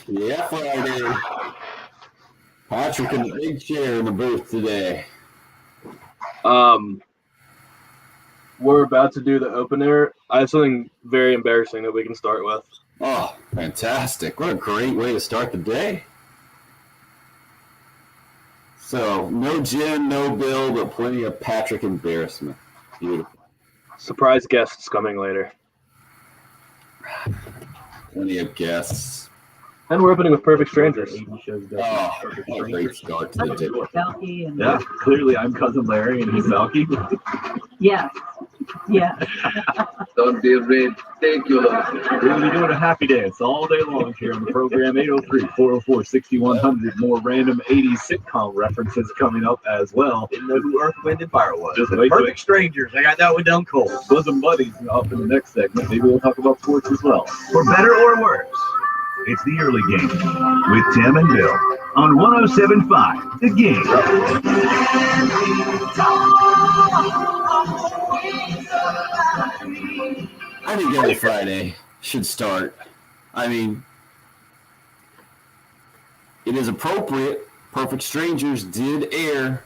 Yeah, Friday. Patrick in the big chair in the booth today. We're about to do the opener. I have something very embarrassing that we can start with. Oh, fantastic. What a great way to start the day. So, no Jen, no Bill, but plenty of Patrick embarrassment. Beautiful. Surprise guests coming later. Plenty of guests. And we're opening with Perfect Strangers. Oh, what a great start to the day. Yeah, clearly I'm Cousin Larry and he's Valky. Yes. Yeah. Don't be ridiculous. We're going to be doing a happy dance all day long here on the program. 803-404-6100. More random 80s sitcom references coming up as well. Didn't know who Earth, Wind, and Fire was. Just wait Perfect Strangers. I got that one down cold. Bosom Buddies up in the next segment. Maybe we'll talk about sports as well. For better or worse, it's the early game with Tim and Bill on 107.5 The Game. I think every Friday should start. I mean, it is appropriate. Perfect Strangers did air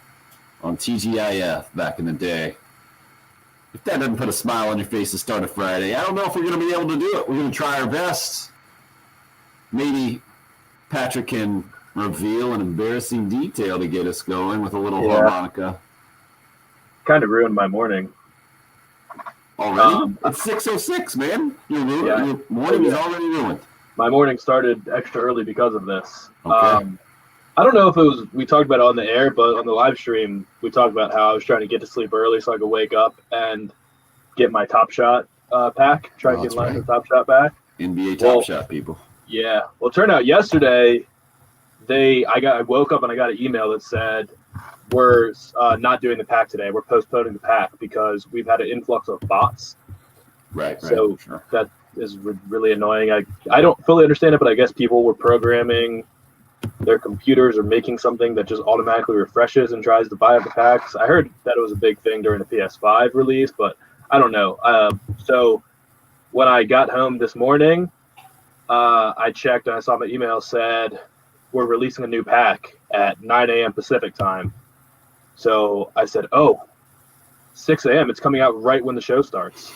on TGIF back in the day. If that doesn't put a smile on your face to start a Friday, I don't know if we're going to be able to do it. We're going to try our best. Maybe Patrick can reveal an embarrassing detail to get us going with a little harmonica. Kind of ruined my morning. Already? It's 6:06, man. Your morning is already ruined. My morning started extra early because of this. Okay. I don't know if it was we talked about it on the air, but on the live stream, we talked about how I was trying to get to sleep early so I could wake up and get my Top Shot pack, try to get the Top Shot back. NBA Top Shot, people. Yeah. Well, it turned out yesterday, I woke up and I got an email that said, we're not doing the pack today. We're postponing the pack because we've had an influx of bots. Right. So that is really annoying. I don't fully understand it, but I guess people were programming their computers or making something that just automatically refreshes and tries to buy up the packs. I heard that it was a big thing during the PS5 release, but I don't know. So when I got home this morning, I checked and I saw my email said we're releasing a new pack at 9 a.m. Pacific time. So I said, 6 a.m. It's coming out right when the show starts.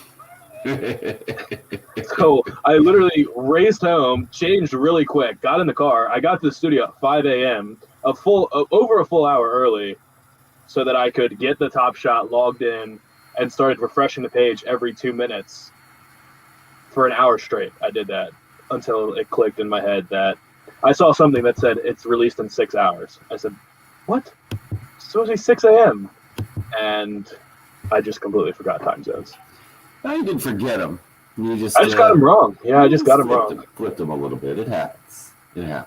So I literally raced home, changed really quick, got in the car. I got to the studio at 5 a.m., over a full hour early, so that I could get the Top Shot logged in and started refreshing the page every 2 minutes for an hour straight. I did that until it clicked in my head that I saw something that said it's released in 6 hours. I said, what? It's supposed to be 6 a.m. And I just completely forgot time zones. No, you didn't forget them. I just got them wrong. Yeah, I just got them wrong. Flipped them a little bit. It happens. So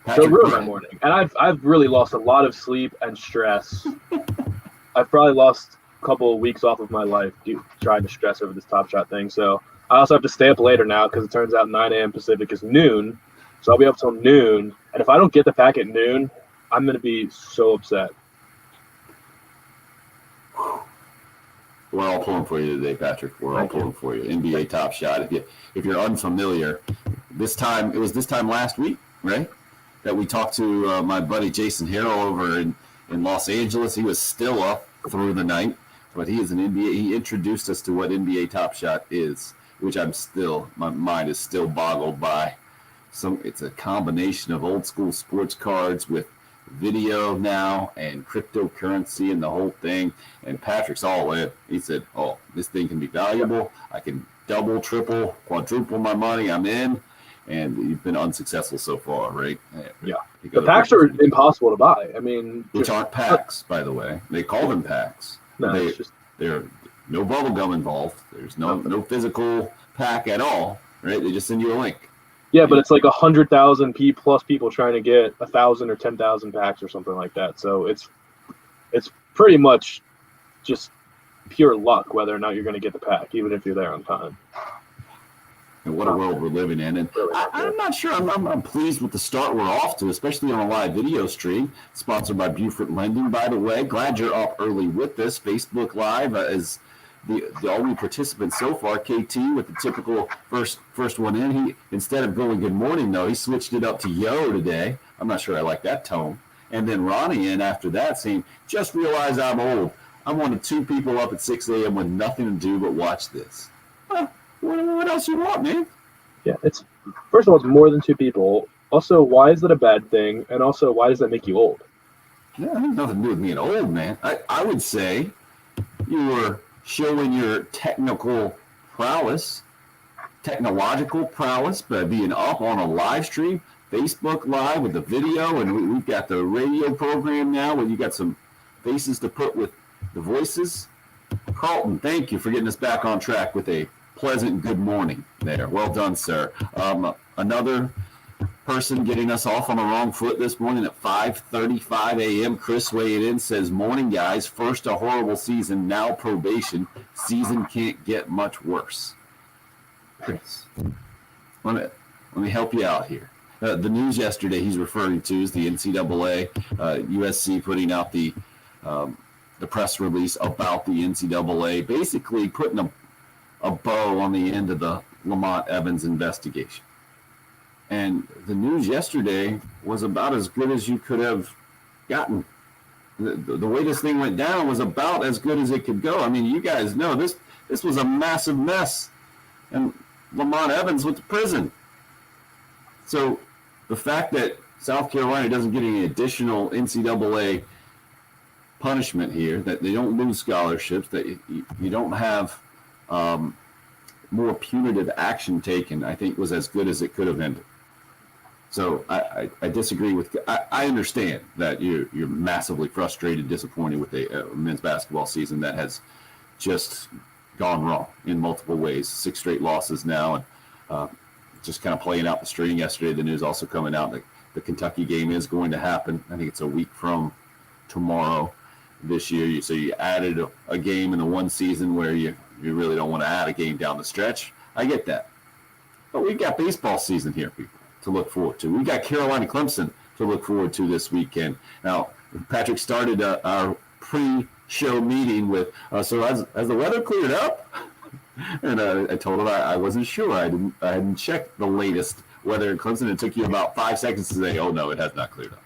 it ruined my morning. And I've really lost a lot of sleep and stress. I've probably lost a couple of weeks off of my life trying to stress over this Top Shot thing. So I also have to stay up later now because it turns out 9 a.m. Pacific is noon. So I'll be up till noon. And if I don't get the pack at noon, I'm going to be so upset. We're all pulling for you today, Patrick. We're all pulling for you. NBA Top Shot. If you're unfamiliar, it was this time last week, right? That we talked to my buddy Jason Harrell over in Los Angeles. He was still up through the night, but he is an NBA. He introduced us to what NBA Top Shot is, which my mind is still boggled by. It's a combination of old school sports cards with video now and cryptocurrency and the whole thing. And Patrick's all in. He said, this thing can be valuable. I can double, triple, quadruple my money. I'm in. And you've been unsuccessful so far, right? Yeah. The packs are impossible to buy. I mean, which aren't packs, by the way. They call them packs. No, they're no bubble gum involved. There's no physical pack at all, right? They just send you a link. Yeah, but it's like 100,000 plus people trying to get 1,000 or 10,000 packs or something like that. So it's pretty much just pure luck whether or not you're going to get the pack, even if you're there on time. And what a world we're living in. And I'm not sure. I'm pleased with the start we're off to, especially on a live video stream, sponsored by Buford Lending, by the way. Glad you're up early with this. Facebook Live is the only participant so far, KT, with the typical first one in. He, instead of going good morning, though, he switched it up to yo today. I'm not sure I like that tone. And then Ronnie in after that saying, just realize I'm old. I'm one of 2 people up at 6 a.m. with nothing to do but watch this. Well, what else you want, man? Yeah, it's first of all, it's more than 2 people. Also, why is that a bad thing? And also, why does that make you old? Yeah, it has nothing to do with being old, man. I would say you were showing your technological prowess by being up on a live stream, Facebook Live with the video, and we've got the radio program now where you got some faces to put with the voices. Carlton, thank you for getting us back on track with a pleasant good morning there. Well done, sir. Another person getting us off on the wrong foot this morning at 5:35 a.m. Chris weighing in says, morning, guys. First a horrible season, now probation. Season can't get much worse. Chris, let me help you out here. The news yesterday he's referring to is the NCAA, USC putting out the press release about the NCAA, basically putting a bow on the end of the Lamont Evans investigation. And the news yesterday was about as good as you could have gotten. The way this thing went down was about as good as it could go. I mean, you guys know this was a massive mess. And Lamont Evans went to prison. So the fact that South Carolina doesn't get any additional NCAA punishment here, that they don't lose scholarships, that you don't have more punitive action taken, I think was as good as it could have ended. So I disagree with. I understand that you're massively frustrated, disappointed with the men's basketball season that has just gone wrong in multiple ways. 6 straight losses now, and just kind of playing out the string. Yesterday, the news also coming out that the Kentucky game is going to happen. I think it's a week from tomorrow this year. So you added a game in the one season where you really don't want to add a game down the stretch. I get that, but we've got baseball season here, people, to look forward to. We've got Carolina-Clemson to look forward to this weekend. Now, Patrick started our pre-show meeting with, so has the weather cleared up? And I told him I wasn't sure. I hadn't checked the latest weather in Clemson. It took you about 5 seconds to say, oh, no, it has not cleared up.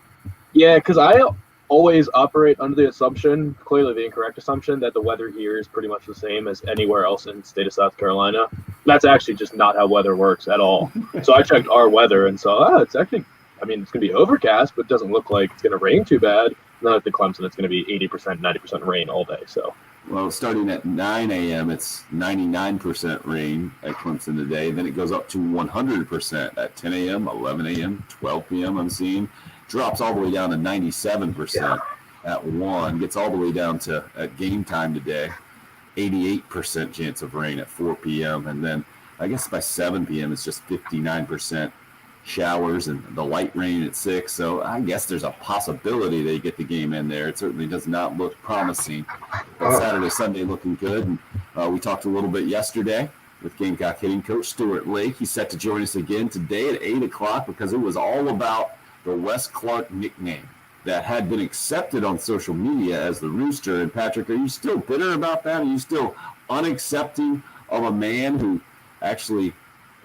Yeah, because I always operate under the assumption, clearly the incorrect assumption, that the weather here is pretty much the same as anywhere else in the state of South Carolina. That's actually just not how weather works at all. So I checked our weather and saw, it's actually, I mean, it's going to be overcast, but it doesn't look like it's going to rain too bad. Not at the Clemson, it's going to be 80%, 90% rain all day. So, well, starting at 9 a.m., it's 99% rain at Clemson today. Then it goes up to 100% at 10 a.m., 11 a.m., 12 p.m. I'm seeing. Drops all the way down to 97% at 1. Gets all the way down to, at game time today, 88% chance of rain at 4 p.m. And then I guess by 7 p.m. it's just 59% showers and the light rain at 6. So I guess there's a possibility they get the game in there. It certainly does not look promising. But Saturday, Sunday looking good. And we talked a little bit yesterday with Gamecock hitting coach Stuart Lake. He's set to join us again today at 8 o'clock because it was all about the Wes Clark nickname that had been accepted on social media as the Rooster. And Patrick, are you still bitter about that? Are you still unaccepting of a man who actually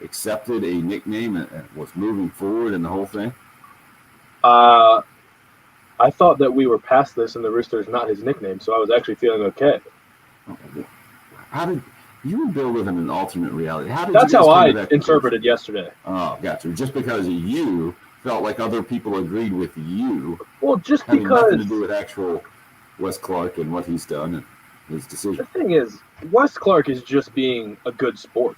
accepted a nickname and was moving forward in the whole thing? I thought that we were past this and the Rooster is not his nickname, so I was actually feeling okay. How did you and Bill live in an alternate reality? That's how I interpreted yesterday. Oh, gotcha. Just because you felt like other people agreed with you. Well, just having because nothing to do with actual Wes Clark and what he's done and his decision. The thing is, Wes Clark is just being a good sport.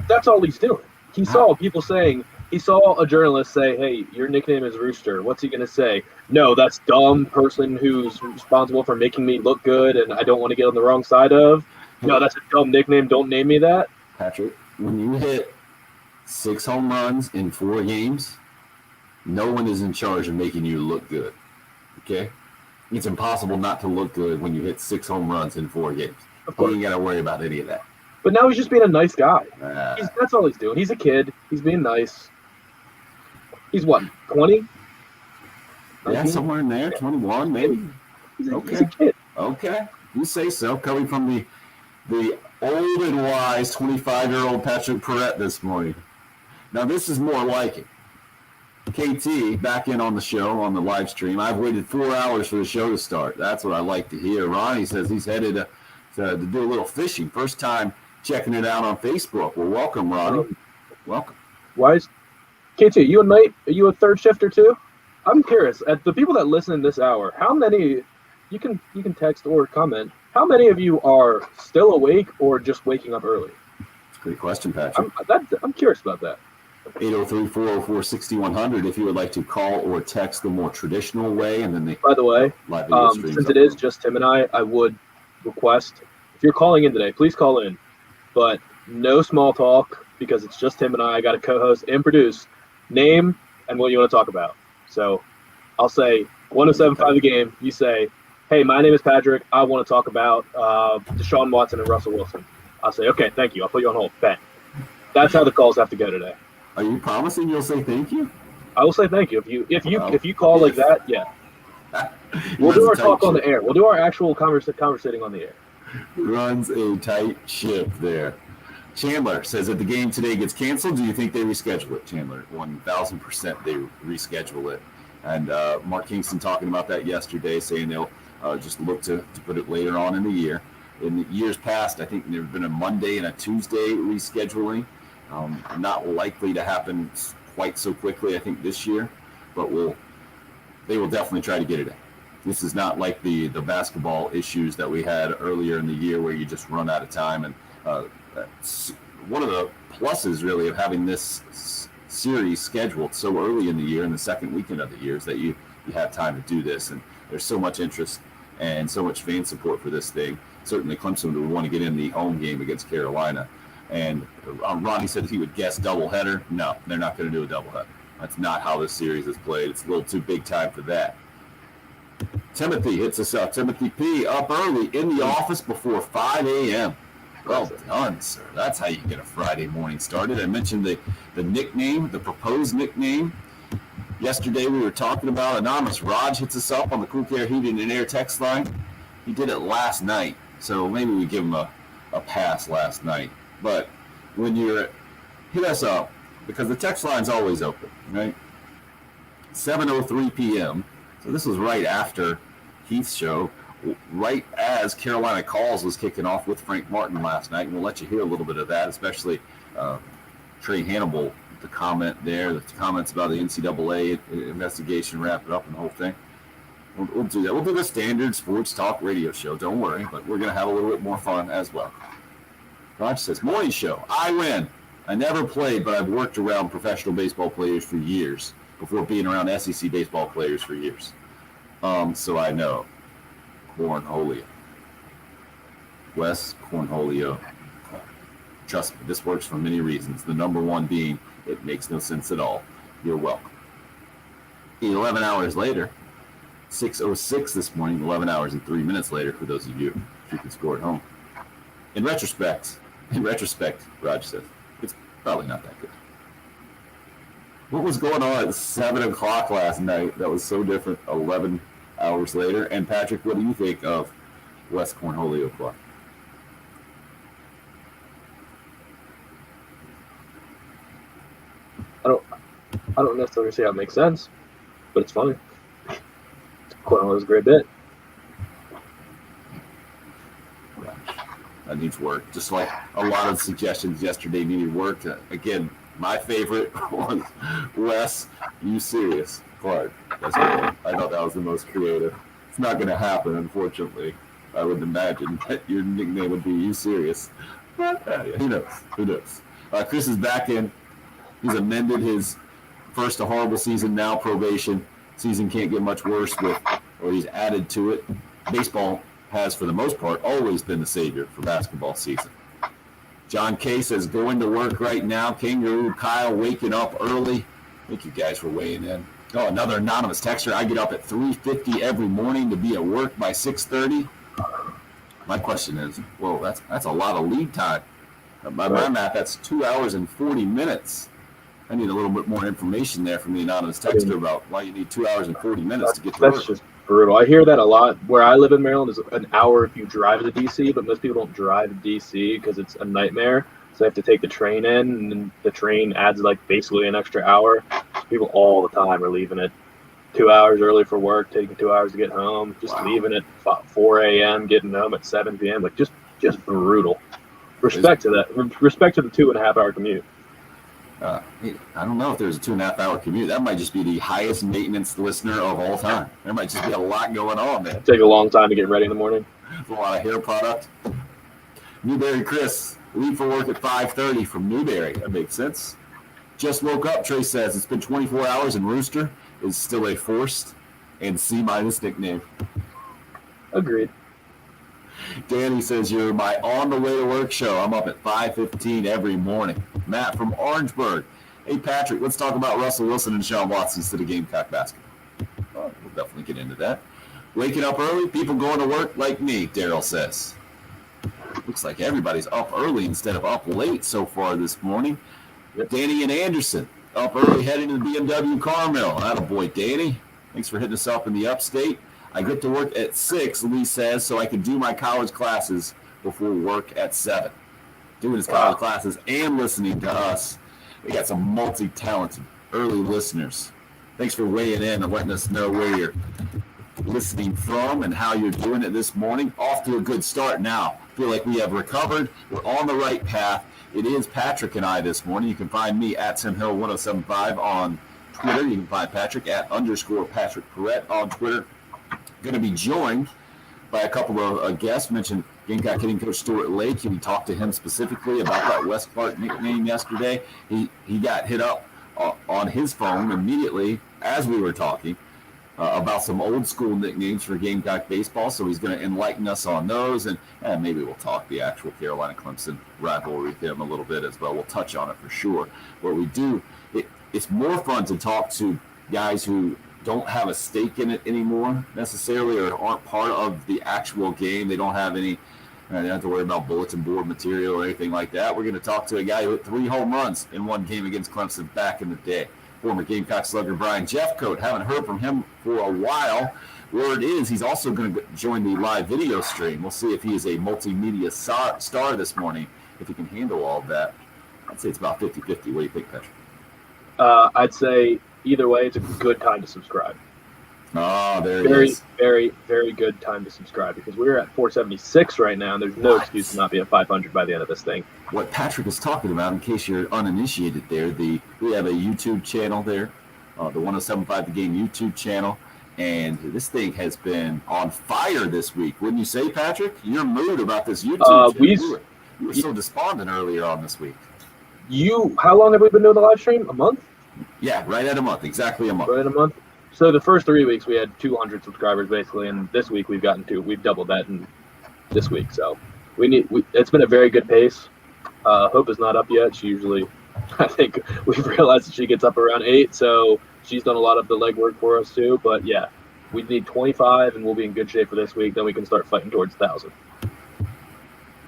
That's all he's doing. He saw people saying, he saw a journalist say, hey, your nickname is Rooster. What's he going to say? No, that's dumb person who's responsible for making me look good and I don't want to get on the wrong side of. No, that's a dumb nickname. Don't name me that. Patrick, when you hit 6 home runs in 4 games, no one is in charge of making you look good. Okay? It's impossible not to look good when you hit 6 home runs in 4 games. Of course. You ain't got to worry about any of that. But now he's just being a nice guy. That's all he's doing. He's a kid. He's being nice. He's what, 20? Yeah, somewhere in there, 21 maybe. He's a kid. Okay, you say so. Coming from the old and wise 25-year-old Patrick Perrette this morning. Now, this is more like it. KT, back in on the show, on the live stream. I've waited 4 hours for the show to start. That's what I like to hear. Ronnie says he's headed to do a little fishing. First time checking it out on Facebook. Well, welcome, Ronnie. Welcome. Why is KT? You a night? Are you a third shifter too? I'm curious. At the people that listen this hour, how many? You can text or comment. How many of you are still awake or just waking up early? Great question, Patrick. I'm curious about that. 803-404-6100 if you would like to call or text the more traditional way, and then By the way, live video streams since it is just Tim and I would request, if you're calling in today, please call in, but no small talk because it's just Tim and I got to co-host and produce, name, and what you want to talk about. So I'll say 107.5 The Game. You say, hey, my name is Patrick. I want to talk about Deshaun Watson and Russell Wilson. I'll say, okay, thank you. I'll put you on hold. Bang. That's how the calls have to go today. Are you promising you'll say thank you? I will say thank you. If you call like that, yeah. We'll do our talk on the air. We'll do our actual conversating on the air. Runs a tight ship there. Chandler says that the game today gets canceled. Do you think they reschedule it, Chandler? 1,000% they reschedule it. And Mark Kingston talking about that yesterday, saying they'll just look to put it later on in the year. In the years past, I think there have been a Monday and a Tuesday rescheduling. Not likely to happen quite so quickly, I think, this year, but they will definitely try to get it in. This is not like the basketball issues that we had earlier in the year where you just run out of time. And that's one of the pluses, really, of having this series scheduled so early in the year, in the second weekend of the year, is that you have time to do this. And there's so much interest and so much fan support for this thing. Certainly Clemson would want to get in the home game against Carolina. And Ronnie said he would guess doubleheader. No, they're not going to do a doubleheader. That's not how this series is played. It's a little too big time for that. Timothy hits us up. Timothy P. up early in the office before 5 a.m. Well done, sir. That's how you get a Friday morning started. I mentioned the nickname, the proposed nickname. Yesterday we were talking about anonymous. Raj hits us up on the Cool Care Heating and Air text line. He did it last night, so maybe we give him a pass last night. But when you're hit us up, because the text line's always open, right? 7:03 p.m. So this was right after Heath's show, right as Carolina Calls was kicking off with Frank Martin last night. And we'll let you hear a little bit of that, especially Trey Hannibal, the comment there, the comments about the NCAA investigation, wrap it up and the whole thing. We'll do that. We'll do the standard sports talk radio show. Don't worry, but we're going to have a little bit more fun as well. Raj says, morning show. I win. I never played, but I've worked around professional baseball players for years before being around SEC baseball players for years. So I know. Cornholio. Wes Cornholio. Trust me, this works for many reasons. The number one being it makes no sense at all. You're welcome. 11 hours later, 6:06 this morning, 11 hours and 3 minutes later for those of you who can score at home. In retrospect, Raj says, it's probably not that good. What was going on at 7 o'clock last night that was so different 11 hours later? And Patrick, what do you think of Wes Cornholio Clark? I don't necessarily see how it makes sense, but it's funny. Cornholio's a great bit. That needs work. Just like a lot of suggestions yesterday needed work. Again, my favorite was Wes, you serious, Clark. That's what I thought that was the most creative. It's not going to happen, unfortunately. I would imagine that your nickname would be you serious. But who knows? Who knows? Chris is back in. He's amended his first a horrible season, now probation. Season can't get much worse or he's added to it. Baseball has, for the most part, always been the savior for basketball season. John K. says, going to work right now. Kangaroo Kyle waking up early. Thank you guys for weighing in. Oh, another anonymous texter. I get up at 3:50 every morning to be at work by 6:30. My question is, whoa, that's a lot of lead time. By my math, that's 2 hours and 40 minutes. I need a little bit more information there from the anonymous texter about why you need 2 hours and 40 minutes to get to work. brutal. I hear that a lot. Where I live in Maryland is an hour if you drive to DC, but most people don't drive to DC because it's a nightmare. So they have to take the train in, and then the train adds like basically an extra hour. People all the time are leaving at 2 hours early for work, taking 2 hours to get home, just leaving at 4 a.m., getting home at 7 p.m. Like just brutal. Respect to that. Respect to the 2.5 hour commute. I don't know if there's a 2.5 hour commute. That might just be the highest maintenance listener of all time. There might just be a lot going on there. Take a long time to get ready in the morning. A lot of hair product. Newberry Chris, leave for work at 5:30 from Newberry. That makes sense. Just woke up, Trey says. It's been 24 hours, and Rooster is still a forced and C- nickname. Agreed. Danny says, you're my on the way to work show. I'm up at 5:15 every morning. Matt from Orangeburg. Hey, Patrick, let's talk about Russell Wilson and Sean Watson instead of Gamecock basketball. We'll definitely get into that. Waking up early, people going to work like me, Daryl says. Looks like everybody's up early instead of up late so far this morning. Danny and Anderson up early heading to the BMW car mill. Attaboy, Danny. Thanks for hitting us up in the upstate. I get to work at 6, Lee says, so I can do my college classes before work at 7. Doing his college classes and listening to us. We got some multi-talented early listeners. Thanks for weighing in and letting us know where you're listening from and how you're doing it this morning. Off to a good start now. Feel like we have recovered. We're on the right path. It is Patrick and I this morning. You can find me at TimHill1075 on Twitter. You can find Patrick at _Patrick Perrette on Twitter. Going to be joined by a couple of guests. Mentioned Gamecock hitting coach Stuart Lake. We talked to him specifically about that West Clark nickname yesterday. He got hit up on his phone immediately as we were talking about some old school nicknames for Gamecock baseball. So he's going to enlighten us on those, and maybe we'll talk the actual Carolina-Clemson rivalry with him a little bit as well. We'll touch on it for sure. What we do, it's more fun to talk to guys who don't have a stake in it anymore necessarily, or aren't part of the actual game. They don't have any, they don't have to worry about bulletin board material or anything like that. We're going to talk to a guy who hit 3 home runs in one game against Clemson back in the day. Former Gamecock slugger Brian Jeffcoat. Haven't heard from him for a while. Word is he's also going to join the live video stream. We'll see if he is a multimedia star this morning, if he can handle all of that. I'd say it's about 50-50. What do you think, Patrick? I'd say either way, it's a good time to subscribe. Oh, there very, it is. Very, very good time to subscribe, because we're at 476 right now, and there's no excuse to not be at 500 by the end of this thing. What Patrick is talking about, in case you're uninitiated there, we have a YouTube channel there, the 1075 The Game YouTube channel, and this thing has been on fire this week. Wouldn't you say, Patrick? Your mood about this YouTube channel. You were so despondent earlier on this week. How long have we been doing the live stream? A month? Yeah, right at a month. Exactly a month. Right at a month. So the first 3 weeks we had 200 subscribers basically, and this week we've doubled that in this week. So it's been a very good pace. Hope is not up yet. She usually, I think we've realized that she gets up around 8, so she's done a lot of the legwork for us too. But yeah, we need 25, and we'll be in good shape for this week. Then we can start fighting towards 1,000.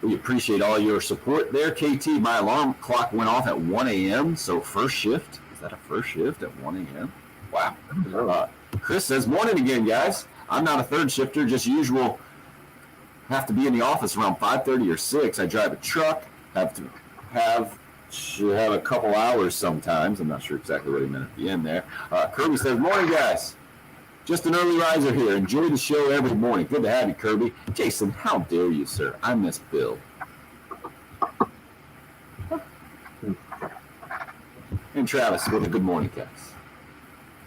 We appreciate all your support there, KT. My alarm clock went off at 1 a.m., so first shift. Is that a first shift at 1 a.m.? Wow. Chris says, morning again, guys. I'm not a third shifter, just usual. Have to be in the office around 5:30 or 6. I drive a truck. Should have a couple hours sometimes. I'm not sure exactly what he meant at the end there. Kirby says, morning, guys. Just an early riser here. Enjoy the show every morning. Good to have you, Kirby. Jason, how dare you, sir? I miss Bill. And Travis with a good morning, guys.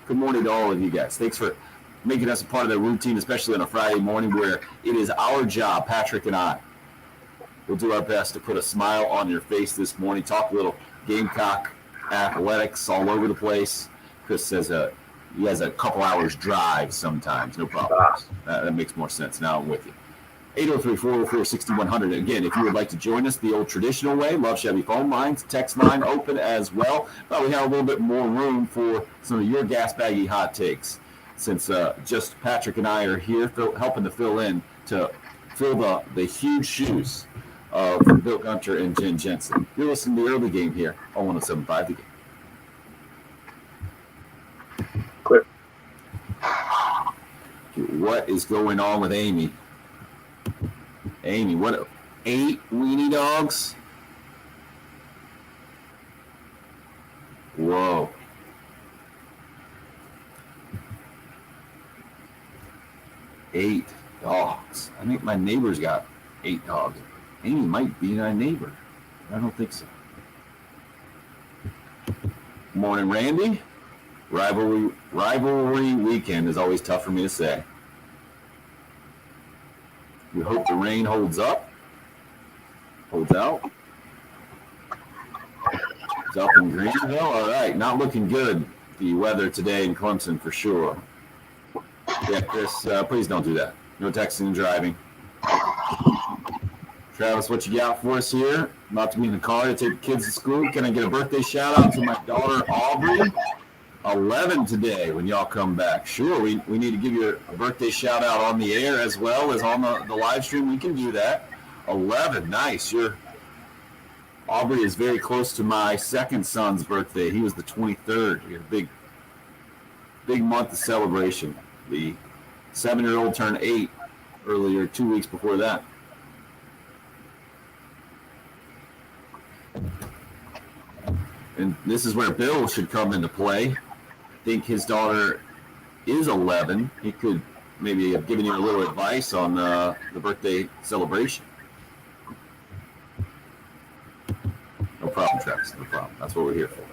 Good morning to all of you guys. Thanks for making us a part of the routine, especially on a Friday morning where it is our job, Patrick and I. We'll do our best to put a smile on your face this morning. Talk a little Gamecock athletics all over the place. Chris says he has a couple hours drive sometimes. No problem. That makes more sense. Now I'm with you. 803-404-6100. Again, if you would like to join us the old traditional way, Love Chevy phone lines, text line open as well. But we have a little bit more room for some of your gas baggy hot takes, since just Patrick and I are here helping to fill the huge shoes of Bill Gunter and Jen Jensen. You're listening to the early game here on 107.5 The Game. is going on with Amy? Amy, what? 8 weenie dogs? Whoa. Eight dogs. I think my neighbor's got 8 dogs. Amy might be my neighbor. I don't think so. Morning, Randy. Rivalry weekend is always tough for me to say. We hope the rain holds up. Holds out. It's up in Greenville. All right. Not looking good, the weather today in Clemson for sure. Yeah, Chris, please don't do that. No texting and driving. Travis, what you got for us here? I'm about to be in the car to take the kids to school. Can I get a birthday shout out to my daughter, Aubrey? 11 today when y'all come back. Sure, we need to give you a birthday shout out on the air as well as on the live stream. We can do that. 11, nice. Aubrey is very close to my second son's birthday. He was the 23rd. We had a big month of celebration. The 7-year-old turned 8 earlier, 2 weeks before that. And this is where Bill should come into play. I think his daughter is 11. He could maybe have given you a little advice on the birthday celebration. No problem, Travis. No problem. That's what we're here for.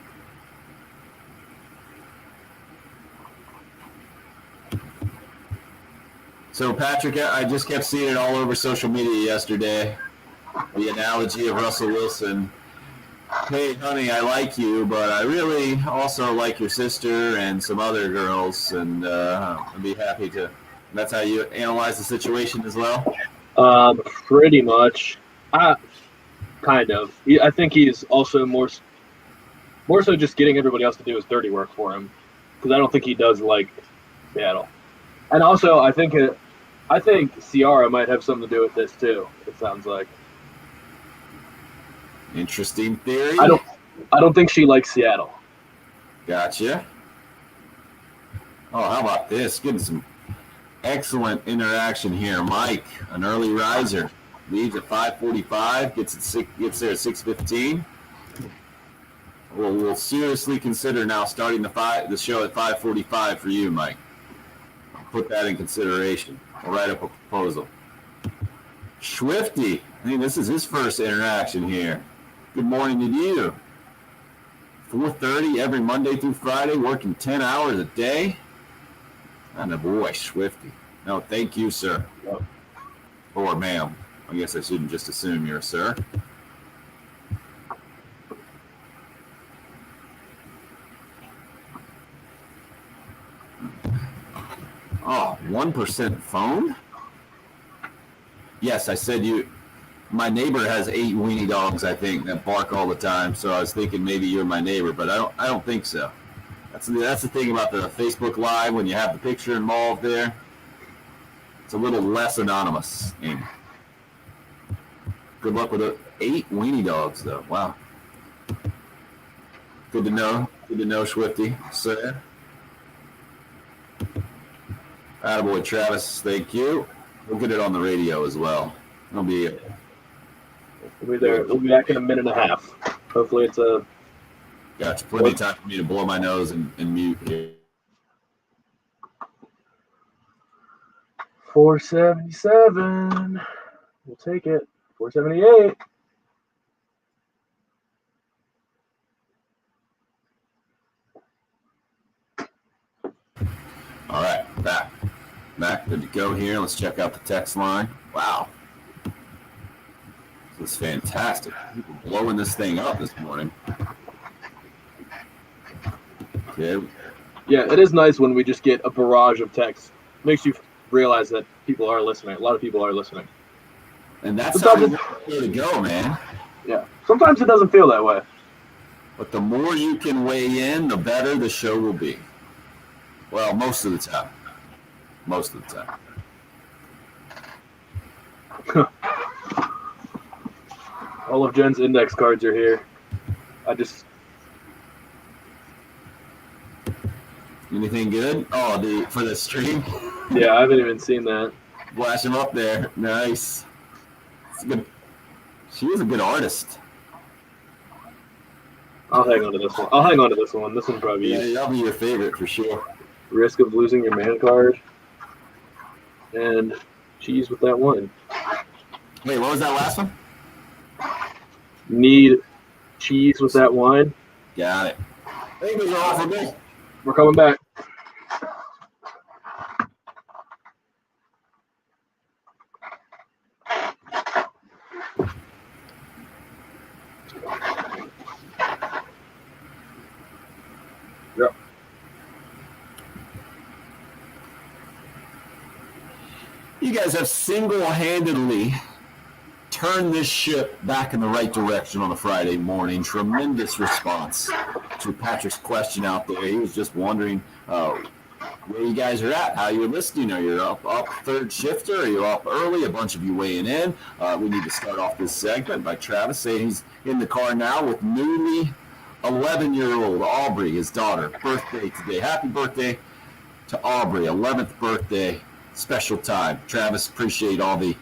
So, Patrick, I just kept seeing it all over social media yesterday. The analogy of Russell Wilson. Hey, honey, I like you, but I really also like your sister and some other girls, and I'd be happy to. That's how you analyze the situation as well? Pretty much. Kind of. I think he's also more so just getting everybody else to do his dirty work for him, because I don't think he does like Seattle. And also, I think Ciara might have something to do with this too. It sounds like. Interesting theory. I don't think she likes Seattle. Gotcha. Oh, how about this? Getting some excellent interaction here. Mike, an early riser, leaves at 5:45, gets there at 6:15. We'll seriously consider now starting the show at 5:45 for you, Mike. Put that in consideration. I'll write up a proposal. Swifty, I think this is his first interaction here. Good morning to you. 4:30 every Monday through Friday, working 10 hours a day. And a boy, Swifty. No, thank you, sir. Yep. Or ma'am. I guess I shouldn't just assume you're a sir. Oh, 1% phone? Yes, I said my neighbor has 8 weenie dogs, I think, that bark all the time. So I was thinking maybe you're my neighbor, but I don't think so. That's the thing about the Facebook Live when you have the picture involved there. It's a little less anonymous. Amy. Good luck with it. 8 weenie dogs, though. Wow. Good to know. Good to know, Swifty. Sir. Attaboy, Travis. Thank you. We'll get it on the radio as well. It'll be. We'll be there. We'll be back in a minute and a half. Hopefully, it's a. Gotcha. Plenty of time for me to blow my nose and mute here. 477. We'll take it. 478. All right, back. Good to go here. Let's check out the text line. Wow. This is fantastic. People blowing this thing up this morning. Okay. Yeah, it is nice when we just get a barrage of text. Makes you realize that people are listening. A lot of people are listening. And that's how we want to go, man. Yeah. Sometimes it doesn't feel that way. But the more you can weigh in, the better the show will be. Well, most of the time. Most of the time. All of Jen's index cards are here. Anything good? Oh, for the stream? Yeah, I haven't even seen that. Flash him up there. Nice. It's good. She is a good artist. I'll hang on to this one. This one probably Yeah, that'll be your favorite for sure. risk of losing your man card. And cheese with that one. Wait, what was that last one? Need cheese with that wine. Got it. I think those are all for me. We're coming back. Yep. You guys have single-handedly turned this ship back in the right direction on a Friday morning. Tremendous response to Patrick's question out there. He was just wondering where you guys are at, how you're listening. Are you up third shifter? Are you up early? A bunch of you weighing in. We need to start off this segment by Travis saying he's in the car now with newly 11-year-old Aubrey, his daughter. Birthday today. Happy birthday to Aubrey, 11th birthday. Special time. Travis, appreciate all the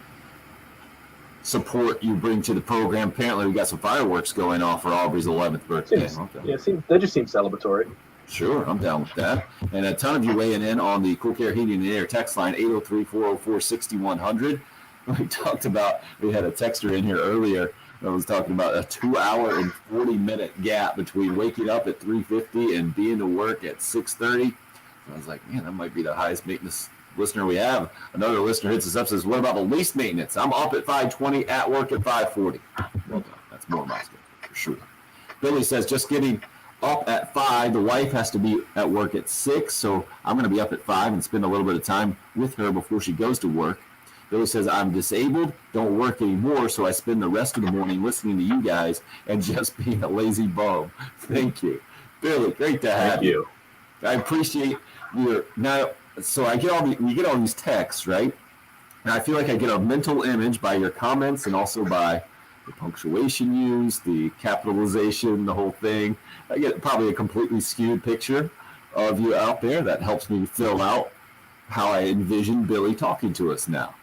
support you bring to the program. Apparently, we got some fireworks going off for Aubrey's 11th birthday. They just seem celebratory. Sure, I'm down with that. And a ton of you weighing in on the Cool Care Heating and Air text line, 803-404-6100. We talked about, we had a texter in here earlier that was talking about a 2-hour and 40-minute gap between waking up at 3:50 and being to work at 6:30. I was like, man, that might be the highest maintenance listener we have. Another listener hits us up, says, what about the least maintenance? I'm up at 5:20, at work at 5:40. Well done. That's more my schedule, for sure. Billy says, just getting up at 5. The wife has to be at work at 6, so I'm going to be up at 5 and spend a little bit of time with her before she goes to work. Billy says, I'm disabled, don't work anymore, so I spend the rest of the morning listening to you guys and just being a lazy bum. Thank you. Billy, great to have you. I appreciate your now. So we get all these texts, right? And I feel like I get a mental image by your comments and also by the punctuation used, the capitalization, the whole thing. I get probably a completely skewed picture of you out there that helps me fill out how I envision Billy talking to us now.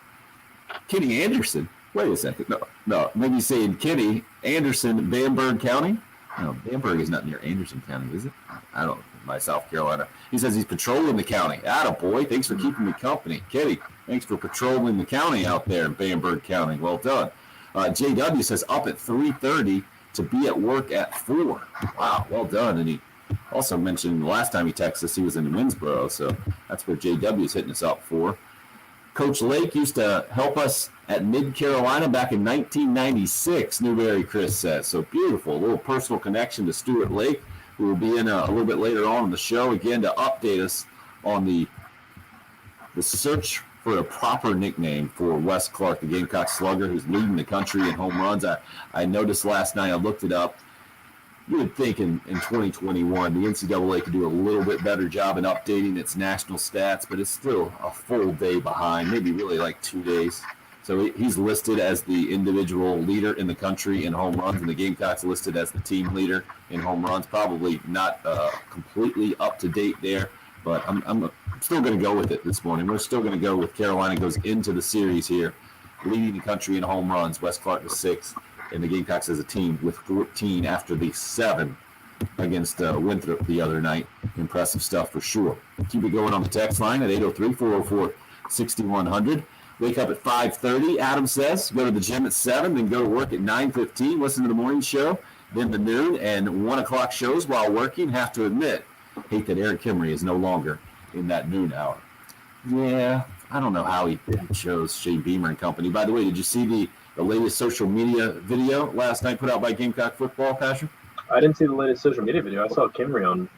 Kenny Anderson. Wait a second. No. Maybe saying Kenny Anderson, Bamberg County. No, Bamberg is not near Anderson County, is it? I don't know. My South Carolina. He says he's patrolling the county. Attaboy. Thanks for keeping me company. Kenny, thanks for patrolling the county out there in Bamberg County. Well done. JW says up at 3:30 to be at work at 4. Wow, well done. And he also mentioned the last time he texted us he was in Winsboro, so that's where JW is hitting us up for. Coach Lake used to help us at Mid-Carolina back in 1996, Newberry Chris says. So beautiful. A little personal connection to Stuart Lake, who will be in a little bit later on in the show, again, to update us on the search for a proper nickname for Wes Clark, the Gamecock slugger, who's leading the country in home runs. I noticed last night, I looked it up. You would think in 2021, the NCAA could do a little bit better job in updating its national stats, but it's still a full day behind, maybe really like 2 days. So he's listed as the individual leader in the country in home runs, and the Gamecocks listed as the team leader in home runs. Probably not completely up to date there, but I'm still going to go with it this morning. We're still going to go with Carolina goes into the series here, leading the country in home runs. Wes Clark with 6, and the Gamecocks as a team with 14 after the 7 against Winthrop the other night. Impressive stuff for sure. Keep it going on the text line at 803-404-6100. Wake up at 5:30, Adam says. Go to the gym at 7, then go to work at 9:15. Listen to the morning show, then the noon and 1 o'clock shows while working. Have to admit, hate that Eric Kimry is no longer in that noon hour. Yeah, I don't know how he chose Shane Beamer and company. By the way, did you see the latest social media video last night put out by Gamecock Football, Patrick? I didn't see the latest social media video. I saw Kimry on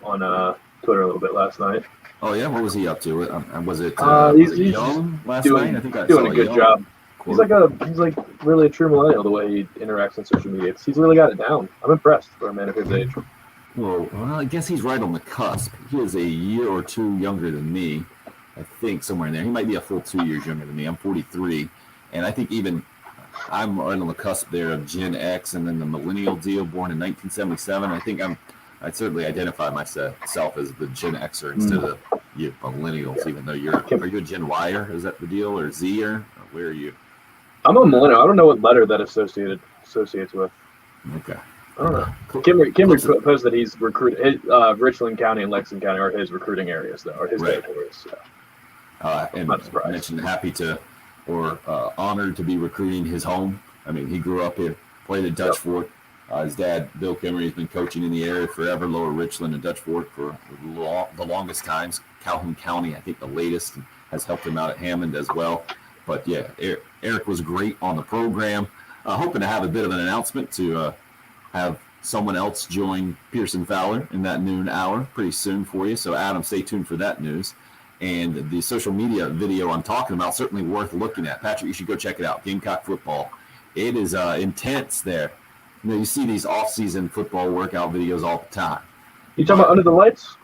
Twitter a little bit last night. Oh yeah, what was he up to? Was it he's Young last night? I think I doing saw a good Young job. quote. He's like really a true millennial the way he interacts on social media. He's really got it down. I'm impressed for a man of his age. Well, I guess he's right on the cusp. He is a year or two younger than me, I think, somewhere in there. He might be a full 2 years younger than me. I'm 43, and I think even I'm right on the cusp there of Gen X and then the millennial deal, born in 1977. I think I'm I'd certainly identify myself as the Gen Xer instead of you millennials, even though are you a Gen Y-er? Is that the deal, or Z-er? Or where are you? I'm a millennial. I don't know what letter that associates with. Okay. I don't know. Cool. Kimber posted that he's recruited. Richland County and Lexington County are his recruiting areas, though, or his territories. So. And Not surprised. mentioned honored to be recruiting his home. I mean, he grew up here, played at Dutch Fork. His dad, Bill Kimmery, has been coaching in the area forever, Lower Richland and Dutch Fork for the longest times. Calhoun County, I think the latest, and has helped him out at Hammond as well. But yeah, Eric was great on the program. Hoping to have a bit of an announcement to have someone else join Pearson Fowler in that noon hour pretty soon for you. So Adam, stay tuned for that news. And the social media video I'm talking about, certainly worth looking at. Patrick, you should go check it out. Gamecock football. It is intense there. You know, you see these off-season football workout videos all the time. You talking about Under the Lights?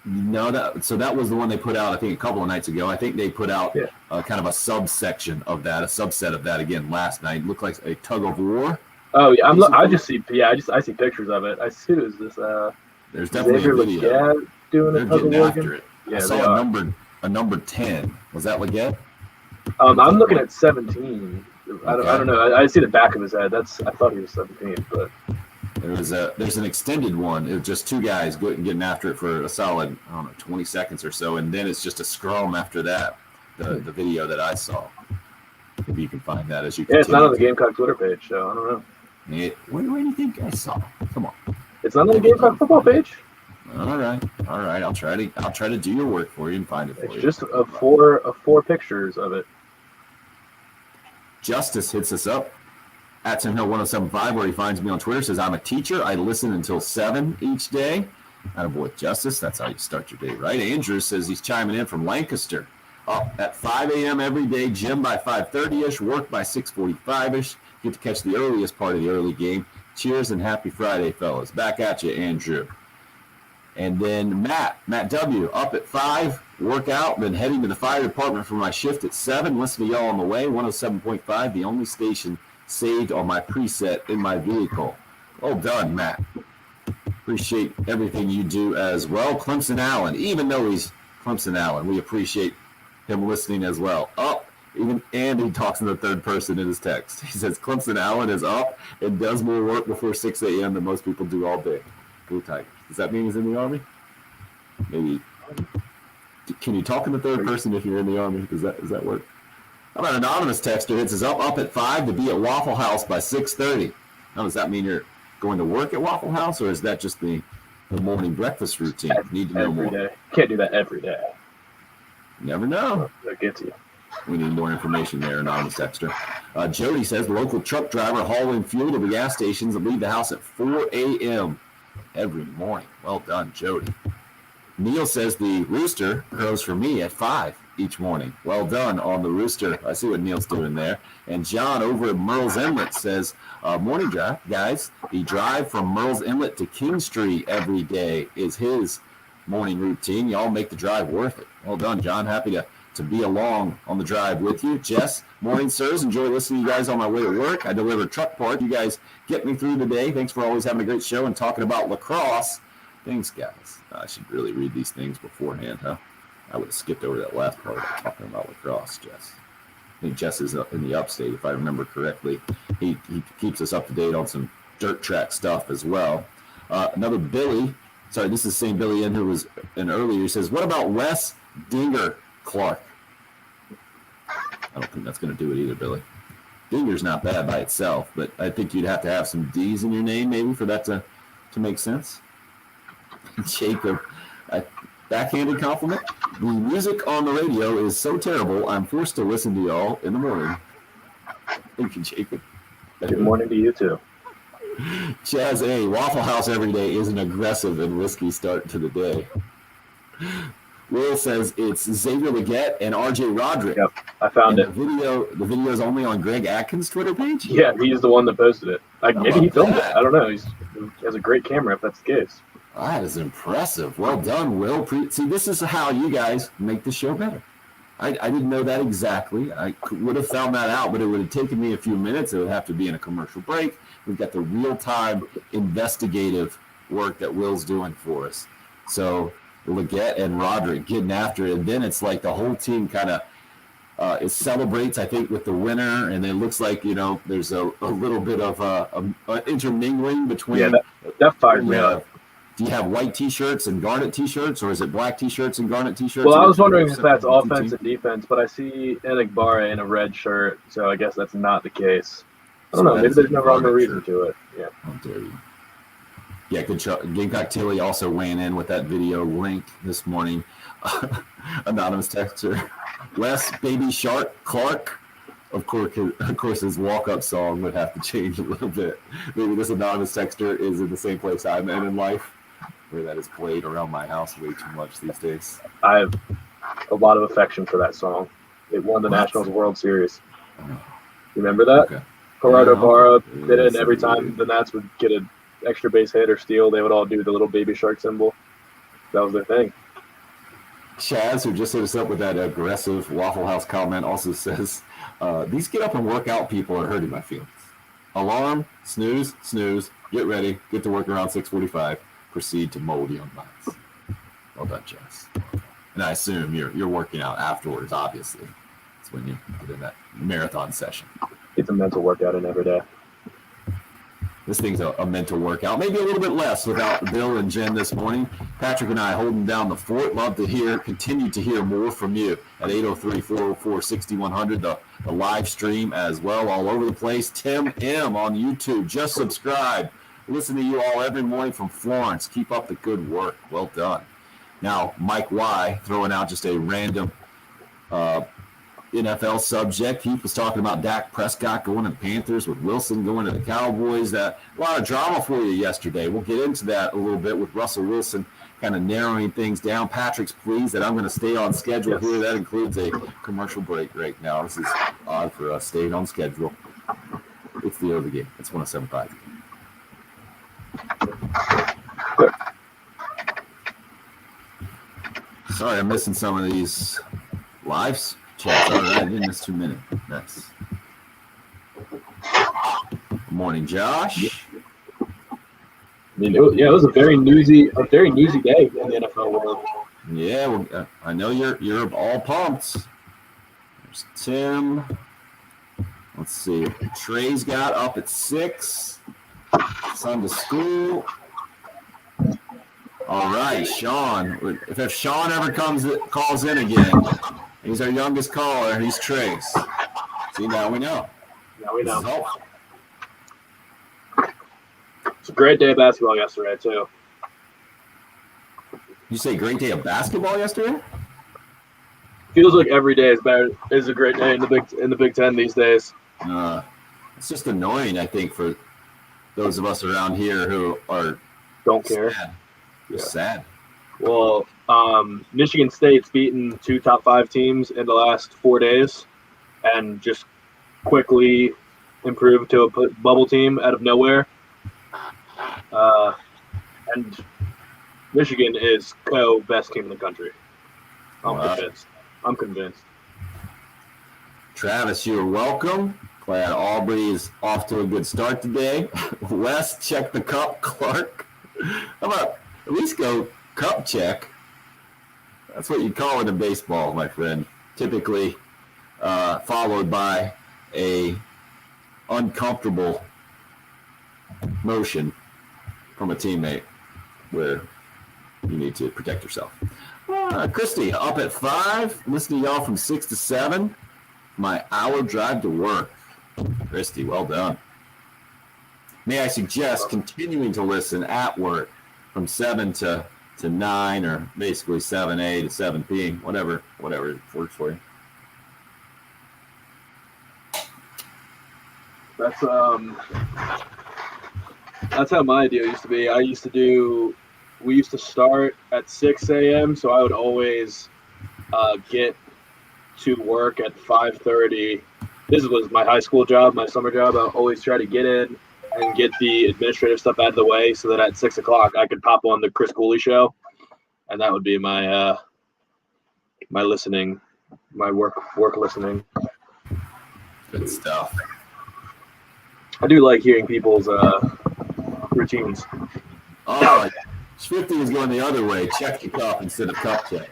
No, that was the one they put out, I think, a couple of nights ago. I think they put out kind of a subset of that again last night. It looked like a tug of war. Oh yeah, I see pictures of it. I see who's this. There's definitely a video. Doing They're a tug of getting war after again? it. Yeah, I saw a number 10. Was that Leggett? I'm looking at 17. I don't know. I see the back of his head. I thought he was 17, but there's an extended one. It was just two guys getting after it for a solid, 20 seconds or so, and then it's just a scrum after that. The video that I saw. Maybe you can find that as you. Yeah, it's not on the Gamecock Twitter page, so I don't know. Where do you think I saw? Come on. It's not on the Gamecock football page. All right. I'll try to do your work for you and find it for you. It's just four pictures of it. Justice hits us up at Tim Hill 1075, where he finds me on Twitter. Says, I'm a teacher. I listen until 7 each day. Attaboy, Justice. That's how you start your day, right? Andrew says he's chiming in from Lancaster. Up at 5 a.m. every day, gym by 5:30ish, work by 6:45ish. Get to catch the earliest part of the early game. Cheers and happy Friday, fellas. Back at you, Andrew. And then Matt W, up at 5, work out, then heading to the fire department for my shift at 7. Listen to y'all on the way. 107.5, the only station saved on my preset in my vehicle. Well done, Matt. Appreciate everything you do as well. Clemson Allen, even though he's Clemson Allen, we appreciate him listening as well. And he talks in the third person in his text. He says Clemson Allen is up and does more work before 6 a.m. than most people do all day. Blue Tigers. Does that mean he's in the Army? Maybe. Can you talk in the third person if you're in the Army? Does that work? How about an anonymous texter hits us up at 5 to be at Waffle House by 6:30. Now, does that mean you're going to work at Waffle House, or is that just the morning breakfast routine? Need to know more. Day. Can't do that every day. Never know. That gets you. We need more information there, anonymous texter. Jody says the local truck driver hauling fuel to the gas stations and leave the house at 4 a.m. every morning. Well done, Jody. Neil says the rooster crows for me at 5 each morning. Well done on the rooster. I see what Neil's doing there. And John over at Merle's Inlet says, morning drive, guys. The drive from Merle's Inlet to King Street every day is his morning routine. Y'all make the drive worth it. Well done, John. Happy to be along on the drive with you. Jess, morning, sirs. Enjoy listening to you guys on my way to work. I deliver truck parts. You guys get me through the day. Thanks for always having a great show and talking about lacrosse. Thanks, guys. I should really read these things beforehand, huh? I would have skipped over that last part about talking about lacrosse, Jess. I think Jess is up in the upstate, if I remember correctly. He keeps us up to date on some dirt track stuff as well. Another Billy. Sorry, this is the same Billy in who was in earlier. He says, what about Wes Dinger Clark? I don't think that's going to do it either, Billy. Dinger's not bad by itself, but I think you'd have to have some D's in your name maybe for that to make sense. Jacob, backhanded compliment. The music on the radio is so terrible, I'm forced to listen to y'all in the morning. Thank you, Jacob. Good morning to you, too. Chaz A, Waffle House every day is an aggressive and risky start to the day. Will says it's Xavier Leggett and RJ Roderick. Yep, I found it. The video is only on Greg Atkins' Twitter page? Yeah, he's the one that posted it. Maybe he filmed it. I don't know. He has a great camera if that's the case. That is impressive. Well done, Will. See, this is how you guys make the show better. I didn't know that exactly. I would have found that out, but it would have taken me a few minutes. It would have to be in a commercial break. We've got the real-time investigative work that Will's doing for us. So Leggett and Roderick getting after it, and then it's like the whole team kind of it celebrates, I think, with the winner, and it looks like, there's a little bit of intermingling between. Yeah, that fired me up. Do you have white T-shirts and garnet T-shirts, or is it black T-shirts and garnet T-shirts? Well, I was wondering if that's offense and defense, but I see Enigbare in a red shirt, so I guess that's not the case. I don't know. Maybe there's no rhyme or reason to it. Yeah. How dare you? Yeah, good job. Gamecock Tilly also weighing in with that video link this morning. Anonymous texter. Wes Baby Shark Clark. Of course, his walk-up song would have to change a little bit. Maybe this anonymous texter is in the same place I'm in life, where that is played around my house way too much these days. I have a lot of affection for that song. It won the Nationals World Series. You remember that? Okay. Gerardo Barra did it, and every time the Nats would get an extra base hit or steal, they would all do the little baby shark symbol. That was their thing. Chaz, who just hit us up with that aggressive Waffle House comment, also says, these get up and work out people are hurting my feelings. Alarm, snooze, get ready, get to work around 6:45, proceed to mold young minds. Well done, Chaz. And I assume you're working out afterwards, obviously. It's when you get in that marathon session. It's a mental workout in every day. This thing's a mental workout. Maybe a little bit less without Bill and Jen this morning. Patrick and I holding down the fort. Love to continue to hear more from you at 803-404-6100. The live stream as well, all over the place. Tim M on YouTube. Just subscribe. Listen to you all every morning from Florence. Keep up the good work. Well done. Now, Mike Y throwing out just a random NFL subject. He was talking about Dak Prescott going to the Panthers with Wilson going to the Cowboys. A lot of drama for you yesterday. We'll get into that a little bit with Russell Wilson kind of narrowing things down. Patrick's pleased that I'm going to stay on schedule here. That includes a commercial break right now. This is odd for us, staying on schedule. It's the other game. It's 107.5. Sorry, I'm missing some of these lives. Chats. All right, I didn't miss 2 minutes. Nice. Good morning, Josh. It was a very newsy day in the NFL world. Yeah, well, I know you're all pumped. There's Tim. Let's see. Trey's got up at 6. Son to school. All right, Sean. If Sean ever calls in again, he's our youngest caller. He's Trace. See, now we know. It's a great day of basketball yesterday, too. You say great day of basketball yesterday? Feels like every day is a great day in the Big Ten these days. It's just annoying, I think, for those of us around here who don't care. Sad. Sad. Well, Michigan State's beaten 2 top 5 teams in the last 4 days and just quickly improved to a bubble team out of nowhere. And Michigan is best team in the country. I'm convinced. Travis, you're welcome. Glad Aubrey is off to a good start today. Wes, check the cup. Clark, how about at least go cup check? That's what you call it in baseball, my friend. Typically followed by a uncomfortable motion from a teammate where you need to protect yourself. Christy, up at 5, listening to y'all from 6 to 7. My hour drive to work. Christy, well done. May I suggest continuing to listen at work from 7 to 9, or basically 7A to 7P, whatever works for you. That's how my deal used to be. We used to start at 6 a.m., so I would always get to work at 5:30. This was my high school job, my summer job. I would always try to get in and get the administrative stuff out of the way so that at 6 o'clock I could pop on the Chris Cooley show, and that would be my my listening, my work listening. Good stuff. I do like hearing people's routines. Oh, Swifty was going the other way. Check the cup instead of cup check.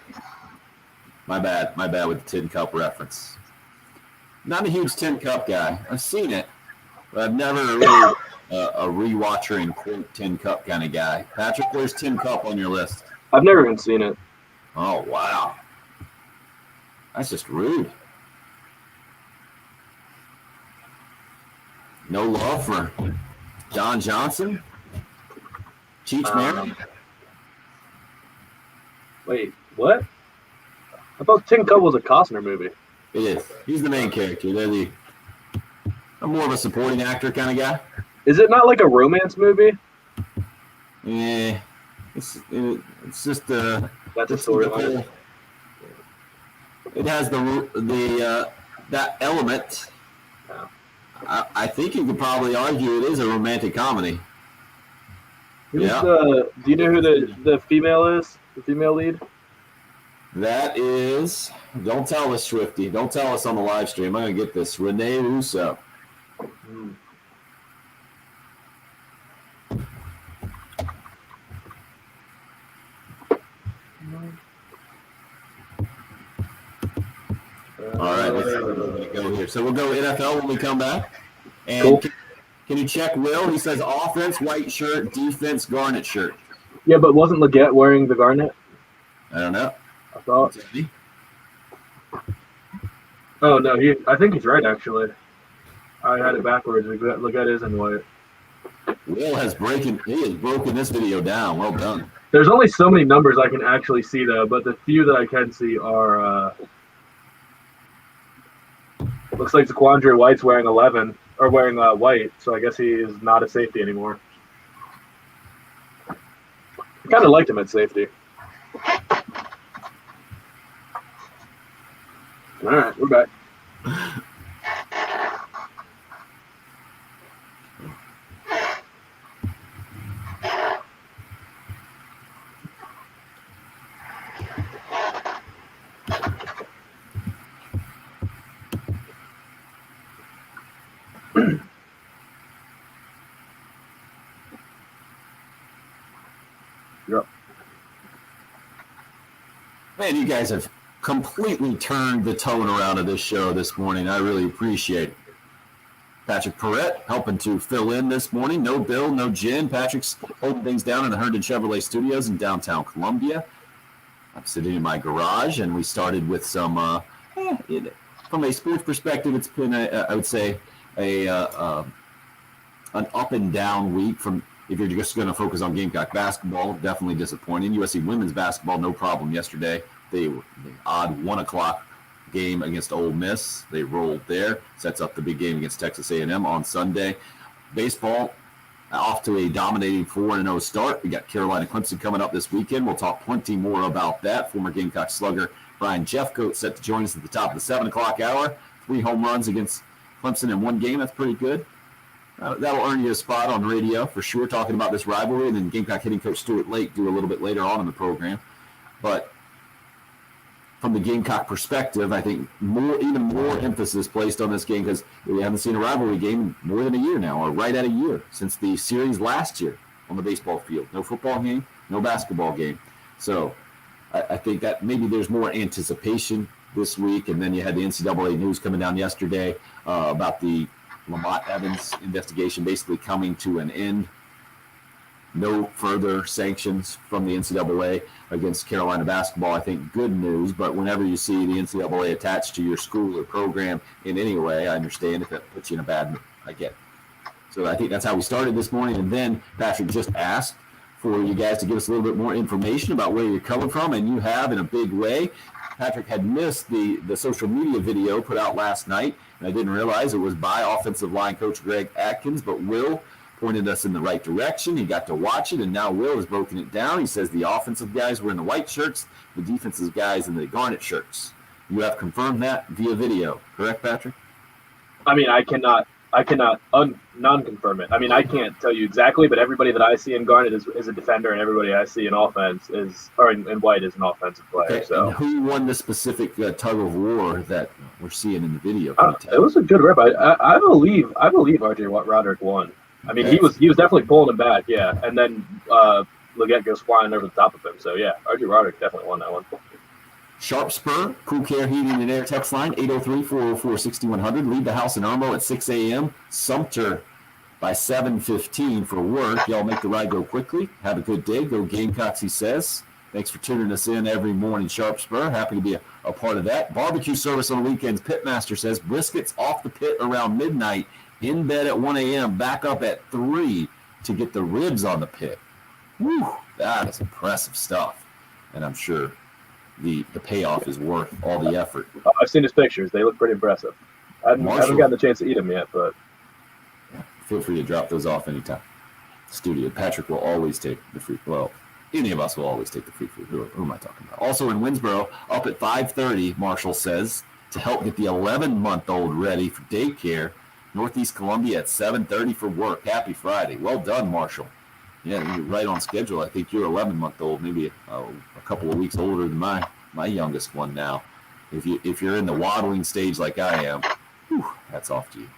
My bad with the tin cup reference. Not a huge tin cup guy. I've seen it, but I've never really a rewatcher and quote tin cup kind of guy. Patrick, where's tin cup on your list? I've never even seen it. Oh, wow. That's just rude. No love for Don Johnson? Cheech Marin? Wait, what? I thought Tin Cup was a Costner movie. It is. He's the main character. I'm more of a supporting actor kind of guy. Is it not like a romance movie? Yeah. It's just That's a it's storyline. It has that element. Yeah. I think you could probably argue it is a romantic comedy. Do Yeah. you know who the female is? The female lead? That is, don't tell us, Swifty. Don't tell us on the live stream. I'm going to get this. Renee Russo. All right, let's go here. So we'll go NFL when we come back. And Cool. Can you check Will? He says offense, white shirt, defense, garnet shirt. Yeah, but wasn't Leggett wearing the garnet? I don't know. I thought. Oh no, I think he's right actually. I had it backwards. Leggett is in white. Will has broken this video down. Well done. There's only so many numbers I can actually see though, but the few that I can see are. Looks like Zaquandre White's wearing 11 or wearing white, so I guess he is not a safety anymore. I kind of liked him at safety. All right, we're back. Yep. Man, you guys have completely turned the tone around of this show this morning. I really appreciate it. Patrick Perrette helping to fill in this morning. No Bill, no Jen. Patrick's holding things down in the Herndon Chevrolet Studios in downtown Columbia. I'm sitting in my garage, and we started with some, from a sports perspective, it's been, I would say, an up and down week. From if you're just going to focus on Gamecock basketball, definitely disappointing. USC women's basketball, no problem yesterday. They were the odd 1 o'clock game against Ole Miss. They rolled there. Sets up the big game against Texas A&M on Sunday. Baseball off to a dominating 4-0 start. We got Carolina-Clemson coming up this weekend. We'll talk plenty more about that. Former Gamecock slugger Brian Jeffcoat set to join us at the top of the 7 o'clock hour. 3 home runs against Clemson in one game. That's pretty good. That'll earn you a spot on radio for sure, talking about this rivalry. And then Gamecock hitting coach Stuart Lake do a little bit later on in the program. But from the Gamecock perspective, I think even more emphasis placed on this game because we haven't seen a rivalry game in more than a year now, or right at a year, since the series last year on the baseball field. No football game, no basketball game. So I think that maybe there's more anticipation this week. And then you had the NCAA news coming down yesterday about the Lamont Evans investigation basically coming to an end. No further sanctions from the NCAA against Carolina basketball. I think good news, but whenever you see the NCAA attached to your school or program in any way, I understand if that puts you in a bad mood. I get it. So I think that's how we started this morning. And then Patrick just asked for you guys to give us a little bit more information about where you're coming from, and you have in a big way. Patrick had missed the social media video put out last night, and I didn't realize it was by offensive line coach Greg Atkins, but Will pointed us in the right direction. He got to watch it, and now Will has broken it down. He says the offensive guys were in the white shirts, the defensive guys in the garnet shirts. You have confirmed that via video, correct, Patrick? I mean, I cannot non-confirm it. I mean, I can't tell you exactly, but everybody that I see in garnet is a defender, and everybody I see in offense in white is an offenve player. Okay. So And who won the specific tug of war that we're seeing in the video? it was a good rip. I believe R.J. Roderick won. I mean, he was definitely pulling him back, yeah. And then Leggett goes flying over the top of him. So, yeah, R.J. Roderick definitely won that one. Sharp Spur, Cool Care Heating and Air text line, 803-404-6100. Leave the house in Irmo at 6 a.m. Sumter by 7:15 for work. Y'all make the ride go quickly. Have a good day. Go Gamecocks, he says. Thanks for tuning us in every morning, Sharp Spur. Happy to be a part of that. Barbecue service on the weekends. Pitmaster says briskets off the pit around midnight, in bed at 1 a.m., back up at 3 to get the ribs on the pit. Whew, that is impressive stuff. And I'm sure the payoff is worth all the effort. I've seen his pictures. They look pretty impressive. I haven't gotten the chance to eat them yet, but feel free to drop those off anytime. Studio. Patrick will always take the free. Well, any of us will always take the free food. Who am I talking about? Also in Winsboro, up at 5:30, Marshall says, to help get the 11-month-old ready for daycare. Northeast Columbia at 7:30 for work. Happy Friday. Well done, Marshall. Yeah, you're right on schedule. I think your 11-month-old, maybe a couple of weeks older than my youngest one now. If you're in the waddling stage like I am, hats off to you.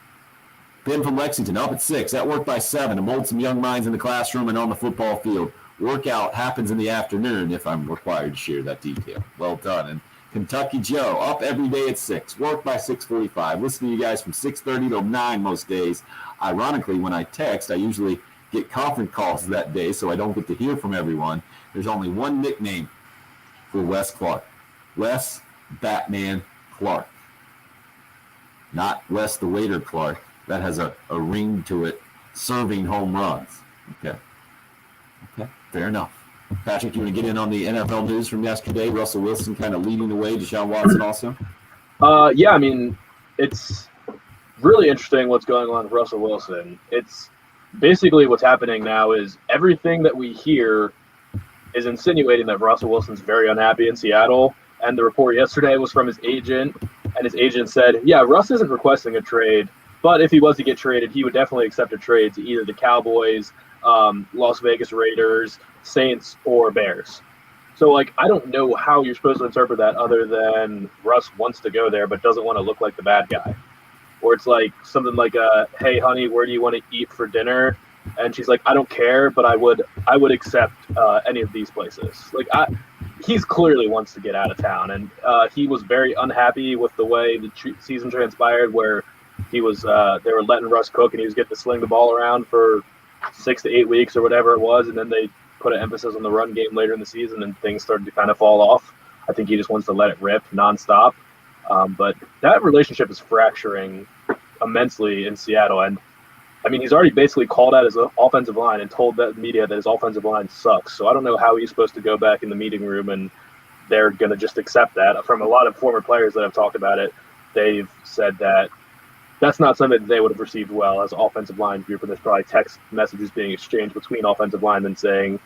Ben from Lexington, up at 6, at work by 7, to mold some young minds in the classroom and on the football field. Workout happens in the afternoon if I'm required to share that detail. Well done. And Kentucky Joe, up every day at 6, work by 6:45. Listen to you guys from 6:30 till 9 most days. Ironically, when I text, I usually get conference calls that day, so I don't get to hear from everyone. There's only one nickname for Wes Clark. Wes Batman Clark. Not Wes the Waiter Clark. That has a ring to it, serving home runs. Okay, fair enough. Patrick, you want to get in on the NFL news from yesterday? Russell Wilson kind of leading the way. Deshaun Watson also? Yeah, I mean, it's really interesting what's going on with Russell Wilson. It's basically what's happening now is everything that we hear is insinuating that Russell Wilson's very unhappy in Seattle. And the report yesterday was from his agent, and his agent said, yeah, Russ isn't requesting a trade, but if he was to get traded, he would definitely accept a trade to either the Cowboys, Las Vegas Raiders, Saints, or Bears. So, I don't know how you're supposed to interpret that other than Russ wants to go there but doesn't want to look like the bad guy. Or it's like something like, hey, honey, where do you want to eat for dinner? And she's like, I don't care, but I would accept any of these places. He's clearly wants to get out of town. And he was very unhappy with the way the season transpired where he was they were letting Russ cook and he was getting to sling the ball around for 6 to 8 weeks or whatever it was. And then they put an emphasis on the run game later in the season and things started to kind of fall off. I think he just wants to let it rip nonstop. But that relationship is fracturing immensely in Seattle. And, I mean, he's already basically called out his offensive line and told the media that his offensive line sucks. So I don't know how he's supposed to go back in the meeting room and they're going to just accept that. From a lot of former players that have talked about it, they've said that that's not something that they would have received well as offensive line group. And there's probably text messages being exchanged between offensive linemen saying,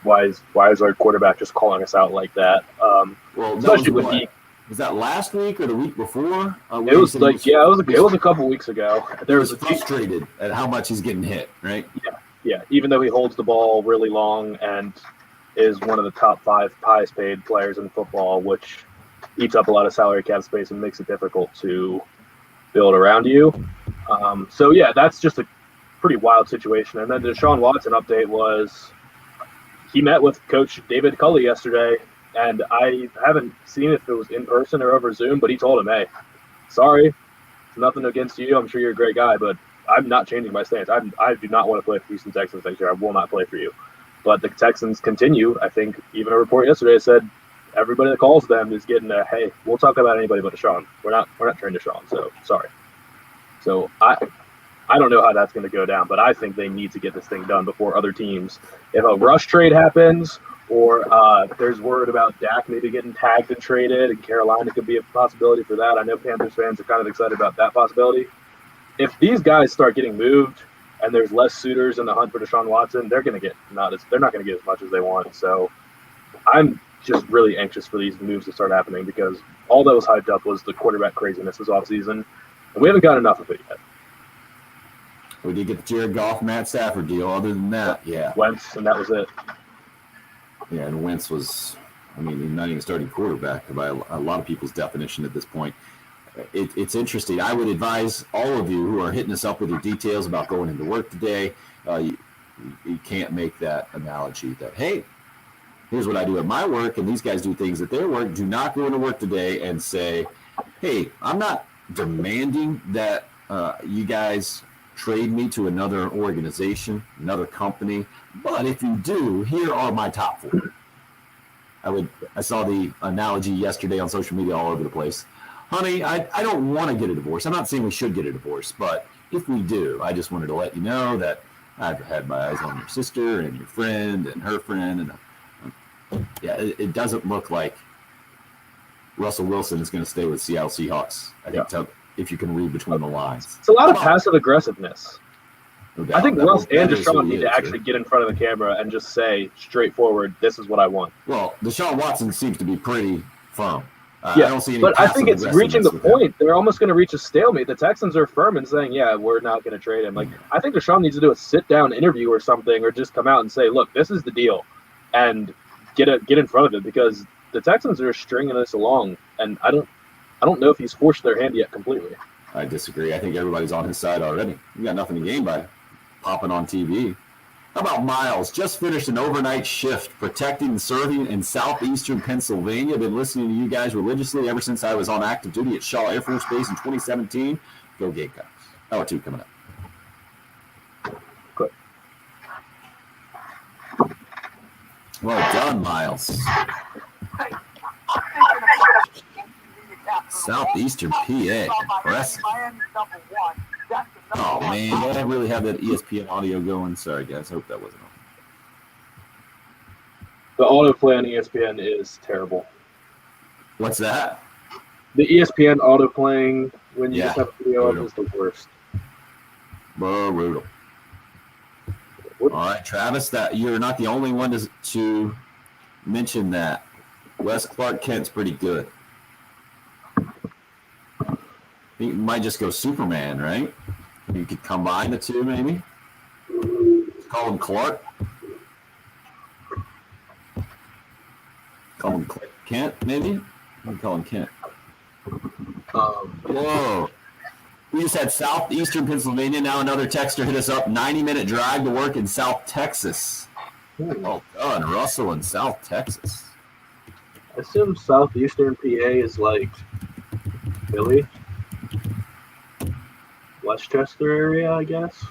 why is our quarterback just calling us out like that? Well, especially with was that last week or the week before? It was it was a couple weeks ago. He was frustrated at how much he's getting hit, right? Yeah. Even though he holds the ball really long and is one of the top 5 highest paid players in football, which eats up a lot of salary cap space and makes it difficult to build around you. So yeah, that's just a pretty wild situation. And then the Deshaun Watson update was he met with Coach David Culley yesterday. And I haven't seen if it was in person or over Zoom, but he told him, hey, sorry, it's nothing against you. I'm sure you're a great guy, but I'm not changing my stance. I do not want to play for Houston Texans next year. I will not play for you. But the Texans continue. I think even a report yesterday said everybody that calls them is getting a, hey, we'll talk about anybody but Deshaun. We're not trading Deshaun, so sorry. So I don't know how that's going to go down, but I think they need to get this thing done before other teams. If a rush trade happens – or there's word about Dak maybe getting tagged and traded, and Carolina could be a possibility for that. I know Panthers fans are kind of excited about that possibility. If these guys start getting moved and there's less suitors in the hunt for Deshaun Watson, they're not going to get as much as they want. So I'm just really anxious for these moves to start happening because all that was hyped up was the quarterback craziness this offseason, and we haven't got enough of it yet. We did get the Jared Goff, Matt Stafford deal. Other than that, yeah. Wentz, and that was it. Yeah, and Wentz was, he's not even starting quarterback by a lot of people's definition at this point. it's interesting. I would advise all of you who are hitting us up with your details about going into work today, you can't make that analogy that, hey, here's what I do at my work, and these guys do things at their work. Do not go into work today and say, hey, I'm not demanding that you guys trade me to another organization, another company, but if you do, here are my top 4. I saw the analogy yesterday on social media all over the place. Honey, I don't want to get a divorce. I'm not saying we should get a divorce, but if we do, I just wanted to let you know that I've had my eyes on your sister and your friend and her friend. And it doesn't look like Russell Wilson is going to stay with Seattle Seahawks. I think if you can read between the lines. It's a lot of passive aggressiveness. No doubt. I think Russ and that is Deshaun what need he to is, actually get in front of the camera and just say straightforward, this is what I want. Well, Deshaun Watson seems to be pretty firm. I Yeah, don't see any but I think it's passive reaching the aggressiveness with him. point. They're almost going to reach a stalemate. The Texans are firm in saying, yeah, we're not going to trade him. Like, I think Deshaun needs to do a sit-down interview or something, or just come out and say, look, this is the deal, and get in front of it, because the Texans are stringing this along, and I don't know if he's forced their hand yet completely. I disagree. I think everybody's on his side already. You got nothing to gain by popping on TV. How about Miles? Just finished an overnight shift protecting and serving in southeastern Pennsylvania. Been listening to you guys religiously ever since I was on active duty at Shaw Air Force Base in 2017. Go Gamecocks. Hour 2 coming up. Good. Well done, Miles. Southeastern PA. Impressive. Oh, man. I don't really have that ESPN audio going. Sorry, guys. Hope that wasn't on. The autoplay on ESPN is terrible. What's that? The ESPN autoplaying when you Yeah, just have a video brutal. is the worst. Brutal. All right, Travis, that you're not the only one to mention that. Wes Clark Kent's pretty good. I think you might just go Superman, right? You could combine the two, maybe. Call him Clark. Call him Kent, maybe. I'll call him Kent. Whoa. We just had southeastern Pennsylvania. Now another texter hit us up. 90-minute drive to work in South Texas. Oh, God. Russell in South Texas. I assume southeastern PA is like Philly, Westchester area, I guess.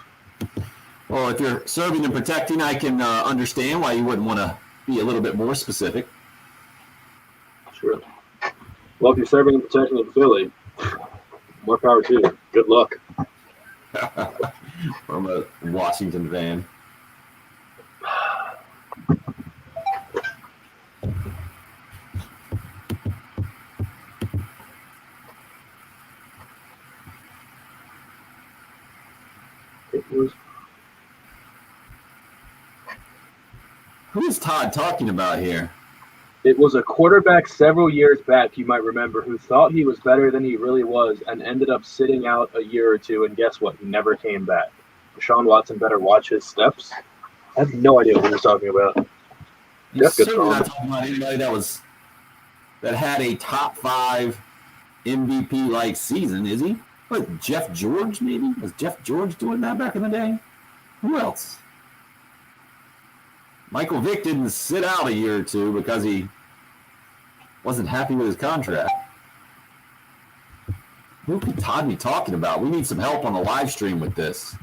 Well, if you're serving and protecting, I can understand why you wouldn't want to be a little bit more specific. Sure. Well, if you're serving and protecting in Philly, more power to you. Good luck. From a Washington van. Who is Todd talking about here? It was a quarterback several years back, you might remember, who thought he was better than he really was and ended up sitting out a year or two, and guess what? He never came back. Deshaun Watson better watch his steps. I have no idea what he's talking about. He's That's good certainly call. not talking about anybody that had a top 5 MVP-like season, is he? What, Jeff George, maybe? Was Jeff George doing that back in the day? Who else? Michael Vick didn't sit out a year or two because he wasn't happy with his contract. Who could Todd be talking about? We need some help on the live stream with this.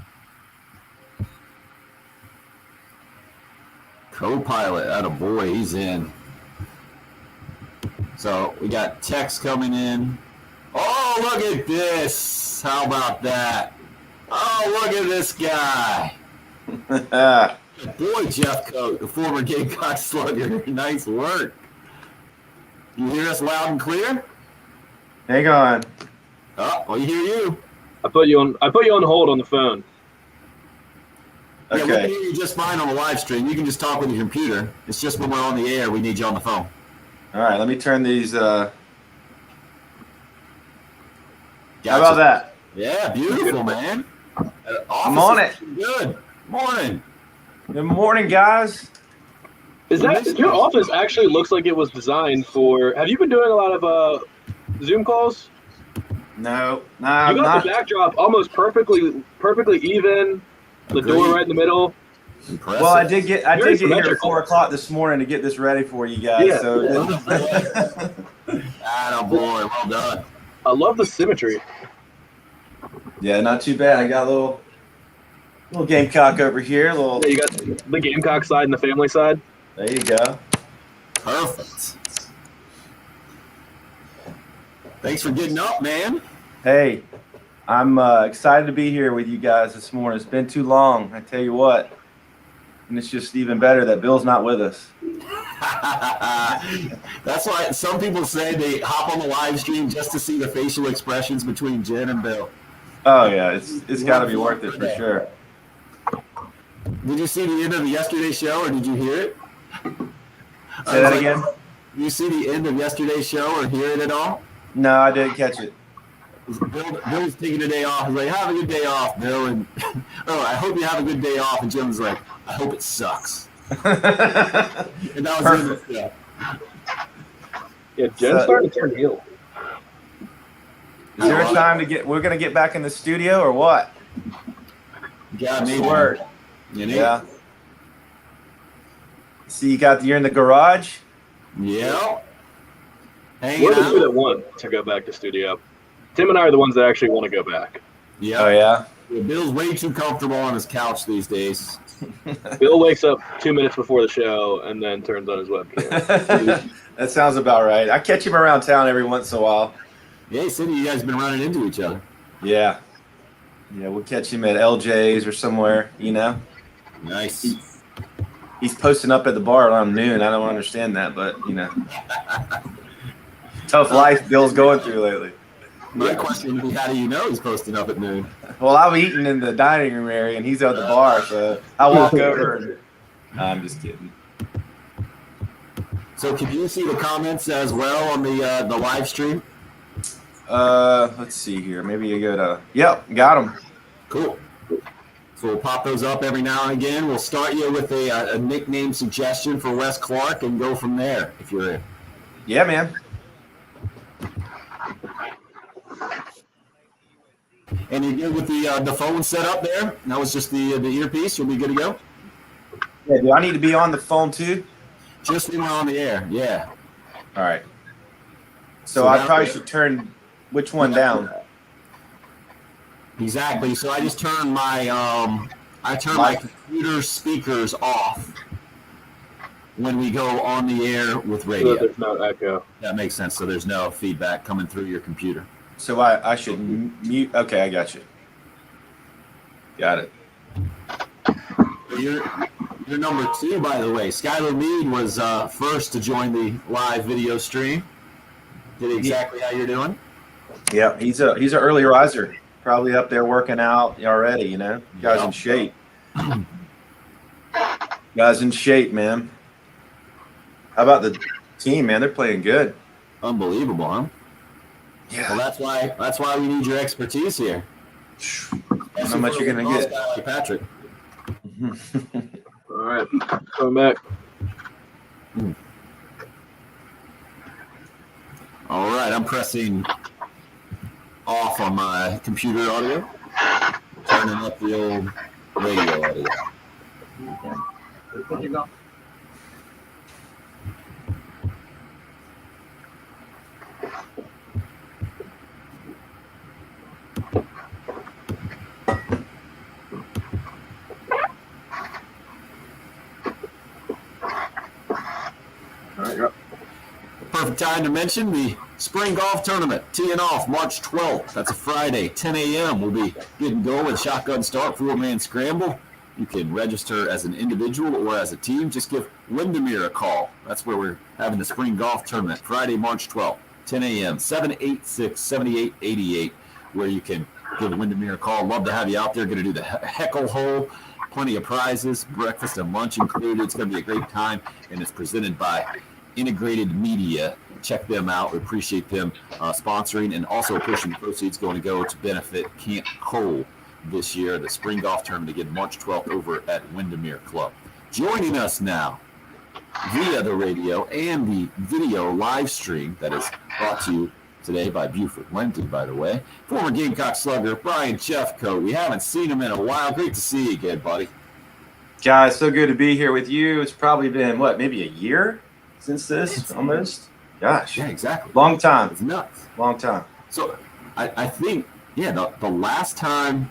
Co-pilot, attaboy, he's in. So we got text coming in. Oh, look at this. How about that? Oh, look at this guy. Boy, Jeff Coate, the former Gamecock slugger. Nice work. You hear us loud and clear? Hang on. Oh, we hear you. I put you on hold on the phone. Yeah, we can Okay. hear you just fine on the live stream. You can just talk with your computer. It's just when we're on the air, we need you on the phone. All right. Let me turn these. How Gotcha. about that? Yeah, beautiful, man. I'm on it. Good. Morning. Good morning, guys. Your office actually looks like it was designed for? Have you been doing a lot of Zoom calls? No, You got not. the backdrop almost perfectly even. The door Agreed. right in the middle. Impressive. Well, I did get here at symmetrical. 4:00 this morning to get this ready for you guys. Yeah. So Atta boy, well done. I love the symmetry. yeah, not too bad. I got a little gamecock over here. Little. Yeah, you got the Gamecock side and the family side. There you go. Perfect. Thanks for getting up, man. Hey, I'm excited to be here with you guys this morning. It's been too long, I tell you what. And it's just even better that Bill's not with us. That's why some people say they hop on the live stream just to see the facial expressions between Jen and Bill. Oh yeah, it's got to be worth it for sure. Did you see the end of yesterday's show, or did you hear it? Say that again? Did you see the end of yesterday's show or hear it at all? No, I didn't catch it. Bill's taking a day off. He's like, have a good day off, Bill. And I hope you have a good day off. And Jim's like, I hope it sucks. And that was Perfect. it. Yeah, Jen's starting to turn heel. Is there a time to get? We're gonna get back in the studio or what? Yeah, maybe. Word. You know? Yeah. See, you're in the garage. Yeah. Hanging We're the two that out. want to go back to studio. Tim and I are the ones that actually want to go back. Yeah. Oh yeah. Bill's way too comfortable on his couch these days. Bill wakes up 2 minutes before the show and then turns on his webcam. That sounds about right. I catch him around town every once in a while. Yeah, he said you guys been running into each other. Yeah. Yeah, we'll catch him at LJ's or somewhere, you know. Nice. He's posting up at the bar around noon. I don't understand that, but you know. Tough life Bill's going through lately. My question would be, how do you know he's posting up at noon? Well, I'm eating in the dining room area and he's at the bar, so I walk over and I'm just kidding. So can you see the comments as well on the live stream? Let's see here. Maybe you go to yep, got him. Cool. So we'll pop those up every now and again. We'll start you with a nickname suggestion for Wes Clark and go from there if you're in. Yeah, man. And you're good with the phone set up there? That was just the earpiece. You'll be good to go? Yeah, do I need to be on the phone too? Just when we're on the air, yeah. All right. So So I that probably way- should turn which one down? Exactly. So I just turned my my computer speakers off when we go on the air with So that radio. there's no echo. That makes sense. So there's no feedback coming through your computer. So I should mute. Okay, I got you. Got it. You're number 2, by the way. Skylar Mead was first to join the live video stream. Did exactly how you're doing. Yeah, he's an early riser. Probably up there working out already. You know, guys in shape. Guys in shape, man. How about the team, man? They're playing good. Unbelievable, huh? Yeah. Well, that's why we need your expertise here. How much you're gonna get? Like Patrick. All right, coming back. All right, I'm pressing off on my computer audio, turning up the old radio audio. There you go. All right, you're up. Perfect time to mention the spring golf tournament teeing off March 12th. That's a Friday, 10 a.m. We'll be getting going with shotgun start, 4-man scramble. You can register as an individual or as a team. Just give Windermere a call. That's where we're having the spring golf tournament, Friday, March 12th, 10 a.m., 786-7888, where you can give Windermere a call. Love to have you out there. Going to do the heckle hole. Plenty of prizes, breakfast and lunch included. It's going to be a great time, and it's presented by Integrated Media. Check them out. We appreciate them sponsoring, and also a portion of the proceeds going to go to benefit Camp Cole this year, the spring golf tournament again, March 12th over at Windermere Club. Joining us now via the radio and the video live stream that is brought to you today by Buford Wendy, by the way. Former Gamecock slugger Brian Jeffcoat. We haven't seen him in a while. Great to see you again, buddy. Guys, so good to be here with you. It's probably been, maybe a year since this, almost? Gosh. Yeah, exactly. Long time. It's nuts. Long time. So I think, the last time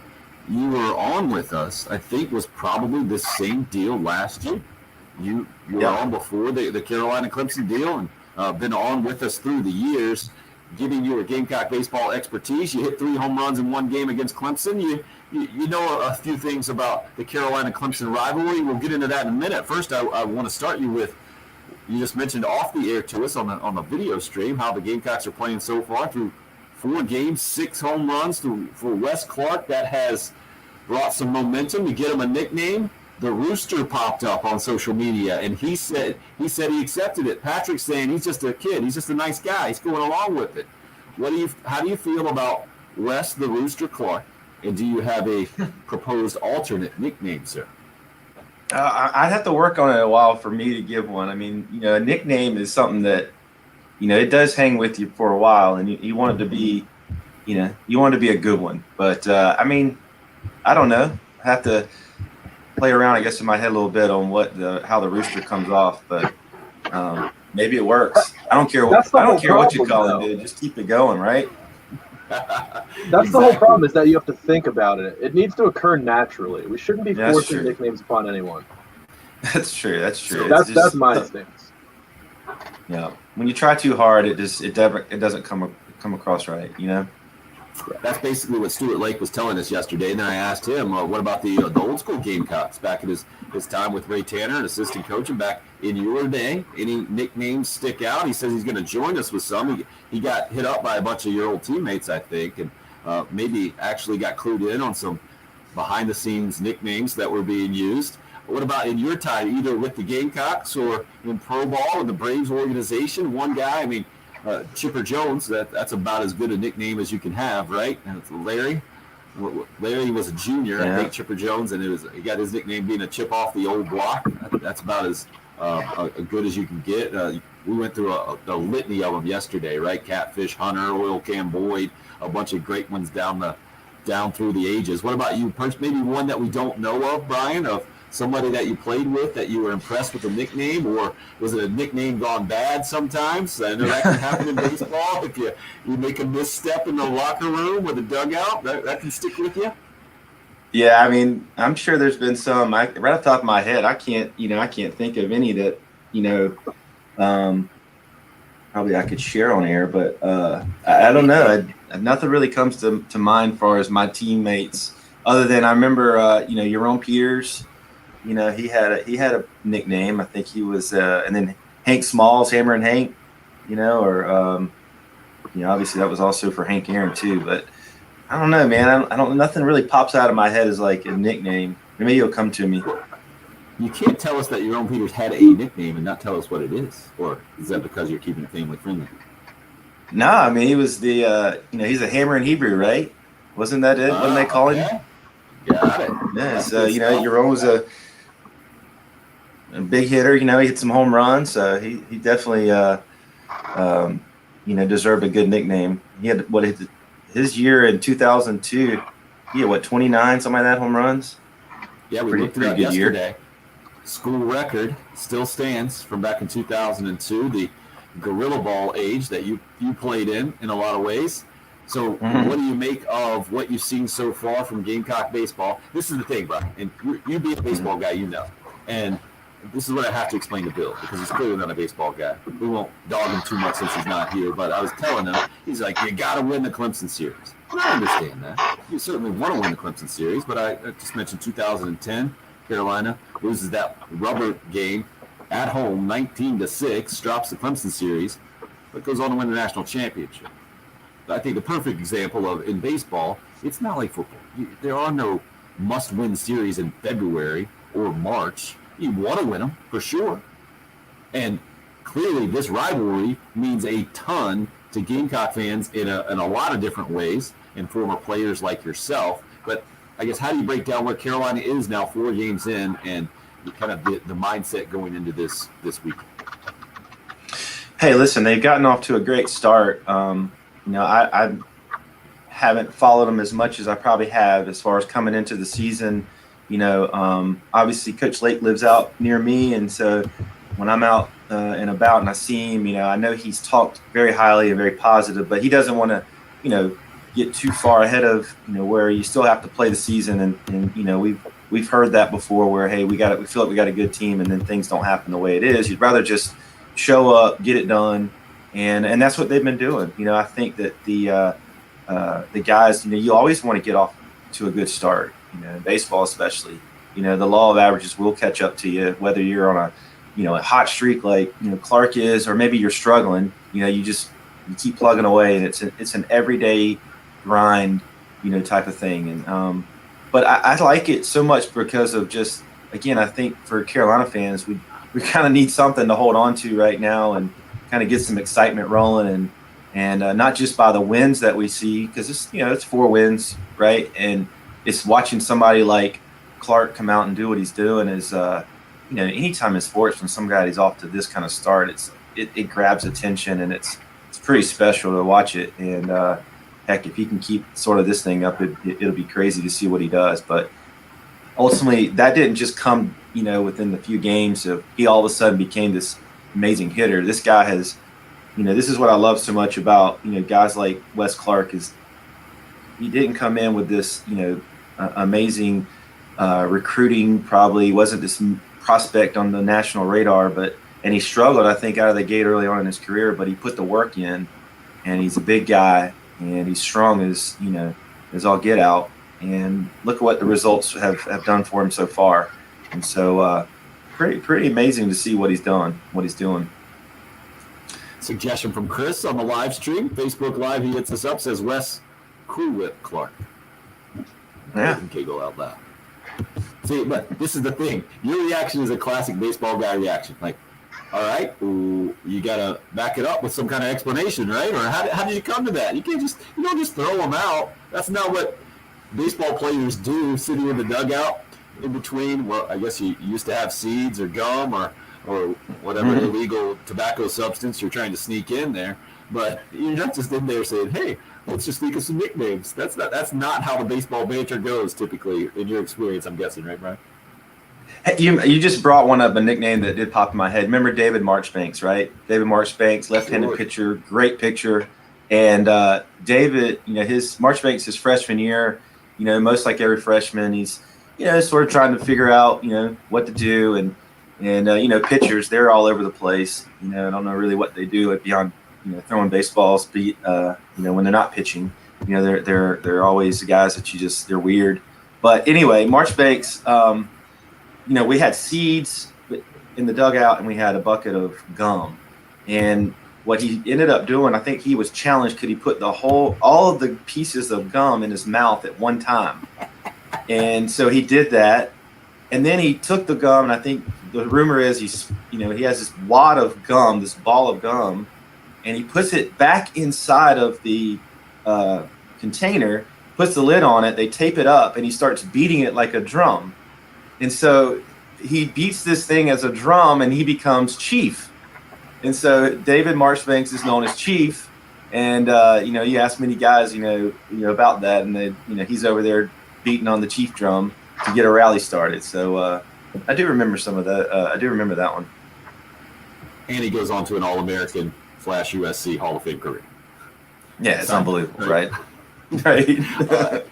you were on with us, I think, was probably the same deal last year. You were on before the Carolina-Clemson deal and been on with us through the years, giving you a Gamecock baseball expertise. You hit 3 home runs in one game against Clemson. You know a few things about the Carolina-Clemson rivalry. We'll get into that in a minute. First, I want to start you with, you just mentioned off the air to us on the video stream how the Gamecocks are playing so far through 4 games, 6 home runs for Wes Clark. That has brought some momentum to get him a nickname. The Rooster popped up on social media, and he said he accepted it. Patrick's saying he's just a kid. He's just a nice guy. He's going along with it. How do you feel about Wes the Rooster Clark, and do you have a proposed alternate nickname, sir? I'd have to work on it a while for me to give one. I mean, a nickname is something that, it does hang with you for a while, and you want it to be, you want it to be a good one. But, I don't know. I have to play around, I guess, in my head a little bit on how the Rooster comes off, but maybe it works. I don't care what you call it, dude. Just keep it going, right? That's the whole problem, is that you have to think about it. It needs to occur naturally. We shouldn't be forcing nicknames upon anyone. That's true. So that's my instincts. Yeah. When you try too hard, it doesn't come across right, That's basically what Stuart Lake was telling us yesterday. And then I asked him, what about the old school Gamecocks back at his time with Ray Tanner and assistant coaching back in your day? Any nicknames stick out? He says he's going to join us with some. He got hit up by a bunch of your old teammates, I think, and maybe actually got clued in on some behind-the-scenes nicknames that were being used. What about in your time, either with the Gamecocks or in pro ball in the Braves organization? One guy, Chipper Jones, that's about as good a nickname as you can have, right? And it's Larry. Larry was a junior, I think, Chipper Jones, and he got his nickname being a chip off the old block. That's about as good as you can get. We went through a litany of them yesterday, right? Catfish Hunter, Oil Can Boyd, a bunch of great ones down through the ages. What about you? Maybe one that we don't know of, Brian, of somebody that you played with that you were impressed with the nickname, or was it a nickname gone bad sometimes? I know that can happen in baseball. If you make a misstep in the locker room or the dugout, that can stick with you. Yeah, I'm sure there's been some. Right off the top of my head, I can't think of any that, probably I could share on air, but I don't know. Nothing really comes to mind as far as my teammates, other than I remember, Yaron Peters. He had a nickname. I think he was, and then Hank Smalls, Hammer and Hank, obviously that was also for Hank Aaron too. But I don't know, man. Nothing really pops out of my head as like a nickname. Maybe it'll come to me. You can't tell us that Yaron Peters had a nickname and not tell us what it is, or is that because you're keeping it family friendly? No, he was the, he's a Hammer in Hebrew, right? Wasn't that it? When they call him? Got it. Yeah. So Yaron was a big hitter. He hit some home runs. So he definitely, deserved a good nickname. He had his year in 2002. He had 29, something like that, home runs. Yeah, we looked it up yesterday. School record still stands from back in 2002, the Gorilla Ball age that you played in a lot of ways. So what do you make of what you've seen so far from Gamecock baseball? This is the thing, Brian, and you being a baseball guy, and this is what I have to explain to Bill, because he's clearly not a baseball guy. We won't dog him too much since he's not here, but I was telling him, he's like, you got to win the Clemson series. And I understand that. You certainly want to win the Clemson series, but I just mentioned 2010, Carolina loses that rubber game at home, 19-6, drops the Clemson series, but goes on to win the national championship. I think the perfect example of, in baseball, it's not like football. There are no must-win series in February or March. You want to win them, for sure. And clearly this rivalry means a ton to Gamecock fans in a lot of different ways, and former players like yourself. But I guess, how do you break down where Carolina is now 4 games in, and kind of the mindset going into this week? Hey, listen, they've gotten off to a great start. I haven't followed him as much as I probably have as far as coming into the season. Obviously Coach Lake lives out near me, and so when I'm out and about and I see him, I know he's talked very highly and very positive, but he doesn't want to, get too far ahead of, where you still have to play the season, and we've heard that before, where hey, we feel like we got a good team, and then things don't happen the way it is. You'd rather just show up, get it done, and that's what they've been doing. I think that the guys, you always want to get off to a good start. Baseball especially. The law of averages will catch up to you, whether you're on a hot streak like Clark is, or maybe you're struggling. You keep plugging away, and it's an everyday grind, type of thing. And but I like it so much because of just, again, I think for Carolina fans, we kind of need something to hold on to right now and kind of get some excitement rolling, and not just by the wins that we see, because it's 4 wins, right? And it's watching somebody like Clark come out and do what he's doing is, anytime in sports when some guy is off to this kind of start, it grabs attention, and it's pretty special to watch it. And heck, if he can keep sort of this thing up, it'll be crazy to see what he does. But ultimately, that didn't just come, within the few games of he all of a sudden became this amazing hitter. This guy has, this is what I love so much about, guys like Wes Clark, is he didn't come in with this, amazing recruiting, probably wasn't this prospect on the national radar, and he struggled, I think, out of the gate early on in his career, but he put the work in, and he's a big guy, and he's strong as all get out, and look at what the results have done for him so far. And so pretty amazing to see what he's doing. Suggestion from Chris on the live stream, Facebook Live. He hits us up, says Wes Cool Whip Clark. Yeah. Giggle out loud. See, but this is the thing. Your reaction is a classic baseball guy reaction. Like, all right, ooh, you gotta back it up with some kind of explanation, right? Or how did you come to that? You don't just throw them out. That's not what baseball players do, sitting in the dugout in between. Well, I guess you used to have seeds or gum or whatever illegal tobacco substance you're trying to sneak in there. But you're not just in there saying, hey, let's just think of some nicknames. That's not how the baseball banter goes typically in your experience, I'm guessing, right, Brian? Hey, you just brought one up, a nickname that did pop in my head. Remember David Marchbanks, right? David Marchbanks, left-handed pitcher, great pitcher. And David, his Marchbanks, his freshman year, most like every freshman, he's, sort of trying to figure out, what to do. And pitchers, they're all over the place. I don't know really what they do beyond, throwing baseballs, when they're not pitching. They're always guys that they're weird. But anyway, Marchbanks, we had seeds in the dugout, and we had a bucket of gum. And what he ended up doing, I think he was challenged, could he put all of the pieces of gum in his mouth at one time? And so he did that. And then he took the gum, and I think the rumor is he has this wad of gum, this ball of gum, and he puts it back inside of the container, puts the lid on it, they tape it up, and he starts beating it like a drum. And so he beats this thing as a drum, and he becomes Chief. And so David Marchbanks is known as Chief. And, you ask many guys, about that, and they, he's over there beating on the Chief drum to get a rally started. So I do remember some of that. I do remember that one. And he goes on to an All-American / USC Hall of Fame career. Yeah, it's unbelievable, right? Right.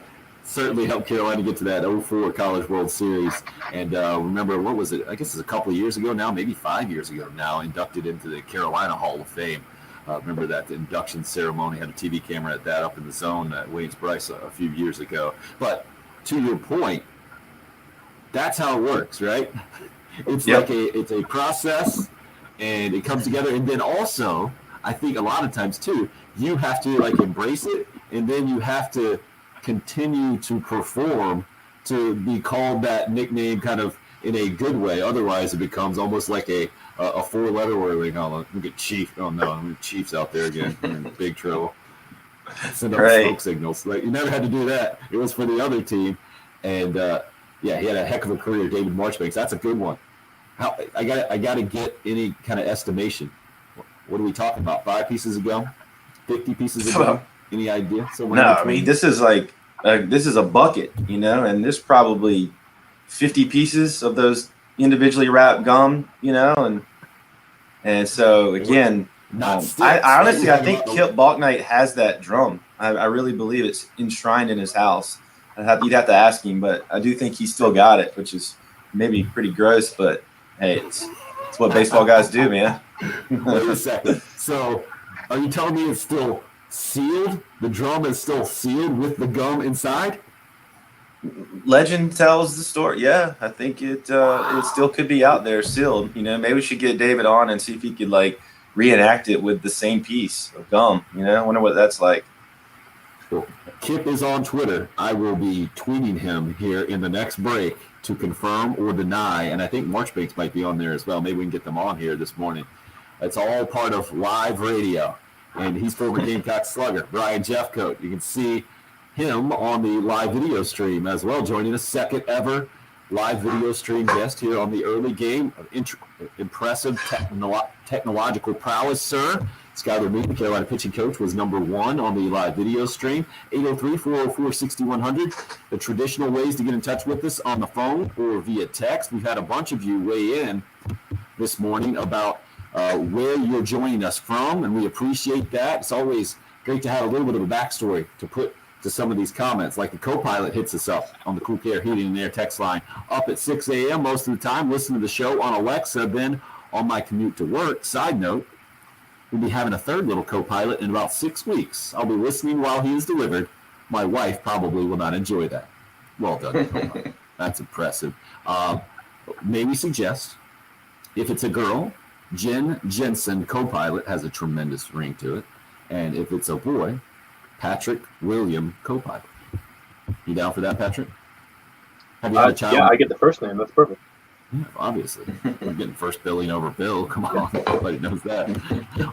Certainly helped Carolina get to that 2004 College World Series. And remember, what was it? I guess it's a couple of years ago now, maybe 5 years ago now, inducted into the Carolina Hall of Fame. Remember that the induction ceremony, had a TV camera at that up in the zone at Williams-Brice a few years ago. But to your point, that's how it works, right? It's like it's a process, and it comes together. And then also, I think a lot of times too, you have to embrace it, and then you have to continue to perform to be called that nickname kind of in a good way. Otherwise, it becomes almost like a 4-letter word. Look at Chief. Oh no, Chief's out there again. We're in big trouble. Send up smoke signals. You never had to do that. It was for the other team. And he had a heck of a career, David Marchbanks. That's a good one. I got to get any kind of estimation. What are we talking about? 5 pieces of gum? 50 pieces of gum? Any idea? No, I mean, this is like this is a bucket, you know, and there's probably 50 pieces of those individually wrapped gum, you know, and so again, I honestly I think Kip Balknight has that drum. I really believe it's enshrined in his house. You'd have to ask him, but I do think he's still got it, which is maybe pretty gross, but hey, it's what baseball guys do, man. Wait a second. So, are you telling me it's still sealed? The drum is still sealed with the gum inside? Legend tells the story. Yeah, I think it still could be out there sealed. You know, maybe we should get David on and see if he could like reenact it with the same piece of gum. You know, I wonder what that's like. Cool. Kip is on Twitter. I will be tweeting him here in the next break to confirm or deny, and I think Marchbanks might be on there as well. Maybe we can get them on here this morning. It's all part of live radio, and he's former Gamecock slugger, Brian Jeffcoat. You can see him on the live video stream as well, joining a second ever live video stream guest here on the early game. Impressive technological prowess, sir. Skyler Mead, the Carolina pitching coach, was number 1 on the live video stream. 803-404-6100. The traditional ways to get in touch with us on the phone or via text. We've had a bunch of you weigh in this morning about where you're joining us from, and we appreciate that. It's always great to have a little bit of a backstory to put to some of these comments. Like the co-pilot hits us up on the Cool Care Heating and Air text line up at 6 a.m. most of the time, listening to the show on Alexa, then on my commute to work. Side note, we'll be having a third little co-pilot in about 6 weeks. I'll be listening while he is delivered. My wife probably will not enjoy that. Well done, co-pilot. That's impressive. May we suggest, if it's a girl, Jen Jensen, co-pilot, has a tremendous ring to it. And if it's a boy, Patrick William, co-pilot. You down for that, Patrick? Have you had a child? Yeah, I get the first name. That's perfect. Yeah, obviously. We're getting first billing over Bill. Come on. Everybody knows that.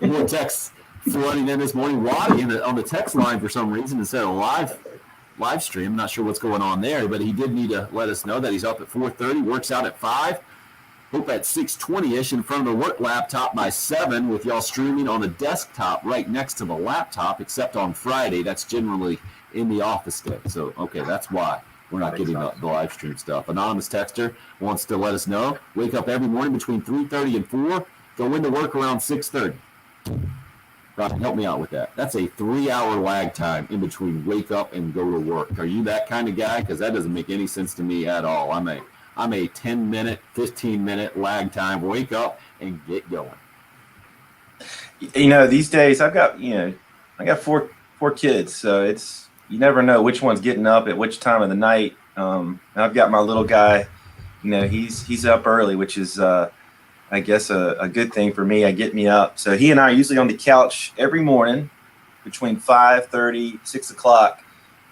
More texts flooding in this morning. Waddy on the text line for some reason instead of live stream. Not sure what's going on there, but he did need to let us know that he's up at 4:30, works out at 5. Hope at 6:20-ish in front of the work laptop by 7 with y'all streaming on the desktop right next to the laptop, except on Friday. That's generally in the office day. So, okay, that's why we're not getting the live stream stuff. Anonymous texter wants to let us know. Wake up every morning between 3:30 and 4. Go into work around 6:30. Rob, help me out with that. That's a 3-hour lag time in between wake up and go to work. Are you that kind of guy? Because that doesn't make any sense to me at all. I'm a 10-minute, 15-minute lag time. Wake up and get going. You know, these days I got four kids, so it's you never know which one's getting up at which time of the night. I've got my little guy, you know, he's up early, which is I guess a good thing for me. I get me up. So he and I are usually on the couch every morning between 5:30, 6 o'clock,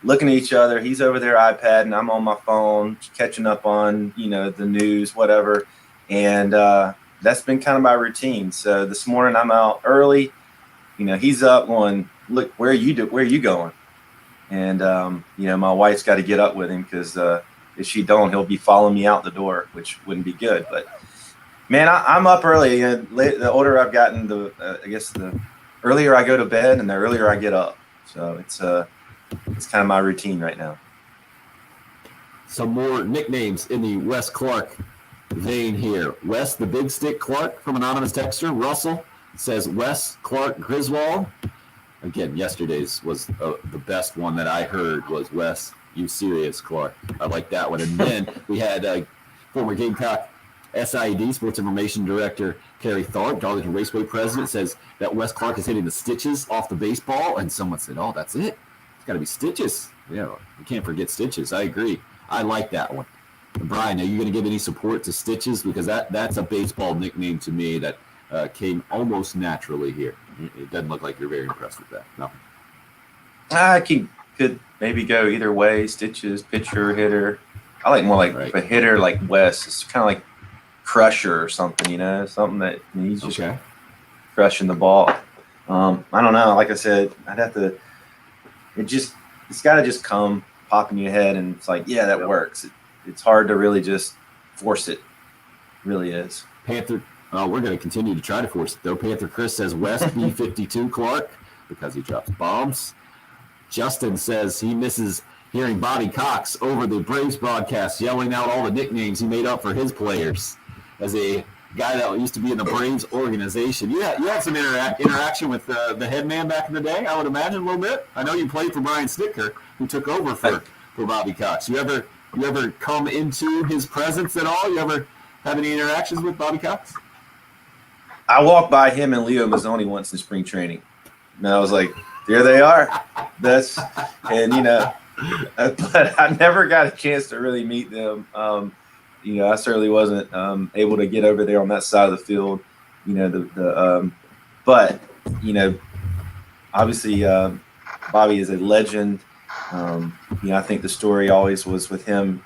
looking at each other. He's over there iPad and I'm on my phone catching up on, you know, the news, whatever. And that's been kind of my routine. So this morning I'm out early, you know, he's up going, look, where are you going? And, you know, my wife's got to get up with him because if she don't, he'll be following me out the door, which wouldn't be good. But man, I'm up early. You know, the older I've gotten, I guess the earlier I go to bed and the earlier I get up. So it's kind of my routine right now. Some more nicknames in the Wes Clark vein here. Wes the Big Stick Clark from anonymous texter. Russell says Wes Clark Griswold. Again, yesterday's was the best one that I heard was Wes, you serious, Clark. I like that one. And then we had former Gamecock SID, Sports Information Director Kerry Tharp, Darlington Raceway President, says that Wes Clark is hitting the stitches off the baseball. And someone said, oh, that's it. It's got to be stitches. Yeah, you can't forget stitches. I agree. I like that one. And Brian, are you going to give any support to stitches? Because that's a baseball nickname to me that came almost naturally here. It doesn't look like you're very impressed with that. No. I could maybe go either way. Stitches, pitcher, hitter. I like more like a hitter like Wes. It's kind of like crusher or something, you know, something that he's just crushing the ball. I don't know. Like I said, I'd have to. It's got to just come pop in your head, and it's like, yeah, that works. It's hard to really just force it. It really is. Panther. We're going to continue to try to force it, though. Panther Chris says West B52 Clark because he drops bombs. Justin says he misses hearing Bobby Cox over the Braves broadcast yelling out all the nicknames he made up for his players. As a guy that used to be in the Braves organization, you had some interaction with the head man back in the day, I would imagine, a little bit. I know you played for Brian Snitker, who took over for Bobby Cox. You ever come into his presence at all? You ever have any interactions with Bobby Cox? I walked by him and Leo Mazzoni once in spring training, and I was like, "There they are." But I never got a chance to really meet them. I certainly wasn't able to get over there on that side of the field. But obviously, Bobby is a legend. I think the story always was with him.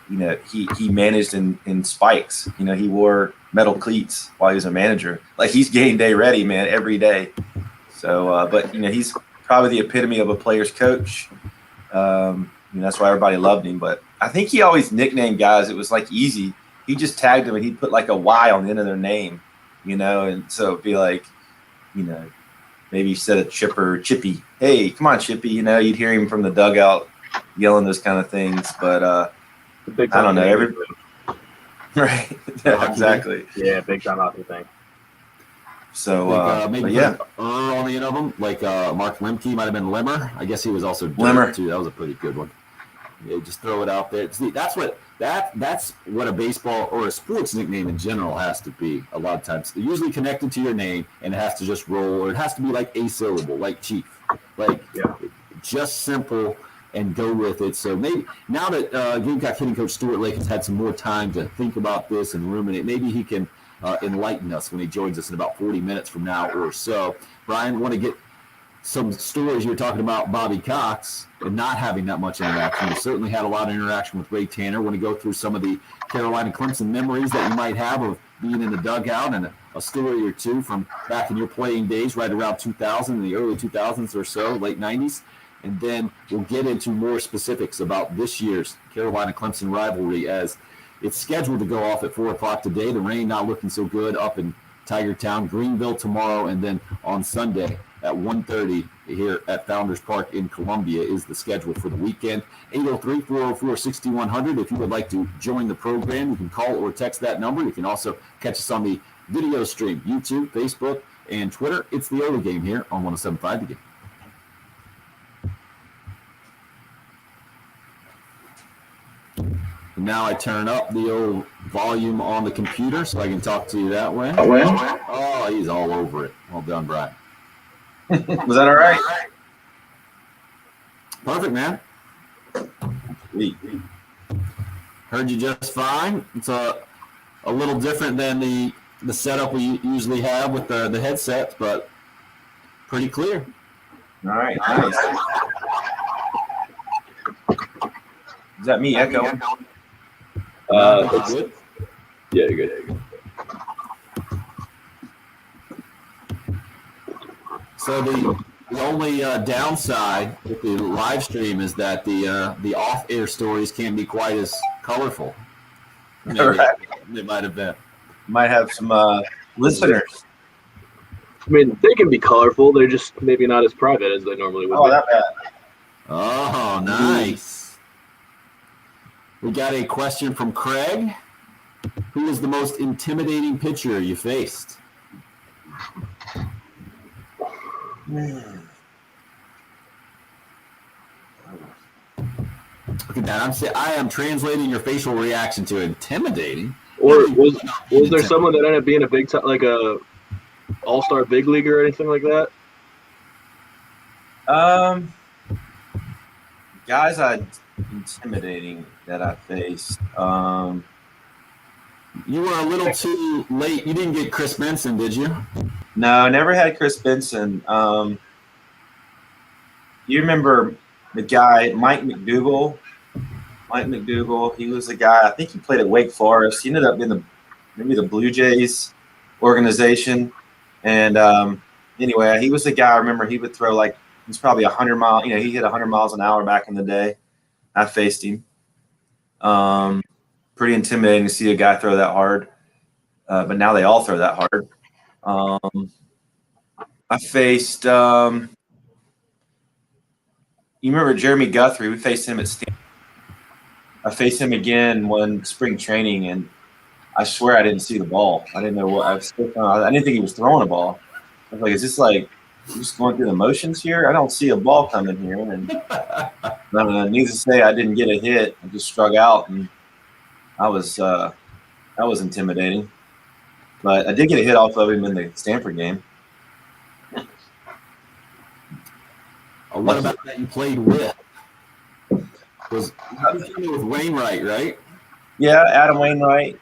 He managed in spikes. He wore metal cleats while he was a manager. Like, he's game day ready, man, every day. So, but he's probably the epitome of a player's coach. That's why everybody loved him. But I think he always nicknamed guys. It was like easy. He just tagged them and he'd put like a Y on the end of their name, and so it'd be like, maybe he said a Chipper, Chippy. Hey, come on, Chippy. You'd hear him from the dugout yelling those kind of things. But I don't know. Right. Yeah, exactly. Yeah, big time hockey thing. So, maybe yeah. On the end of them, like Mark Lemke might have been Limmer. I guess he was also Limmer too. That was a pretty good one. Yeah, just throw it out there. See, that's what a baseball or a sports nickname in general has to be. A lot of times, they're usually connected to your name, and it has to just roll, or it has to be like a syllable, like Chief, just simple and go with it. So maybe now that Gamecock hitting coach Stuart Lake has had some more time to think about this and ruminate, maybe he can enlighten us when he joins us in about 40 minutes from now or so. Brian, want to get some stories. You were talking about Bobby Cox and not having that much interaction. You certainly had a lot of interaction with Ray Tanner. Want to go through some of the Carolina-Clemson memories that you might have of being in the dugout, and a story or two from back in your playing days right around 2000, in the early 2000s or so, late 90s. And then we'll get into more specifics about this year's Carolina-Clemson rivalry, as it's scheduled to go off at 4 o'clock today. The rain not looking so good up in Tiger Town. Greenville tomorrow, and then on Sunday at 1:30 here at Founders Park in Columbia is the schedule for the weekend. 803-404-6100. If you would like to join the program, you can call or text that number. You can also catch us on the video stream, YouTube, Facebook, and Twitter. It's the early game here on 107.5 The Game. Now I turn up the old volume on the computer so I can talk to you that way. Oh, he's all over it. Well done, Brian. Was that all right? Perfect, man. Sweet. Heard you just fine. It's a little different than the setup we usually have with the headsets, but pretty clear. All right. Nice. Is that me echo? Good. Yeah, you're good. So the only downside with the live stream is that the off-air stories can't be quite as colorful. Maybe they might have been. Might have some listeners. I mean, they can be colorful. They're just maybe not as private as they normally would Oh, be. that bad. Oh, nice. We got a question from Craig. Who is the most intimidating pitcher you faced? Look at that. I am translating your facial reaction to intimidating. Or was there someone that ended up being a big time, like a all-star big leaguer or anything like that? Guys, intimidating that I faced. You were a little too late. You didn't get Chris Benson, did you? No, never had Chris Benson. You remember the guy, Mike Mcdougal? Mike Mcdougall, he was a guy, I think he played at Wake Forest. He ended up in maybe the Blue Jays organization. And anyway, he was the guy, I remember he would throw like, he's probably 100 miles, he hit 100 miles an hour back in the day. I faced him. Pretty intimidating to see a guy throw that hard. But now they all throw that hard. I faced you remember Jeremy Guthrie? We faced him at Stanford. I faced him again one spring training, and I swear I didn't see the ball. I didn't know what I didn't think he was throwing a ball. I was like, is this like just going through the motions here? I don't see a ball coming here. And needless to say, I didn't get a hit. I just struck out, and that was intimidating. But I did get a hit off of him in the Stanford game. What about that you played with? Was with Wainwright, right? Yeah, Adam Wainwright.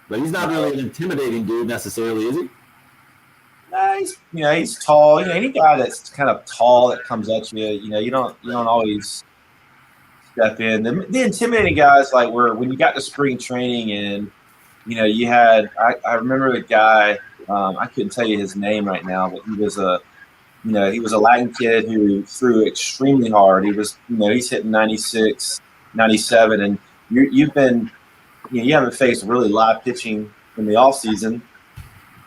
But he's not really an intimidating dude necessarily, is he? He's tall. Any guy that's kind of tall that comes at you, you don't always step in. The intimidating guys like when you got to spring training and you had. I remember the guy. I couldn't tell you his name right now, but he was a Latin kid who threw extremely hard. He was he's hitting 96, 97, and you haven't faced really live pitching in the off season.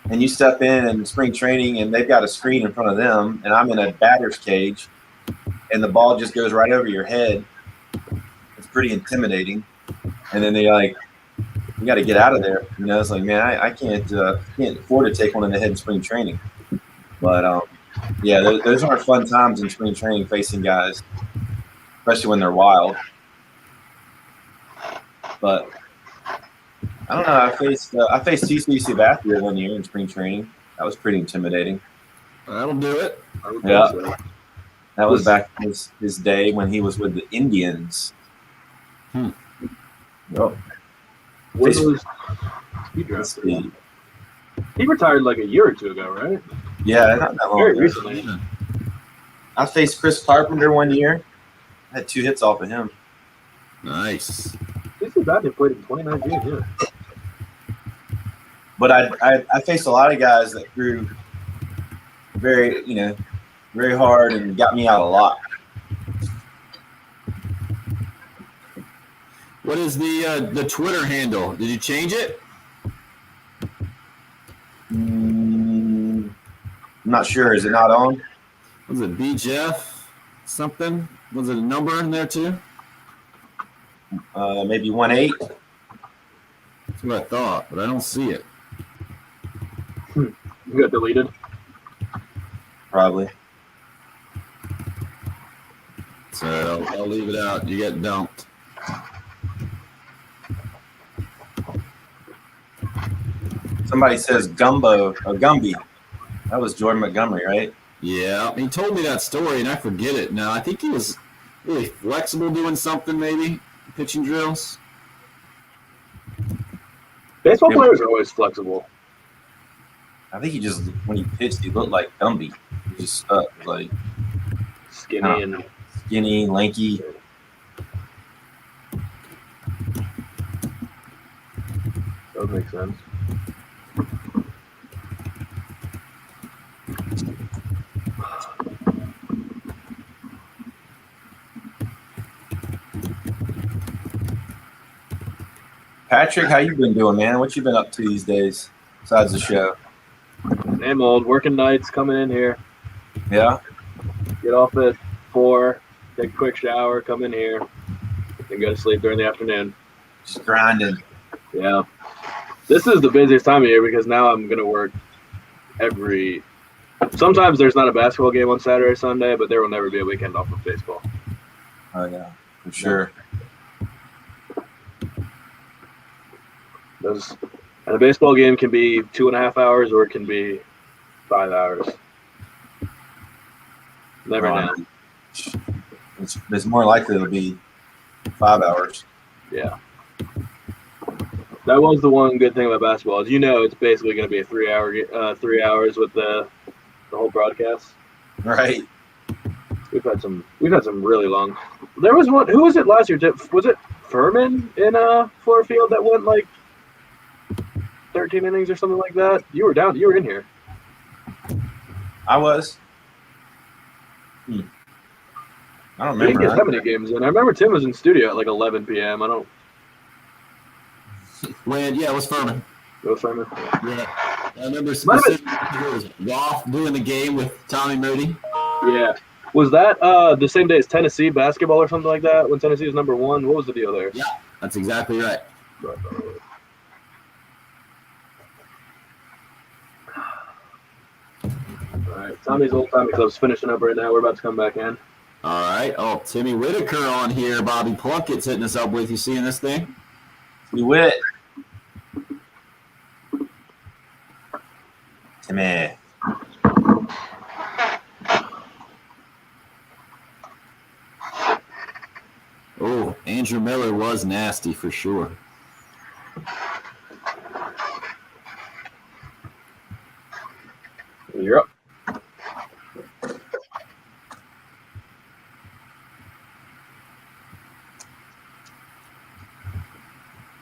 And you step in spring training, and they've got a screen in front of them, and I'm in a batter's cage, and the ball just goes right over your head. It's pretty intimidating. And then they're like, "You got to get out of there." It's like, man, I can't afford to take one in the head in spring training. But yeah, those aren't fun times in spring training facing guys, especially when they're wild. But I don't know. I faced TC Sabathia one year in spring training. That was pretty intimidating. That'll do it. Yeah, that was back in his day when he was with the Indians. Oh. He retired like a year or two ago, right? Yeah, not that long Very ago. recently. I faced Chris Carpenter one year. I had 2 hits off of him. Nice. TC Sabathia played in 2019, yeah. But I faced a lot of guys that threw very, very hard and got me out a lot. What is the Twitter handle? Did you change it? I'm not sure. Is it not on? Was it BJF something? Was it a number in there too? Maybe 1-8. That's what I thought, but I don't see it. You got deleted? Probably. So I'll leave it out. You get dumped. Somebody says Gumby. That was Jordan Montgomery, right? Yeah, he told me that story, and I forget it now. I think he was really flexible doing something, maybe pitching drills. Baseball players are always flexible. I think when he pitched, he looked like Gumby. He just stuck, like skinny, lanky. That would make sense. Patrick, how you been doing, man? What you been up to these days besides the show? Same old, working nights, coming in here. Yeah? Get off at 4, take a quick shower, come in here, and go to sleep during the afternoon. Just grinding. Yeah. This is the busiest time of year because now I'm going to work sometimes there's not a basketball game on Saturday or Sunday, but there will never be a weekend off of baseball. Oh, yeah, for sure. And a baseball game can be 2.5 hours or it can be 5 hours. Never know. It's more likely to be 5 hours. Yeah. That was the one good thing about basketball is it's basically going to be a 3 hours with the whole broadcast. Right. We've had some really long. There was one. Who was it last year? Was it Furman in Florida Field that went like 13 innings or something like that? You were in here. I was. I don't remember. We didn't get that many games in. I remember Tim was in studio at like 11 p.m. It was Furman. It was Furman. Yeah. I remember specifically it was Roth doing the game with Tommy Moody. Yeah. Was that the same day as Tennessee basketball or something like that? When Tennessee was number 1, what was the deal there? Yeah, that's exactly right. All right, Tommy's Old Timey Club's finishing up right now. We're about to come back in. All right. Oh, Timmy Whitaker on here. Bobby Plunkett's hitting us up with you. Seeing this thing? We wit. Timmy. Oh, Andrew Miller was nasty for sure. You're up.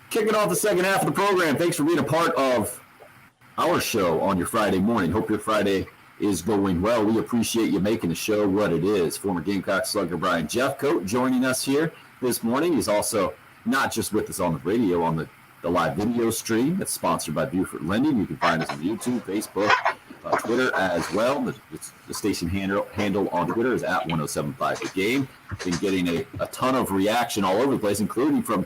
Kicking off the second half of the program. Thanks for being a part of our show on your Friday morning. Hope your Friday is going well. We appreciate you making the show what it is. Former Gamecock slugger Brian Jeffcoat joining us here this morning. He's also not just with us on the radio, on the live video stream that's sponsored by Buford Lending. You can find us on YouTube, Facebook, Twitter as well. The station handle on Twitter is at 1075 The Game. Been getting a ton of reaction all over the place, including from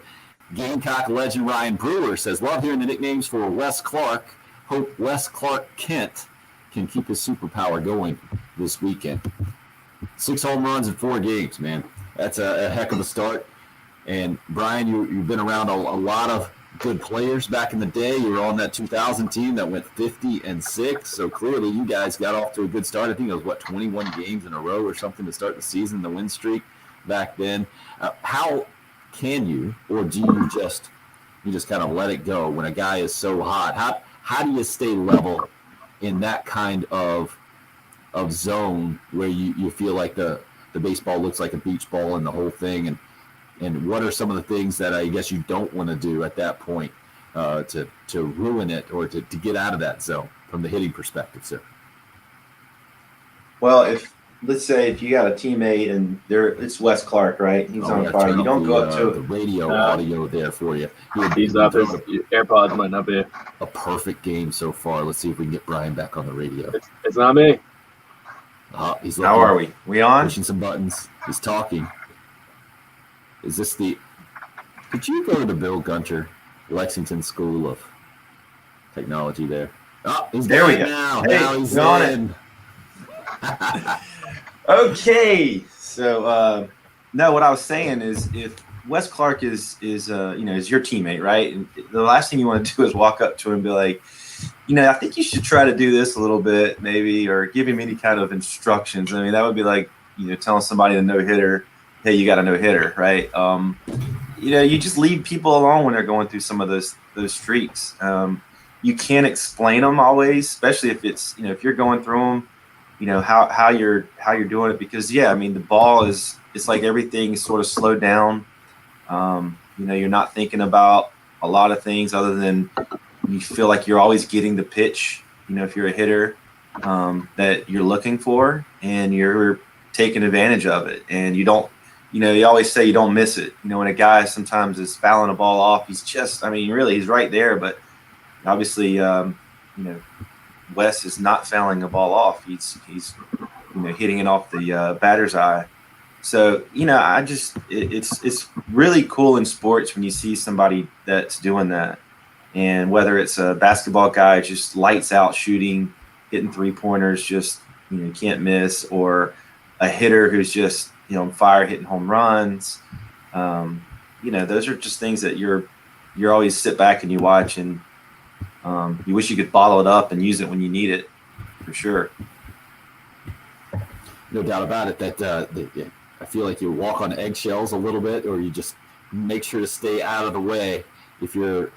Gamecock legend Ryan Brewer. Says, love hearing the nicknames for Wes Clark. Hope Wes Clark Kent can keep his superpower going this weekend. 6 home runs in 4 games, man. That's a heck of a start. And Brian, you've been around a lot of good players back in the day. You were on that 2000 team that went 50-6. So clearly you guys got off to a good start. I think it was 21 games in a row or something to start the season, the win streak back then. How can you, or do you just kind of let it go when a guy is so hot? How do you stay level in that kind of zone where you feel like the baseball looks like a beach ball and the whole thing? And what are some of the things that I guess you don't want to do at that point to ruin it or to get out of that zone from the hitting perspective, sir? Well, let's say if you got a teammate and it's Wes Clark, right? He's on fire. You don't go up to the radio audio there for you. He's up. His AirPods might not be a perfect game so far. Let's see if we can get Brian back on the radio. It's not me. He's How are we? We on? Pushing some buttons. He's talking. Is this the? Did you go to the Bill Gunter Lexington School of Technology there? Oh, he's there. We go. go. Now. Hey, now he's on in. it. Okay, so no, what I was saying is if Wes Clark is your teammate, right? And the last thing you want to do is walk up to him and be like, I think you should try to do this a little bit, maybe, or give him any kind of instructions. I mean, that would be like telling somebody a no hitter, hey, you got a no hitter, right? You just leave people alone when they're going through some of those streaks. You can't explain them always, especially if it's if you're going through them. How you're doing it, because the ball it's like everything is sort of slowed down. You're not thinking about a lot of things other than you feel like you're always getting the pitch, if you're a hitter, that you're looking for, and you're taking advantage of it. And you don't, you always say you don't miss it. When a guy sometimes is fouling a ball off, really he's right there, but obviously, Wes is not fouling a ball off. He's hitting it off the batter's eye. So, it's really cool in sports when you see somebody that's doing that. And whether it's a basketball guy just lights out shooting, hitting 3-pointers, just, can't miss, or a hitter who's just, on fire, hitting home runs. Those are just things that you're always sit back and you watch, and you wish you could bottle it up and use it when you need it, for sure. No doubt about it that I feel like you walk on eggshells a little bit, or you just make sure to stay out of the way if you're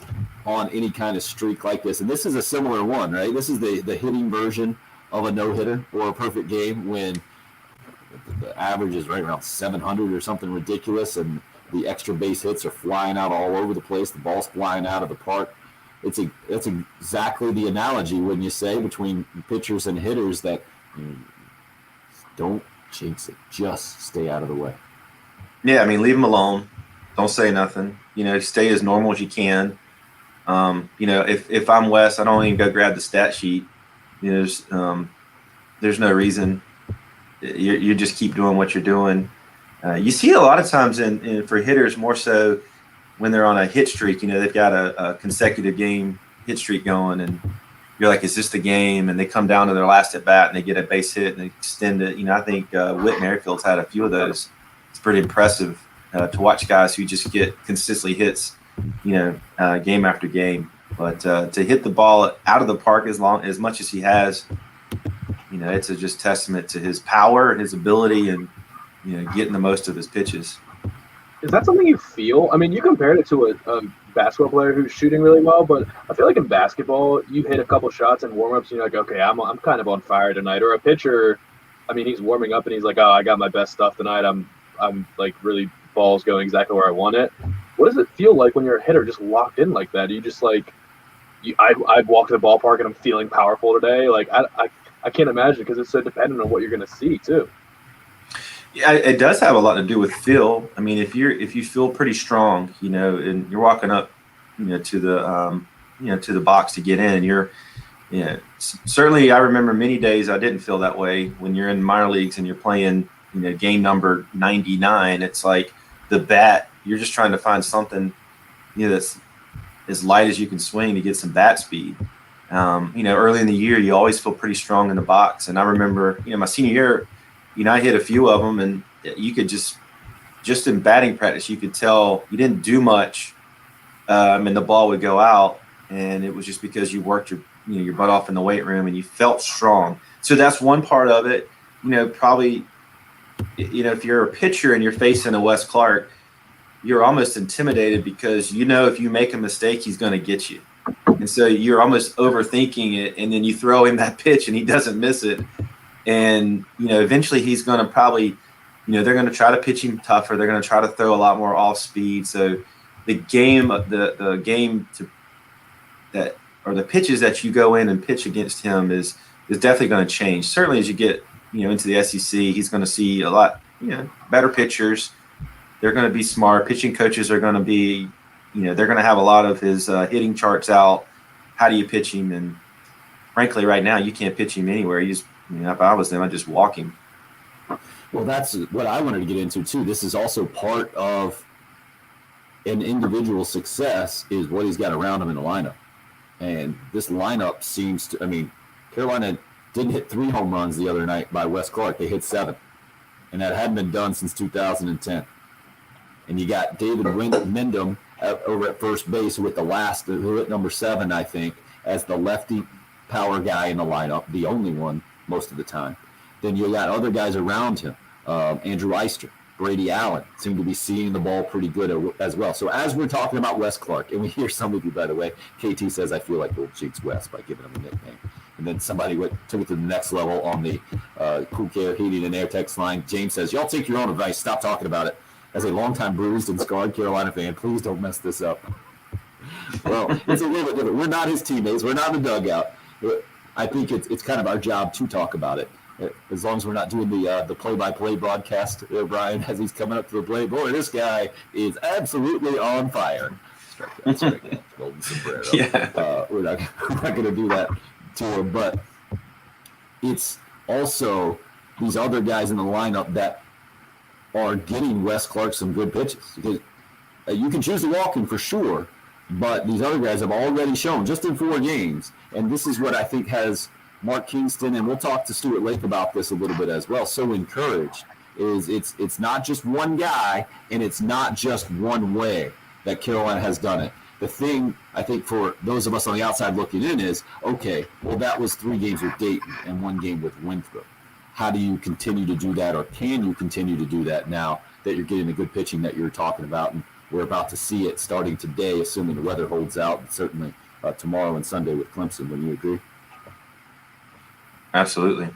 on any kind of streak like this. And this is a similar one, right? This is the hitting version of a no-hitter or a perfect game when the average is right around 700 or something ridiculous, and the extra base hits are flying out all over the place. The ball's flying out of the park. That's exactly the analogy when you say between pitchers and hitters that don't jinx it. Just stay out of the way. Yeah, leave them alone. Don't say nothing. Stay as normal as you can. If I'm Wes, I don't even go grab the stat sheet. There's no reason. you just keep doing what you're doing. You see it a lot of times for hitters, more so when they're on a hit streak. They've got a consecutive game hit streak going, and you're like, is this the game? And they come down to their last at bat and they get a base hit and they extend it. I think Whit Merrifield's had a few of those. It's pretty impressive to watch guys who just get consistently hits, game after game. But to hit the ball out of the park as much as he has, it's just testament to his power, his ability, and getting the most of his pitches. Is that something you feel? I mean, you compared it to a basketball player who's shooting really well, but I feel like in basketball, you hit a couple shots in warm-ups, and you're like, okay, I'm kind of on fire tonight. Or a pitcher, I mean, he's warming up, and he's like, oh, I got my best stuff tonight. I'm like really ball's going exactly where I want it. What does it feel like when you're a hitter just locked in like that? Are you just like, I'd walk to the ballpark and I'm feeling powerful today. Like I can't imagine, because it's so dependent on what you're going to see too. Yeah, it does have a lot to do with feel. I mean, if you feel pretty strong, and you're walking up, to the box to get in, certainly I remember many days I didn't feel that way when you're in minor leagues and you're playing, game number 99. It's like the bat, you're just trying to find something, that's as light as you can swing to get some bat speed. Early in the year, you always feel pretty strong in the box. And I remember, my senior year, I hit a few of them, and you could just in batting practice, you could tell you didn't do much, and the ball would go out, and it was just because you worked your butt off in the weight room and you felt strong. So that's one part of it. Probably, if you're a pitcher and you're facing a Wes Clark, you're almost intimidated because if you make a mistake, he's going to get you. And so you're almost overthinking it, and then you throw him that pitch and he doesn't miss it. And, eventually he's going to probably, they're going to try to pitch him tougher. They're going to try to throw a lot more off speed. So the game, the pitches that you go in and pitch against him is definitely going to change. Certainly as you get, into the SEC, he's going to see a lot, better pitchers. They're going to be smart. Pitching coaches are going to be, they're going to have a lot of his hitting charts out. How do you pitch him? And frankly, right now, you can't pitch him anywhere. You just, if I was them, I'd just walk him. Well, that's what I wanted to get into, too. This is also part of an individual's success is what he's got around him in the lineup. And this lineup seems to, Carolina didn't hit 3 home runs the other night by Wes Clark. They hit 7. And that hadn't been done since 2010. And you got David Wyndham over at first base with who hit number 7, I think, as the lefty power guy in the lineup, the only one most of the time. Then you got other guys around him, Andrew Eister, Brady Allen, seem to be seeing the ball pretty good as well. So as we're talking about Wes Clark, and we hear some of you, by the way, KT says, I feel like Old Cheeks Wes by giving him a nickname. And then somebody took it to the next level on the Cool Care Heating and Air text line. James says, y'all take your own advice. Stop talking about it. As a longtime bruised and scarred Carolina fan, please don't mess this up. Well, it's a little bit different. We're not his teammates. We're not in the dugout. I think it's kind of our job to talk about it. As long as we're not doing the play-by-play broadcast, Brian, as he's coming up to the plate. Boy, this guy is absolutely on fire. Strike that. Golden sombrero. Yeah. We're not going to do that to him. But it's also these other guys in the lineup that are getting Wes Clark some good pitches. Because you can choose to walk him for sure, but these other guys have already shown just in 4 games, and this is what I think has Mark Kingston, and we'll talk to Stuart Lake about this a little bit as well, so encouraged, is it's not just one guy, and it's not just one way that Carolina has done it. The thing, I think, for those of us on the outside looking in is, okay, well, that was 3 games with Dayton and 1 game with Winthrop. How do you continue to do that, or can you continue to do that now that you're getting the good pitching that you're talking about? And we're about to see it starting today, assuming the weather holds out, and certainly tomorrow and Sunday with Clemson. Would you agree? Absolutely.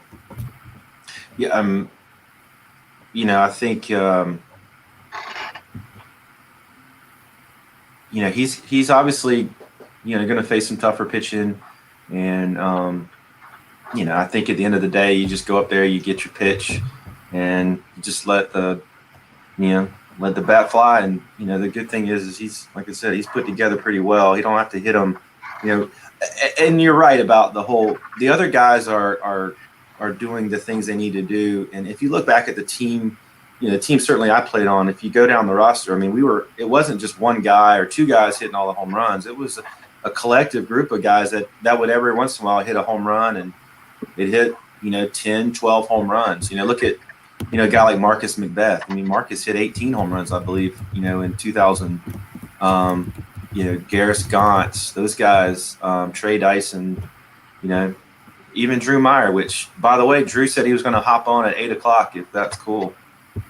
Yeah, I think he's obviously going to face some tougher pitching, and I think at the end of the day, you just go up there, you get your pitch, and you just let the bat fly. And the good thing is he's, like I said, he's put together pretty well. You don't have to hit him, and you're right about the other guys are are doing the things they need to do. And if you look back at the team, the team certainly I played on, if you go down the roster, I mean, it wasn't just one guy or two guys hitting all the home runs. It was a collective group of guys that would every once in a while hit a home run, and it hit, 10, 12 home runs. Look at, a guy like Marcus McBeth. I mean, Marcus hit 18 home runs, I believe, in 2000. Garris Gauntz, those guys, Trey Dyson, even Drew Meyer, which, by the way, Drew said he was going to hop on at 8 o'clock, if that's cool.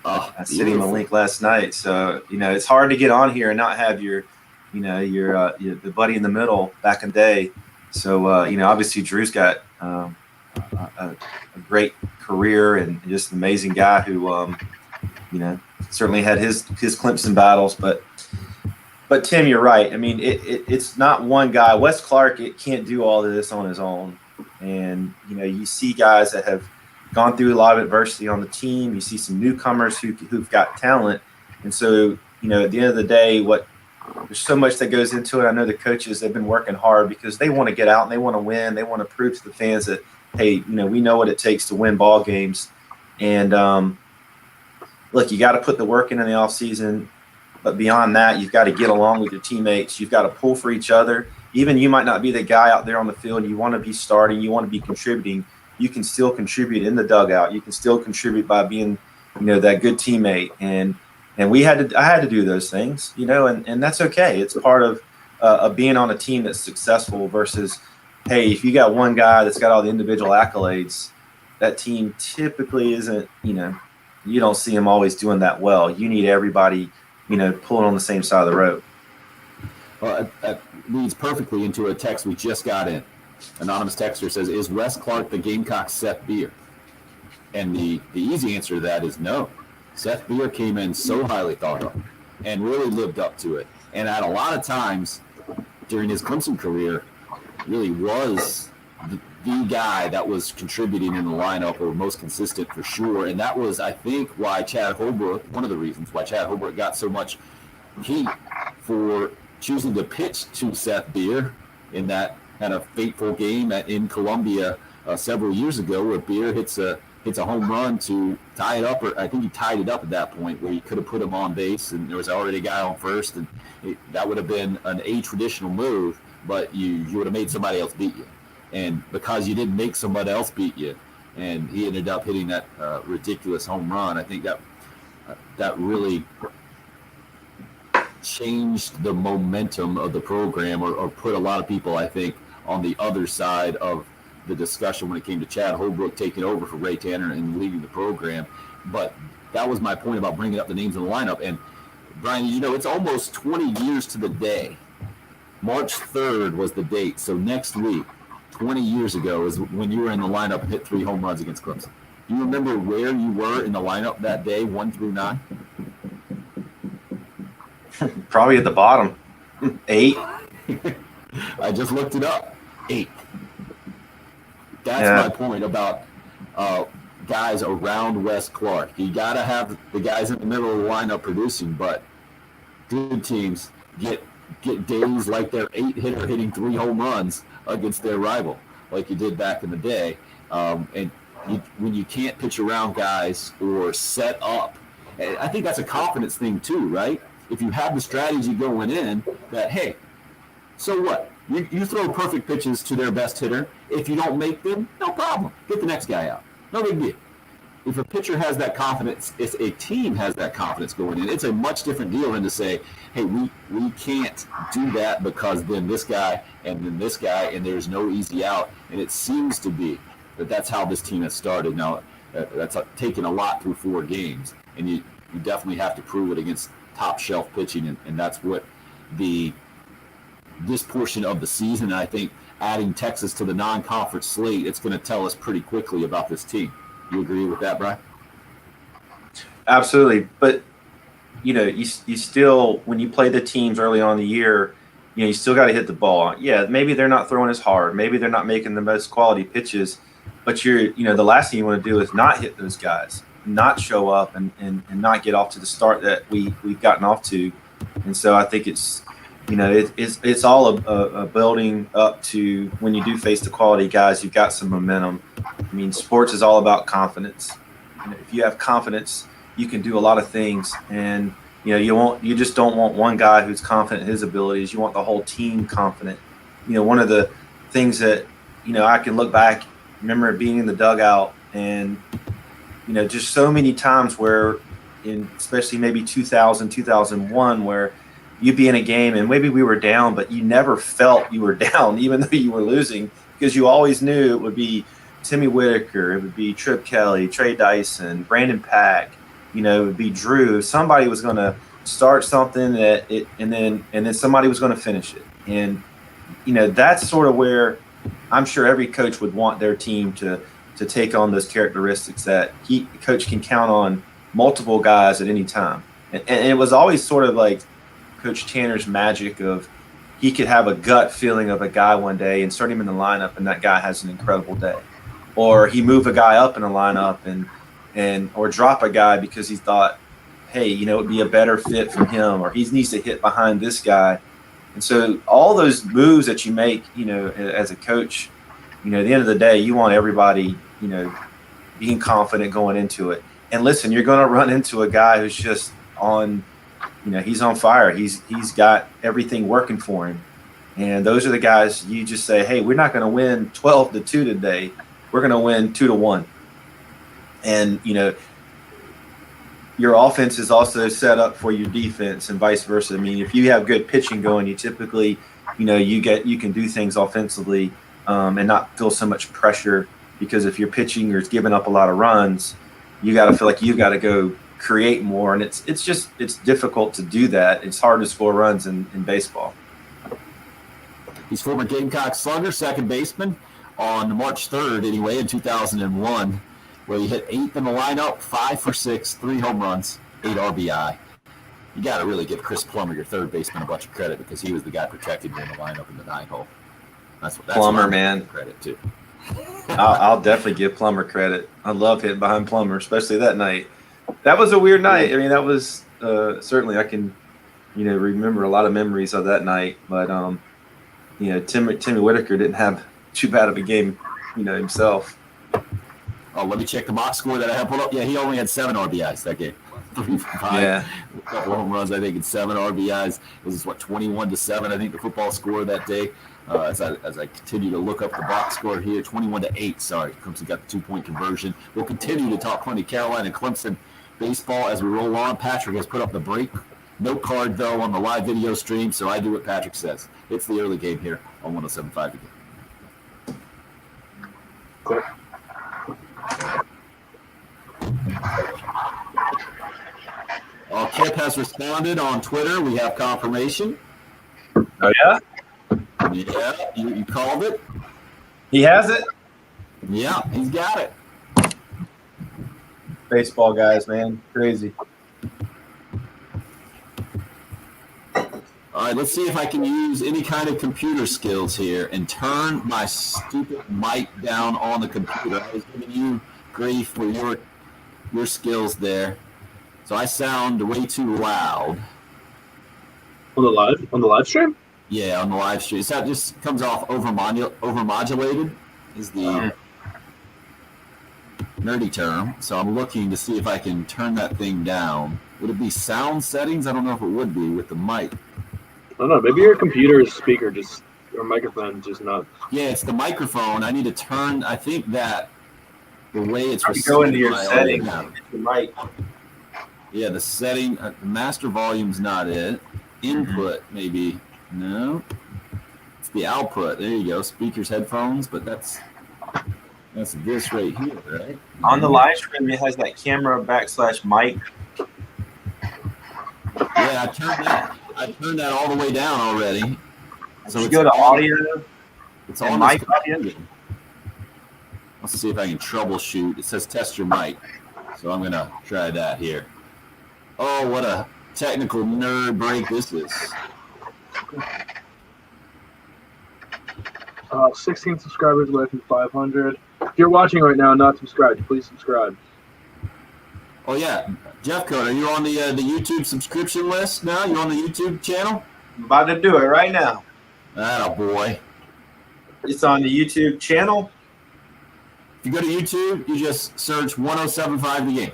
I sent him a link last night. So, it's hard to get on here and not have your the buddy in the middle back in the day. So, obviously Drew's got a great career and just an amazing guy who, certainly had his Clemson battles. But Tim, you're right. I mean, it's not one guy. Wes Clark, it can't do all of this on his own. And, you see guys that have gone through a lot of adversity on the team. You see some newcomers who've got talent. And so, at the end of the day, there's so much that goes into it. I know the coaches, they've been working hard because they want to get out and they want to win. They want to prove to the fans that, hey, we know what it takes to win ball games. And look, you got to put the work in the offseason. But beyond that, you've got to get along with your teammates. You've got to pull for each other. Even you might not be the guy out there on the field. You want to be starting. You want to be contributing. You can still contribute in the dugout. You can still contribute by being, that good teammate. And I had to do those things, and that's okay. It's part of being on a team that's successful versus, hey, if you got one guy that's got all the individual accolades, that team typically isn't, you don't see them always doing that well. You need everybody, pulling on the same side of the road. Well, that leads perfectly into a text we just got in. Anonymous texter says, is Wes Clark the Gamecock Seth Beer? And the easy answer to that is no. Seth Beer came in so highly thought of and really lived up to it. And at a lot of times during his Clemson career, really was the guy that was contributing in the lineup or most consistent for sure. And that was, I think, why Chad Holbrook, one of the reasons why Chad Holbrook got so much heat for choosing to pitch to Seth Beer in that kind of fateful game in Columbia several years ago, where Beer hits a home run to tie it up, or I think he tied it up at that point, where he could have put him on base and there was already a guy on first, and that would have been a traditional move, but you would have made somebody else beat you. And because you didn't make somebody else beat you, and he ended up hitting that ridiculous home run, I think that really changed the momentum of the program, or put a lot of people, I think, on the other side of the discussion when it came to Chad Holbrook taking over for Ray Tanner and leading the program. But that was my point about bringing up the names in the lineup. And Brian, it's almost 20 years to the day. March 3rd was the date. So next week, 20 years ago, is when you were in the lineup and hit 3 home runs against Clemson. Do you remember where you were in the lineup that day, 1 through 9? Probably at the bottom. 8. I just looked it up. 8. That's my point about guys around Wes Clark. You got to have the guys in the middle of the lineup producing, but good teams get days like their 8-hitter hitting 3 home runs against their rival, like you did back in the day. And when you can't pitch around guys or set up, I think that's a confidence thing too, right? If you have the strategy going in that, hey, so what? You throw perfect pitches to their best hitter. If you don't make them, no problem. Get the next guy out. No big deal. If a pitcher has that confidence, if a team has that confidence going in, it's a much different deal than to say, hey, we can't do that because then this guy and then this guy, and there's no easy out. And it seems to be that's how this team has started. Now, that's taken a lot through 4 games, and you definitely have to prove it against top shelf pitching, and that's what this portion of the season, I think, adding Texas to the non-conference slate, it's going to tell us pretty quickly about this team. You agree with that, Brian? Absolutely. But, you still, when you play the teams early on in the year, you still got to hit the ball. Yeah, maybe they're not throwing as hard. Maybe they're not making the most quality pitches. But the last thing you want to do is not hit those guys, not show up and not get off to the start that we've gotten off to. And so I think it's, it's all a building up to when you do face the quality guys, you've got some momentum. I mean, sports is all about confidence. And if you have confidence, you can do a lot of things. And you just don't want one guy who's confident in his abilities. You want the whole team confident. One of the things that I can look back, remember being in the dugout, and just so many times where, especially maybe 2000, 2001, where you'd be in a game and maybe we were down, but you never felt you were down, even though you were losing, because you always knew it would be Timmy Whitaker, it would be Trip Kelly, Trey Dyson, Brandon Pack, it would be Drew. Somebody was going to start something and then somebody was going to finish it. And that's sort of where I'm sure every coach would want their team to take on those characteristics that coach can count on multiple guys at any time. And it was always sort of like Coach Tanner's magic of he could have a gut feeling of a guy one day and start him in the lineup, and that guy has an incredible day. Or he move a guy up in a lineup or drop a guy because he thought, hey, it would be a better fit for him, or he needs to hit behind this guy. And so all those moves that you make, as a coach, at the end of the day, you want everybody, being confident going into it. And listen, you're going to run into a guy who's just on, he's on fire. He's got everything working for him. And those are the guys you just say, hey, we're not going to win 12-2 today. We're going to win 2-1. And, your offense is also set up for your defense and vice versa. I mean, if you have good pitching going, you typically, you can do things offensively and not feel so much pressure, because if you're pitching or giving up a lot of runs, you got to feel like you've got to go create more. And it's difficult to do that. It's hard to score runs in baseball. He's former Gamecock slugger, second baseman on March 3rd, anyway, in 2001, where he hit 8th in the lineup, 5 for 6, 3 home runs, 8 RBI. You got to really give Chris Plummer, your third baseman, a bunch of credit, because he was the guy protecting you in the lineup in the 9 hole. That's Plummer, man. Credit too. I'll definitely give Plummer credit. I love hitting behind Plummer, especially that night. That was a weird night. I mean, that was certainly I can, remember a lot of memories of that night. But Timmy Whitaker didn't have too bad of a game, himself. Oh, let me check the box score that I have pulled up. Yeah, he only had 7 RBIs that game. 3 for 5. Yeah. A couple home runs, I think, and 7 RBIs. It was 21-7, I think, the football score that day. As I continue to look up the box score here, 21-8. Sorry, Clemson got the 2-point conversion. We'll continue to talk plenty Carolina-Clemson baseball as we roll on. Patrick has put up the break note card, though, on the live video stream, so I do what Patrick says. It's the early game here on 107.5 again. Cool. Kip has responded on Twitter. We have confirmation. Oh, yeah? Yeah, you called it. He has it? Yeah, he's got it. Baseball guys, man. Crazy. All right, let's see if I can use any kind of computer skills here and turn my stupid mic down on the computer. I was giving you grief for your skills there. So I sound way too loud. On the live stream? Yeah, on the live stream. So that just comes off overmodulated is the nerdy term. So I'm looking to see if I can turn that thing down. Would it be sound settings? I don't know if it would be with the mic. I don't know. Maybe your computer's speaker or microphone just not. Yeah, it's the microphone. I need to turn. I think that the way it's go into your my settings. audio. The mic. Yeah, the setting. The master volume's not it. Input maybe. No. It's the output. There you go. Speakers, headphones. But that's this right here, right? On the live stream, it has that camera / mic. Yeah, I turned that all the way down already. So you go to audio. It's and on mic audio. Let's see if I can troubleshoot. It says test your mic. So I'm gonna try that here. Oh, what a technical nerd break this is. 16 subscribers away from 500. If you're watching right now and not subscribed, please subscribe. Oh yeah, Jeff Code, are you on the YouTube subscription list now? You on the YouTube channel? I'm about to do it right now. Atta boy. It's on the YouTube channel. If you go to YouTube, you just search 1075 The Game.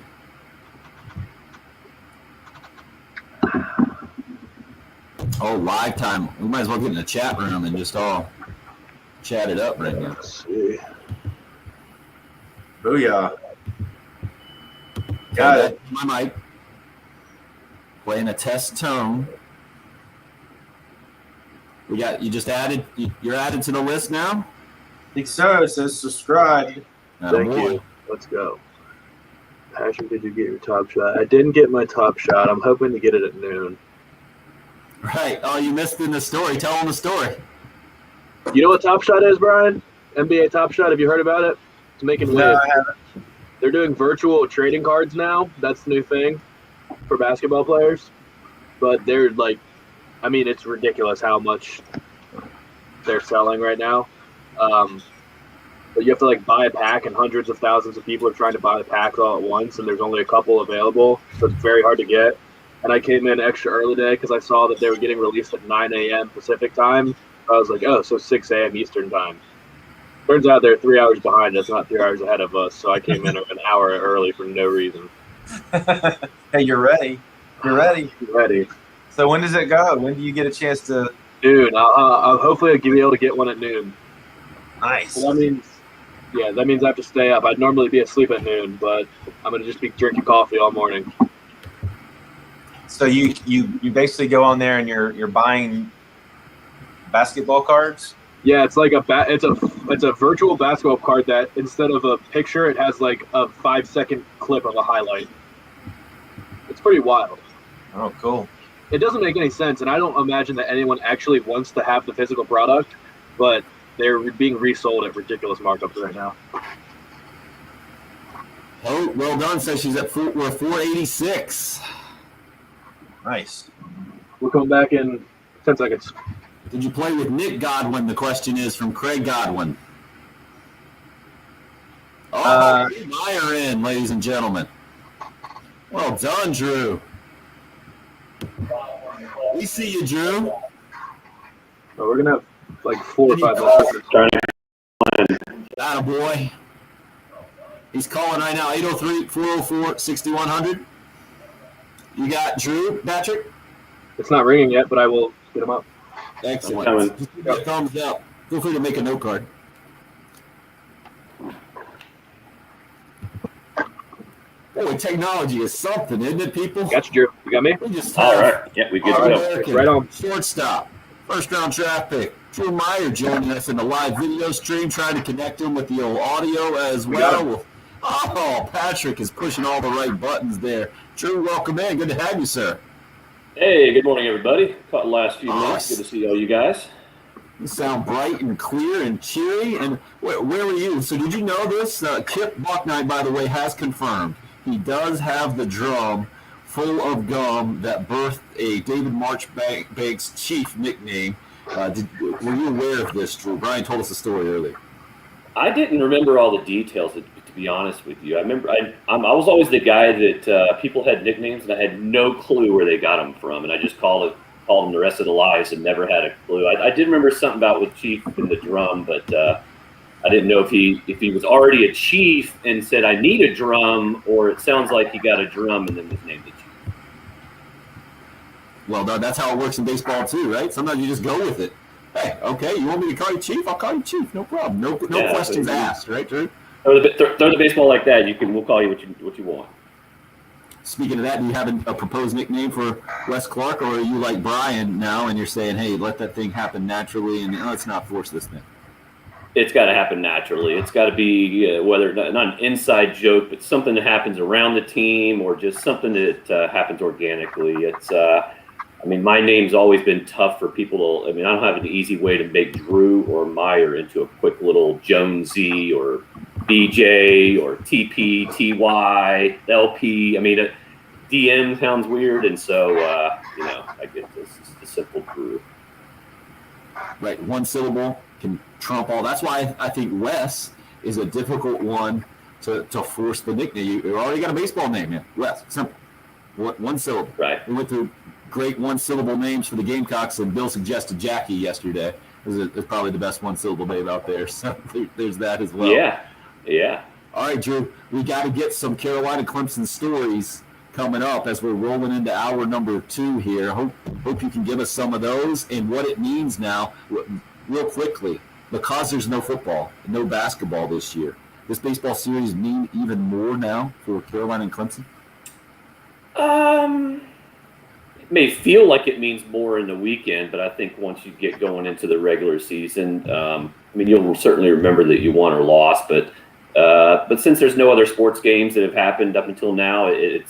Oh, live time. We might as well get in the chat room and just all chat it up right now. Let's see. Booyah. Got it. My mic. Playing a test tone. You just added, you're added to the list now? I think so. It says subscribe. Thank you. Let's go. Patrick, did you get your top shot? I didn't get my top shot. I'm hoping to get it at noon. Right. Oh, you missed in the story. Tell them the story. You know what Top Shot is, Brian? NBA Top Shot. Have you heard about it? It's making waves. No, I haven't. They're doing virtual trading cards now. That's the new thing for basketball players. But they're like, I mean, it's ridiculous how much they're selling right now. But you have to like buy a pack, and hundreds of thousands of people are trying to buy the packs all at once, and there's only a couple available, so it's very hard to get. And I came in extra early today because I saw that they were getting released at 9 a.m. Pacific time. I was like, oh, so 6 a.m. Eastern time. Turns out they're 3 hours behind us, not 3 hours ahead of us. So I came in an hour early for no reason. Hey, you're ready. You're ready. Ready. So when does it go? When do you get a chance to? Noon. I'll hopefully be able to get one at noon. Nice. So that means I have to stay up. I'd normally be asleep at noon, but I'm going to just be drinking coffee all morning. So you basically go on there and you're buying basketball cards? Yeah, it's like it's a virtual basketball card that instead of a picture, it has like a 5-second clip of a highlight. It's pretty wild. Oh, cool. It doesn't make any sense, and I don't imagine that anyone actually wants to have the physical product, but they're being resold at ridiculous markups right now. Oh, well done. Says she's at 486. Nice. We'll come back in 10 seconds. Did you play with Nick Godwin? The question is from Craig Godwin. Oh, Meyer in, ladies and gentlemen. Well done, Drew. We see you, Drew. Oh, we're going to have like 4 or 5 minutes. Attaboy. He's calling right now, 803-404-6100. You got Drew, Patrick? It's not ringing yet, but I will get him up. Excellent. Just give me a thumbs up. Feel free to make a note card. Boy, technology is something, isn't it, people? Got you, Drew. You got me? We just All right. Yeah, we good to go. American Right on. shortstop, first-round draft pick. Drew Meyer joining us in the live video stream, trying to connect him with the old audio as well. Oh, Patrick is pushing all the right buttons there. Drew, welcome in. Good to have you, sir. Hey, good morning, everybody. Caught the last few minutes. Good to see all you guys. You sound bright and clear and cheery. And where were you? So did you know this? Kip Bucknight, by the way, has confirmed he does have the drum full of gum that birthed a David Marchbanks Chief nickname. Were you aware of this, Drew? Brian told us the story earlier. I didn't remember all the details, to be honest with you. I remember I was always the guy that people had nicknames, and I had no clue where they got them from, and I just called them the rest of the lives and never had a clue. I did remember something about with Chief and the drum, but I didn't know if he was already a chief and said, I need a drum, or it sounds like he got a drum and then was named the chief. Well, that's how it works in baseball too, right? Sometimes you just go with it. Hey, okay, you want me to call you Chief? I'll call you Chief. No problem. No questions asked, right, Drew? Throw the baseball like that. We'll call you what you want. Speaking of that, do you have a proposed nickname for Wes Clark, or are you like Brian now and you're saying, hey, let that thing happen naturally and let's not force this thing? It's got to happen naturally. It's got to be whether not an inside joke, but something that happens around the team, or just something that happens organically. It's, my name's always been tough for people to. I don't have an easy way to make Drew or Meyer into a quick little Jonesy or BJ or TP, TY, LP. DM sounds weird, and so I get this. It's the simple Drew. Right, one syllable can trump all. That's why I think Wes is a difficult one to force the nickname. You already got a baseball name, yeah. Wes, simple, one syllable. Right. We went through great one-syllable names for the Gamecocks, and Bill suggested Jackie yesterday. It's probably the best one-syllable name out there. So there's that as well. Yeah. Yeah. All right, Drew, we got to get some Carolina-Clemson stories coming up as we're rolling into hour number 2 here. Hope you can give us some of those and what it means now, real quickly, because there's no football, no basketball this year. This baseball series mean even more now for Carolina and Clemson? It may feel like it means more in the weekend, but I think once you get going into the regular season, you'll certainly remember that you won or lost, but since there's no other sports games that have happened up until now, I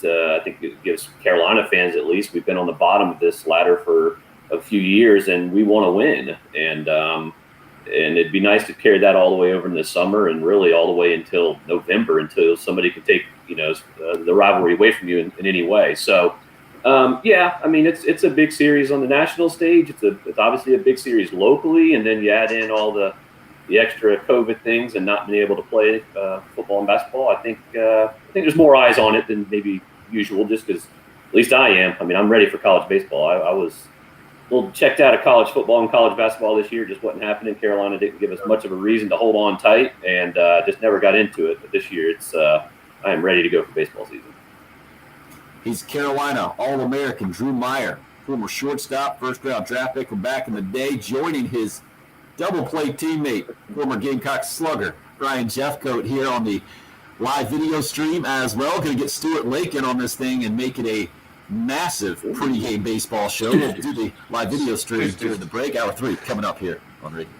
think it gives Carolina fans, at least, we've been on the bottom of this ladder for a few years, and we want to win. And it'd be nice to carry that all the way over in the summer, and really all the way until November, until somebody can take the rivalry away from you in any way. So, it's a big series on the national stage. It's obviously a big series locally, and then you add in all the extra COVID things and not being able to play football and basketball. I think there's more eyes on it than maybe usual, just because at least I am. I'm ready for college baseball. I was a little checked out of college football and college basketball this year. Just wasn't happening. Carolina didn't give us much of a reason to hold on tight, and just never got into it. But this year, I am ready to go for baseball season. He's Carolina All-American Drew Meyer, former shortstop, first-round draft pick from back in the day, joining his double-play teammate, former Gamecock slugger, Brian Jeffcoat, here on the live video stream as well. Going to get Stuart Lake in on this thing and make it a massive pregame baseball show. We'll do the live video stream during the break. Hour 3 coming up here on radio.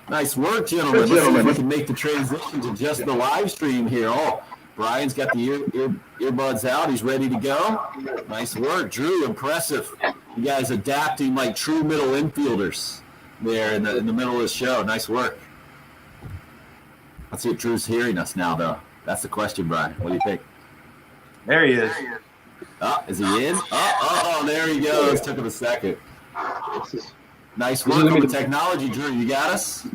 Nice work, gentlemen. Let's see if we can make the transition to just the live stream here. Oh, Brian's got the earbuds out. He's ready to go. Nice work, Drew. Impressive. You guys adapting like true middle infielders there in the middle of the show. Nice work. Let's see if Drew's hearing us now, though. That's the question, Brian. What do you think? There he is. Oh, is he in? Oh, there he goes. Took him a second. Nice work on the technology, Drew. You got us?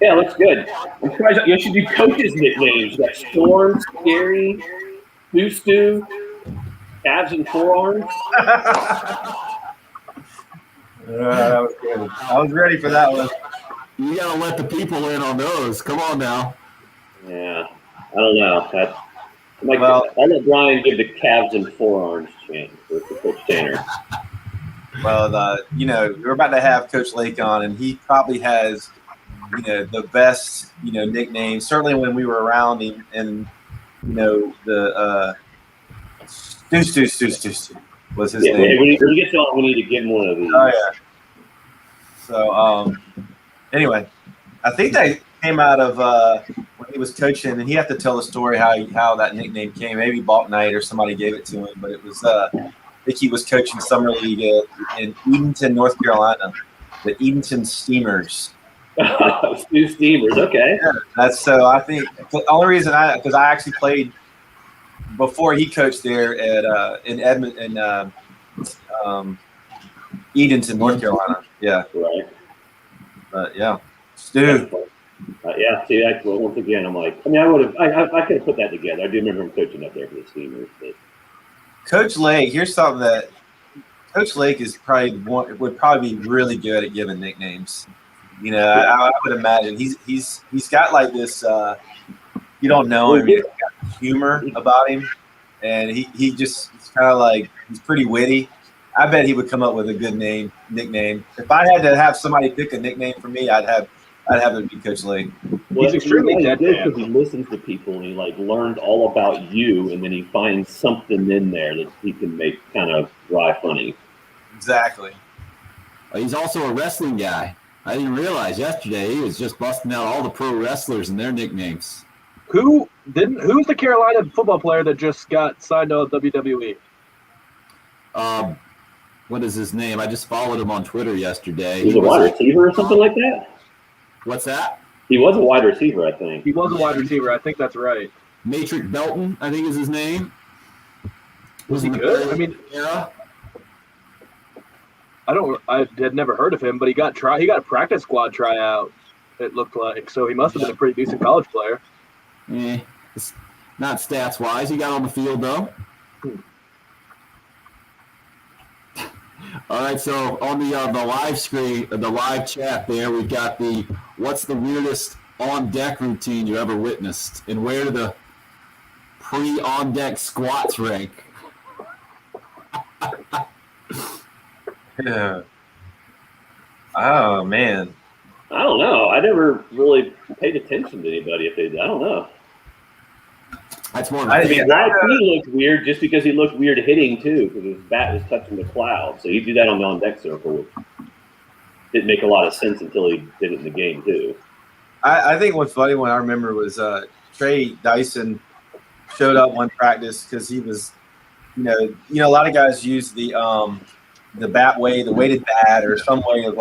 Yeah, looks good. I'm surprised you should do coaches' nicknames. You got Storm, Scary, Stu, Calves and Forearms. That was good. I was ready for that one. You got to let the people in on those. Come on now. Yeah, I don't know. I'll let Brian give the Calves and Forearms chant for Coach Tanner. Well, we're about to have Coach Lake on, and he probably has, the best, nickname. Certainly when we were around him, and the Stu was his name. When he gets on, we need to get one of these. Oh yeah. So anyway, I think that came out of when he was coaching, and he had to tell the story how that nickname came. Maybe Balt Knight or somebody gave it to him, but it was I think he was coaching summer league in Edenton, North Carolina, the Edenton Steamers. Stu Steamers, okay. Yeah, that's so. I think the only reason because I actually played before he coached there at in Edmonton, Edenton, North Carolina. Yeah, right. But yeah, Stu. See, once again, I'm like, I could have put that together. I do remember him coaching up there for the Steamers. But Coach Lake, here's something that Coach Lake would probably be really good at giving nicknames. I would imagine he's got like this. You don't know him. He's got humor about him, and he's kind of like he's pretty witty. I bet he would come up with a good nickname. If I had to have somebody pick a nickname for me, I'd have it be Coach Lake. Well, he's extremely good because he listens to people and he learns all about you, and then he finds something in there that he can make kind of dry funny. Exactly. He's also a wrestling guy. I didn't realize yesterday he was just busting out all the pro wrestlers and their nicknames. Who's the Carolina football player that just got signed to WWE? What is his name? I just followed him on Twitter yesterday. He's a wide receiver or something like that? What's that? He was a wide receiver, I think. He was a wide receiver. I think that's right. Matrix Belton, I think is his name. Was he good? Era. I had never heard of him, but he got a practice squad tryout, it looked like. So he must have been a pretty decent college player. It's not stats wise. He got on the field though. All right, so on the live screen, the live chat there, we've got the what's the weirdest on-deck routine you ever witnessed? And where do the pre-on-deck squats rank? Yeah. Oh man. I don't know. I never really paid attention to anybody if they did. I don't know. That's more. I I mean, mean, YP looked weird just because he looked weird hitting too, because his bat was touching the cloud. So he'd do that on the on-deck circle, which didn't make a lot of sense until he did it in the game too. I think one funny one I remember was Trey Dyson showed up one practice because he was, a lot of guys use the bat way, the weighted bat, or some way of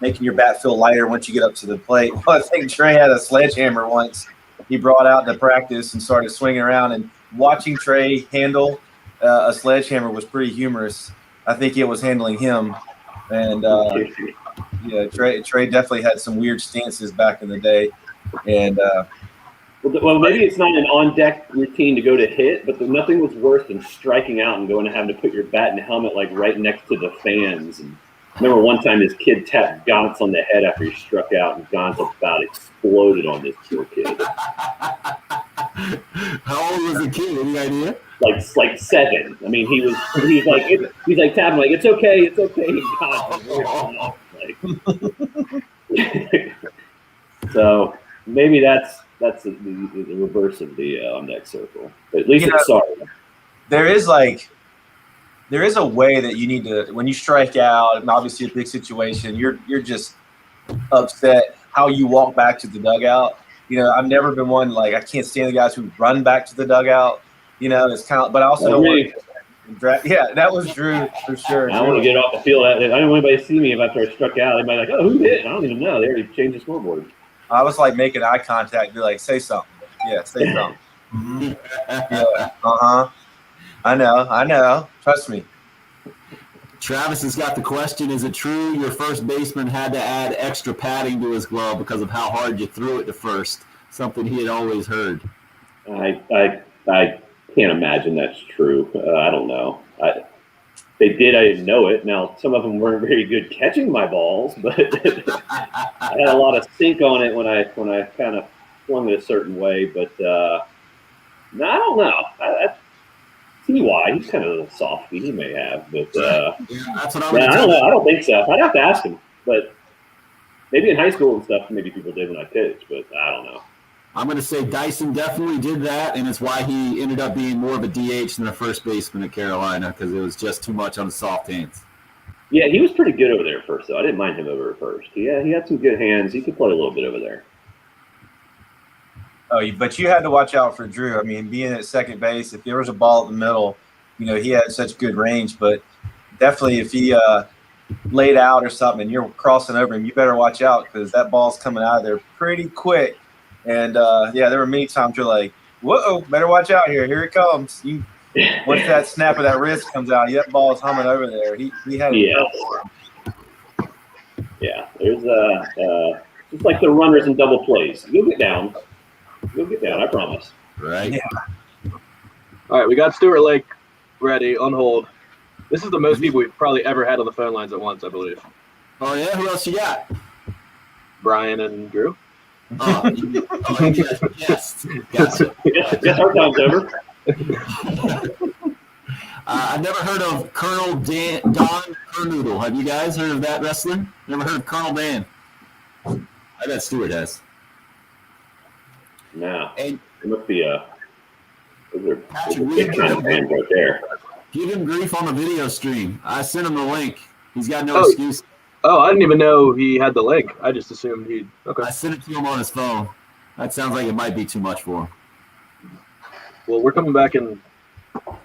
making your bat feel lighter once you get up to the plate. Well, I think Trey had a sledgehammer once. He brought out to practice and started swinging around, and watching Trey handle a sledgehammer was pretty humorous. I think it was handling him, and Trey definitely had some weird stances back in the day, and. Well, maybe it's not an on-deck routine to go to hit, but nothing was worse than striking out and going and having to put your bat and helmet right next to the fans. And I remember one time this kid tapped Gauntz on the head after he struck out, and Gauntz about exploded on this poor kid. How old was the kid? Any idea? Like 7. I mean, he's like tapping like it's okay. So maybe that's the reverse of the on-deck circle. But at least it's sorry. There is a way that you need to, when you strike out, and obviously a big situation, you're just upset how you walk back to the dugout. I've never been one, I can't stand the guys who run back to the dugout. It's kind of, but I also don't want to. Yeah, that was Drew for sure. I want to get off the field. I don't want anybody to see me if after I struck out. They might be like, oh, who hit? I don't even know. They already changed the scoreboard. I was making eye contact, be like, say something. Yeah, say something. Mm-hmm. Yeah, I know. Trust me. Travis has got the question, is it true your first baseman had to add extra padding to his glove because of how hard you threw it to first? Something he had always heard. I can't imagine that's true. I don't know. They did. I didn't know it. Now, some of them weren't very good catching my balls, but I had a lot of sink on it when I kind of flung it a certain way. But no, I don't know. I see why. He's kind of a little softy. He may have, but that's what I don't know. I don't think so. I'd have to ask him. But maybe in high school and stuff, maybe people did when I pitched, but I don't know. I'm going to say Dyson definitely did that, and it's why he ended up being more of a DH than a first baseman at Carolina, because it was just too much on the soft hands. Yeah, he was pretty good over there at first, though. I didn't mind him over at first. He had some good hands. He could play a little bit over there. Oh, but you had to watch out for Drew. I mean, being at second base, if there was a ball at the middle, he had such good range. But definitely if he laid out or something and you're crossing over him, you better watch out because that ball's coming out of there pretty quick. And, there were many times you're like, whoa, better watch out here. Here it comes. Once that snap of that wrist comes out, that ball is humming over there. He had Yeah, there's just like the runners in double plays. You'll get down. I promise. Right. Yeah. All right, we got Stuart Lake ready on hold. This is the most people we've probably ever had on the phone lines at once, I believe. Oh, yeah? Who else you got? Brian and Drew. Yes. Gotcha. Guess our time's over. I've never heard of Colonel Don Kernoodle. Have you guys heard of that wrestler? Never heard of Colonel Dan? I bet Stuart has. No. And it must be Patrick, big kind of fans right there. give him grief on the video stream. I sent him the link. He's got no excuse. Oh, I didn't even know he had the link. I just assumed he'd. Okay. I sent it to him on his phone. That sounds like it might be too much for him. Well, we're coming back in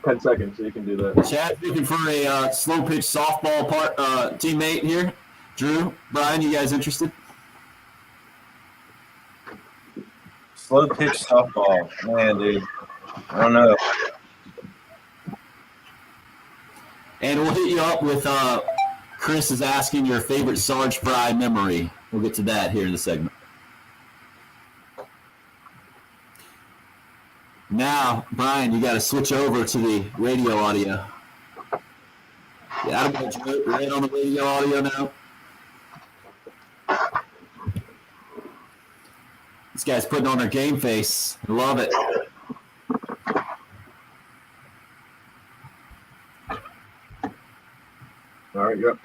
10 seconds, so you can do that. Chad's looking for a slow pitch softball teammate here. Drew, Brian, you guys interested? slow pitch softball. Man, dude. I don't know. And we'll hit you up with Chris is asking your favorite Sarge Fry memory. We'll get to that here in the segment. Now, Brian, you got to switch over to the radio audio. Yeah, you're in on the radio audio now. guy's putting on our game face. Love it. All right, yep.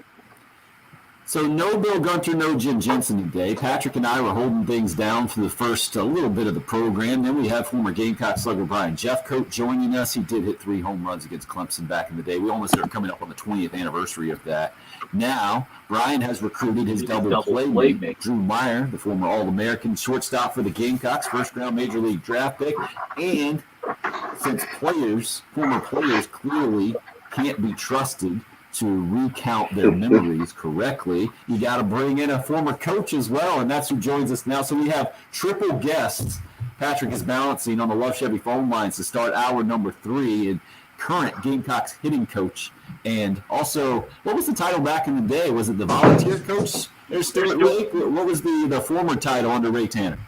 So no Bill Gunter, no Jim Jensen today. Patrick and I were holding things down for the first little bit of the program. Then we have former Gamecock slugger Brian Jeffcoat joining us. He did hit 3 home runs against Clemson back in the day. We almost are coming up on the 20th anniversary of that. Now, Brian has recruited his double play mate, Drew Meyer, the former All-American shortstop for the Gamecocks, first-round Major League draft pick. And since former players clearly can't be trusted to recount their memories correctly, you got to bring in a former coach as well, and that's who joins us now. So we have triple guests. Patrick is balancing on the Love Chevy phone lines to start hour number 3, and current Gamecocks hitting coach, and also, what was the title back in the day? Was it the volunteer coach? There's Stuart Lake. What was the former title under Ray Tanner?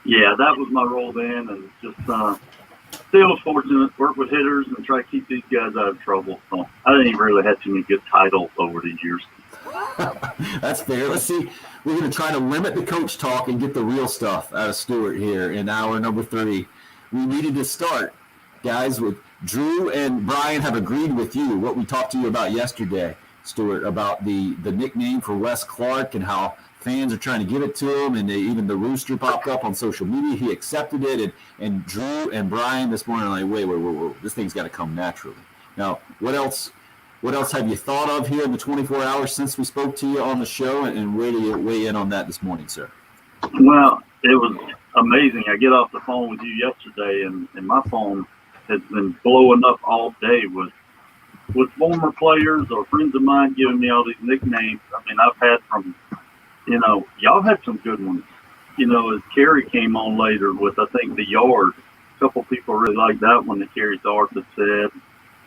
Yeah, that was my role then, and just still was fortunate to work with hitters and try to keep these guys out of trouble. So I didn't even really have too many good titles over the years. That's fair. Let's see. We're going to try to limit the coach talk and get the real stuff out of Stuart here in hour number 3. We needed to start, guys, with Drew and Brian have agreed with you, what we talked to you about yesterday, Stuart, about the nickname for Wes Clark and how fans are trying to give it to him, and even the Rooster popped up on social media. He accepted it, and Drew and Brian this morning are like, wait, this thing's got to come naturally. Now, what else have you thought of here in the 24 hours since we spoke to you on the show, and where do you weigh in on that this morning, sir? Well, it was amazing. I get off the phone with you yesterday, and my phone has been blowing up all day with former players or friends of mine giving me all these nicknames. I mean, I've had from, y'all had some good ones. As Kerry came on later with, I think, the yard. A couple people really liked that one that Kerry Tharp had said.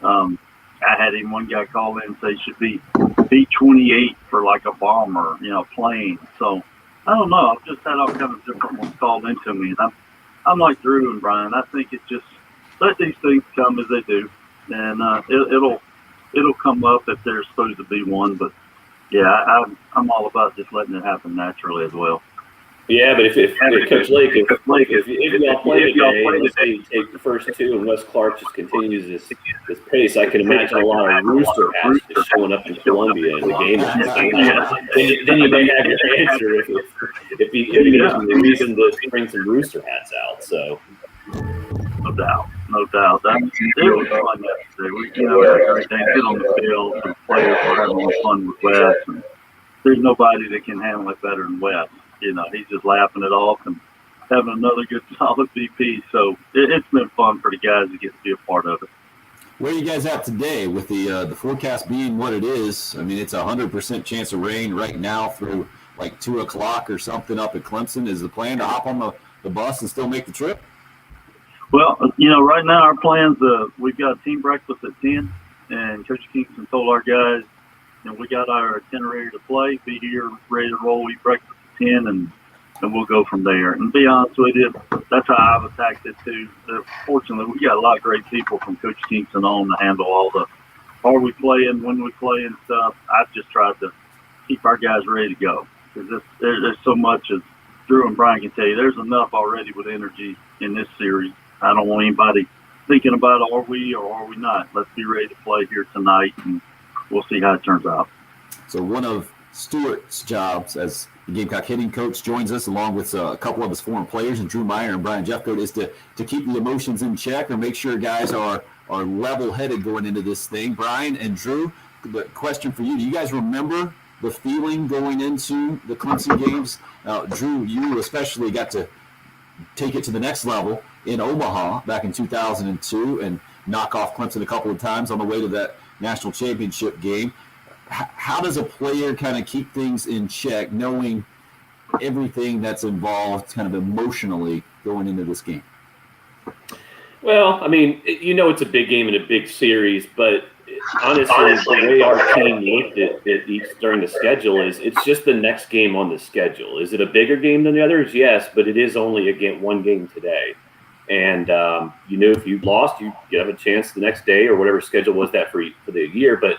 I had him one guy call in and say should be B-28 for like a bomber, plane. So I don't know. I've just had all kinds of different ones called into me. And I'm like Drew and Brian. I think it's just let these things come as they do, and it'll come up if there's supposed to be one. But yeah, I'm all about just letting it happen naturally as well. Yeah, but if Coach Lake, if y'all play today, and let's say you take the first 2 and Wes Clark just continues this pace, I can imagine a lot of Rooster hats just showing up in Columbia in the game. Then you may have your answer if he gives me the reason to bring some Rooster hats out. So no doubt. It was fun yesterday. We everything hit on the field. The players were having fun with Wes. And there's nobody that can handle it better than Wes. He's just laughing it off and having another good solid VP. So it's been fun for the guys to get to be a part of it. Where are you guys at today with the forecast being what it is? I mean, it's 100% chance of rain right now through like 2 o'clock or something up at Clemson. Is the plan to hop on the bus and still make the trip? Well, right now our plans, we've got a team breakfast at 10, and Coach Kingston told our guys, we got our itinerary to play, be here, ready to roll, eat breakfast at 10, and we'll go from there. And to be honest with you, that's how I've attacked it too. Fortunately, we got a lot of great people from Coach Kingston on to handle all the are we playing, when we play and stuff. I've just tried to keep our guys ready to go, because there's so much, as Drew and Brian can tell you, there's enough already with energy in this series. I don't want anybody thinking about are we or are we not. Let's be ready to play here tonight, and we'll see how it turns out. So one of Stuart's jobs as the Gamecock hitting coach joins us, along with a couple of his former players, and Drew Meyer and Brian Jeffcoat, is to keep the emotions in check or make sure guys are level-headed going into this thing. Brian and Drew, the question for you, do you guys remember the feeling going into the Clemson games? Drew, you especially got to take it to the next level in Omaha back in 2002 and knock off Clemson a couple of times on the way to that national championship game. How does a player kind of keep things in check, knowing everything that's involved kind of emotionally going into this game? Well, I mean, it's a big game and a big series, but honestly, the way our team looked at it during the schedule is it's just the next game on the schedule. Is it a bigger game than the others? Yes, but it is only one game today. And, if you lost, you have a chance the next day or whatever schedule was that for the year. But,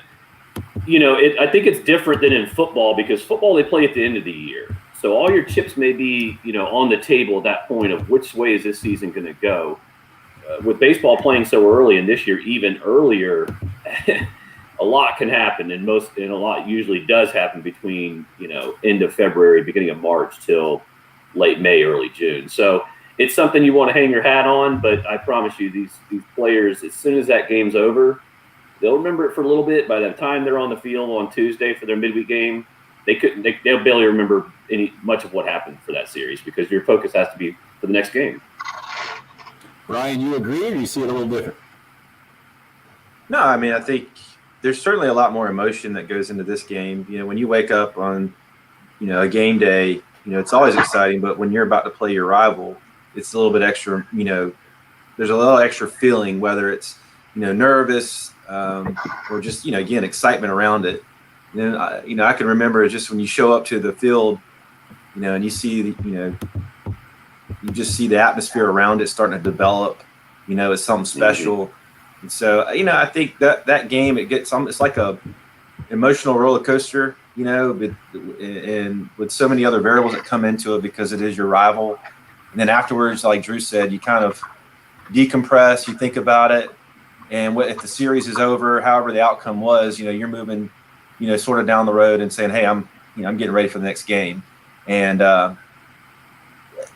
I think it's different than in football, because football, they play at the end of the year. So all your chips may be, on the table at that point of which way is this season going to go. With baseball playing so early, and this year even earlier, a lot can happen, and a lot usually does happen between end of February, beginning of March till late May, early June. So it's something you want to hang your hat on. But I promise you, these players, as soon as that game's over, they'll remember it for a little bit. By the time they're on the field on Tuesday for their midweek game, they'll barely remember much of what happened for that series, because your focus has to be for the next game. Ryan, you agree, or you see it a little different? No, I mean, I think there's certainly a lot more emotion that goes into this game. When you wake up on, a game day, it's always exciting, but when you're about to play your rival, it's a little bit extra, there's a little extra feeling, whether it's, nervous or just, again, excitement around it. And then, I can remember just when you show up to the field, and you see, you just see the atmosphere around it starting to develop, it's something special. Mm-hmm. And so, I think that game, it's like a emotional roller coaster, and with so many other variables that come into it because it is your rival. And then afterwards, like Drew said, you kind of decompress, you think about it. And if the series is over, however the outcome was, you're moving, sort of down the road and saying, hey, I'm getting ready for the next game. And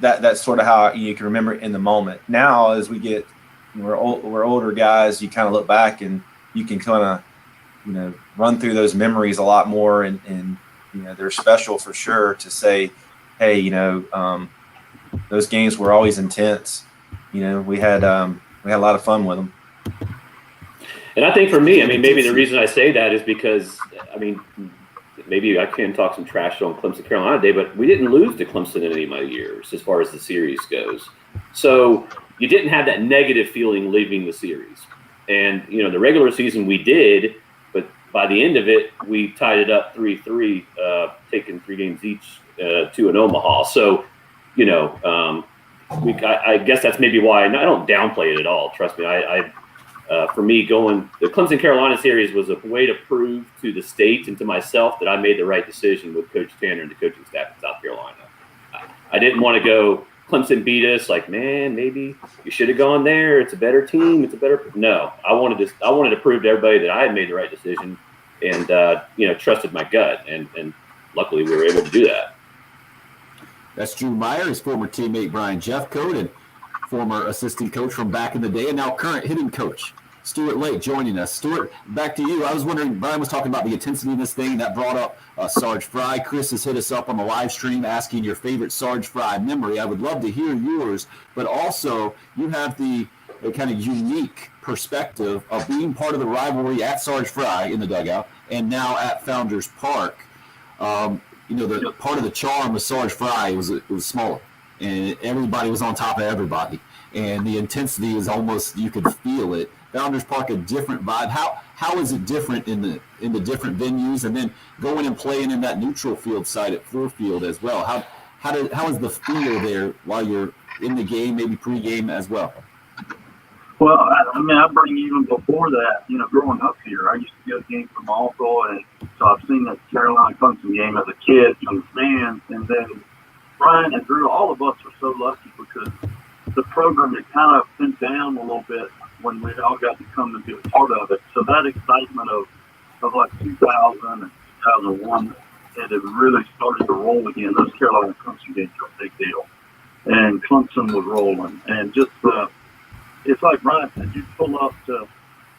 that's sort of how you can remember it in the moment. Now, as we're older guys, you kind of look back and you can kind of, run through those memories a lot more, and they're special for sure to say, hey, those games were always intense. We had a lot of fun with them. And I think for me, maybe the reason I say that is because, maybe I can talk some trash on Clemson Carolina Day, but we didn't lose to Clemson in any of my years as far as the series goes. So you didn't have that negative feeling leaving the series. And, the regular season we did, but by the end of it, we tied it up 3-3, taking 3 games each to an Omaha. So, I guess that's maybe why I don't downplay it at all. Trust me, for me, the Clemson Carolina series was a way to prove to the state and to myself that I made the right decision with Coach Tanner and the coaching staff in South Carolina. I didn't want to go, Clemson beat us, like, man, maybe you should have gone there. It's a better team. No, I wanted to prove to everybody that I had made the right decision and, trusted my gut. And luckily we were able to do that. That's Drew Meyer, his former teammate Brian Jeffcoat, and former assistant coach from back in the day, and now current hitting coach Stuart Lake joining us. Stuart, back to you. I was wondering, Brian was talking about the intensity of this thing. That brought up Sarge Fry. Chris has hit us up on the live stream asking your favorite Sarge Fry memory. I would love to hear yours, but also you have the kind of unique perspective of being part of the rivalry at Sarge Fry in the dugout and now at Founders Park. The part of the charm of Sarge Fry was it was smaller, and everybody was on top of everybody, and the intensity is almost, you could feel it. Founders Park, a different vibe. How is it different in the different venues, and then going and playing in that neutral field side at Ford Field as well? How is the feel there while you're in the game, maybe pregame as well? Well, I bring even before that, growing up here, I used to go to games from my uncle, and so I've seen that Carolina-Clemson game as a kid from the stands. And then Brian and Drew, all of us are so lucky because the program had kind of been down a little bit when we all got to come and be a part of it. So that excitement of like 2000 and 2001, it had really started to roll again. Those Carolina-Clemson games were a big deal. And Clemson was rolling. And just it's like Brian said, you pull up to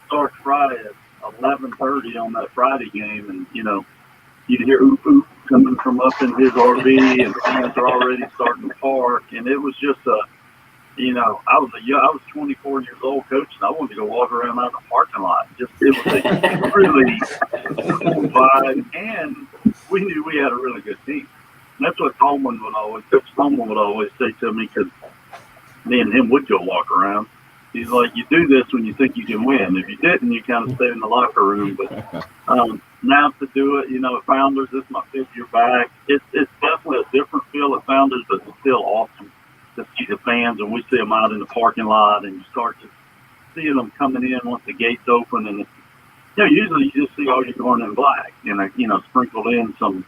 Sarge Fry at 11:30 on that Friday game, and you'd hear oop oop coming from up in his RV, and fans are already starting to park, and it was just I was 24 years old, coach, and I wanted to go walk around out in the parking lot. It was a really cool vibe, and we knew we had a really good team. And that's what Coach Coleman would always say to me, because me and him would go walk around. He's like, you do this when you think you can win. If you didn't, you kind of stay in the locker room. But now to do it, at Founders, this is my 5th year back. It's definitely a different feel at Founders, but it's still awesome to see the fans. And we see them out in the parking lot, and you start to see them coming in once the gates open. And usually you just see all your going in black, and sprinkled in some,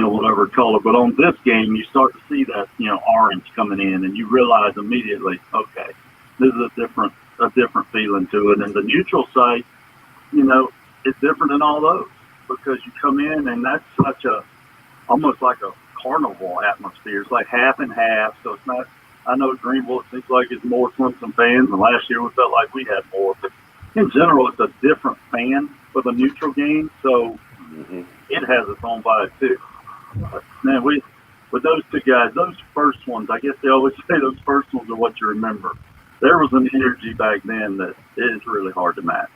whatever color. But on this game, you start to see that, orange coming in, and you realize immediately, okay, this is a different feeling to it. And the neutral site, it's different than all those, because you come in and that's almost like a carnival atmosphere. It's like half and half. So it's not, I know Greenville, it seems like it's more Clemson fans, and last year we felt like we had more. But in general, it's a different fan for the neutral game. So it has its own vibe too. But man, with those two guys, those first ones, I guess they always say those first ones are what you remember. There was an energy back then that is really hard to match.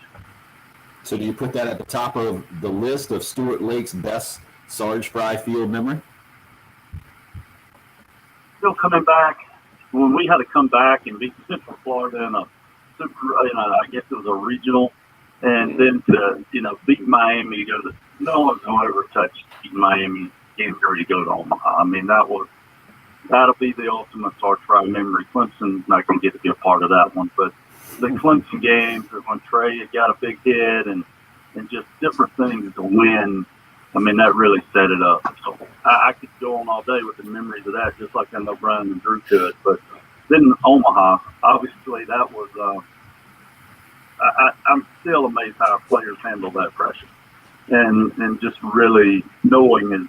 So do you put that at the top of the list of Stuart Lake's best Sarge Fry Field memory? Still coming back, when we had to come back and beat Central Florida in a super, I guess it was a regional, and then to, beat Miami, no one's going to ever touch Miami game ready to go to Omaha. I mean, that'll be the ultimate Sarge Fry memory. Clemson's not going to get to be a part of that one, but the Clemson games, when Trey had got a big hit and just different things to win, I mean, that really set it up. So I could go on all day with the memories of that, just like I know Brian and Drew could. But then Omaha, obviously, that was I'm still amazed how our players handle that pressure. And just really knowing is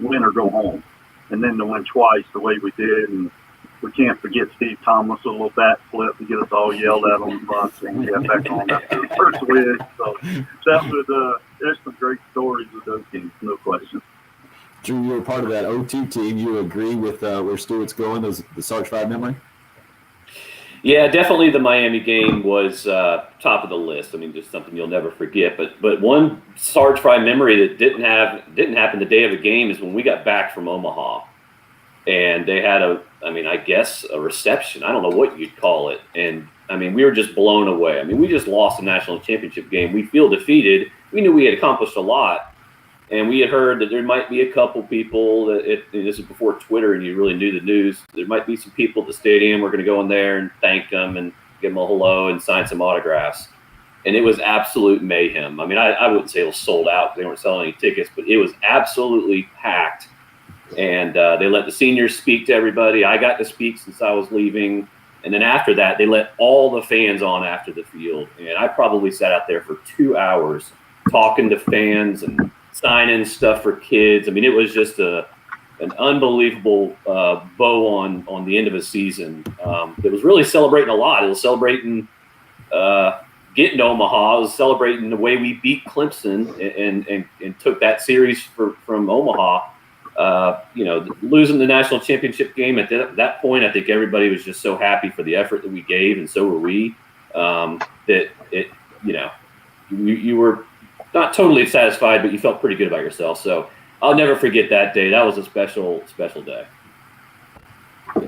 win or go home. And then to win twice the way we did, and we can't forget Steve Thomas with a little bat flip to get us all yelled at on the bus and get back on that first win. So that was there's some great stories with those games, no question. Drew, you were part of that 0-2 team. You agree with where Stuart's going, the Sarge Fry memory? Yeah, definitely the Miami game was top of the list. I mean, just something you'll never forget. But one Sarge Fry memory that didn't happen the day of the game is when we got back from Omaha. And they had I guess a reception. I don't know what you'd call it. And, we were just blown away. We just lost the national championship game. We feel defeated. We knew we had accomplished a lot. And we had heard that there might be a couple people, this is before Twitter and you really knew the news, there might be some people at the stadium. We're going to go in there and thank them and give them a hello and sign some autographs. And it was absolute mayhem. I wouldn't say it was sold out because they weren't selling any tickets, but it was absolutely packed. And they let the seniors speak to everybody. I got to speak since I was leaving. And then after that, they let all the fans on after the field. And I probably sat out there for 2 hours talking to fans and signing stuff for kids. It was just an unbelievable bow on the end of a season. It was really celebrating a lot. It was celebrating getting to Omaha. It was celebrating the way we beat Clemson and took that series from Omaha. Losing the national championship game at that point, I think everybody was just so happy for the effort that we gave, and so were we. That it, you were not totally satisfied, but you felt pretty good about yourself. So I'll never forget that day. That was a special, special day.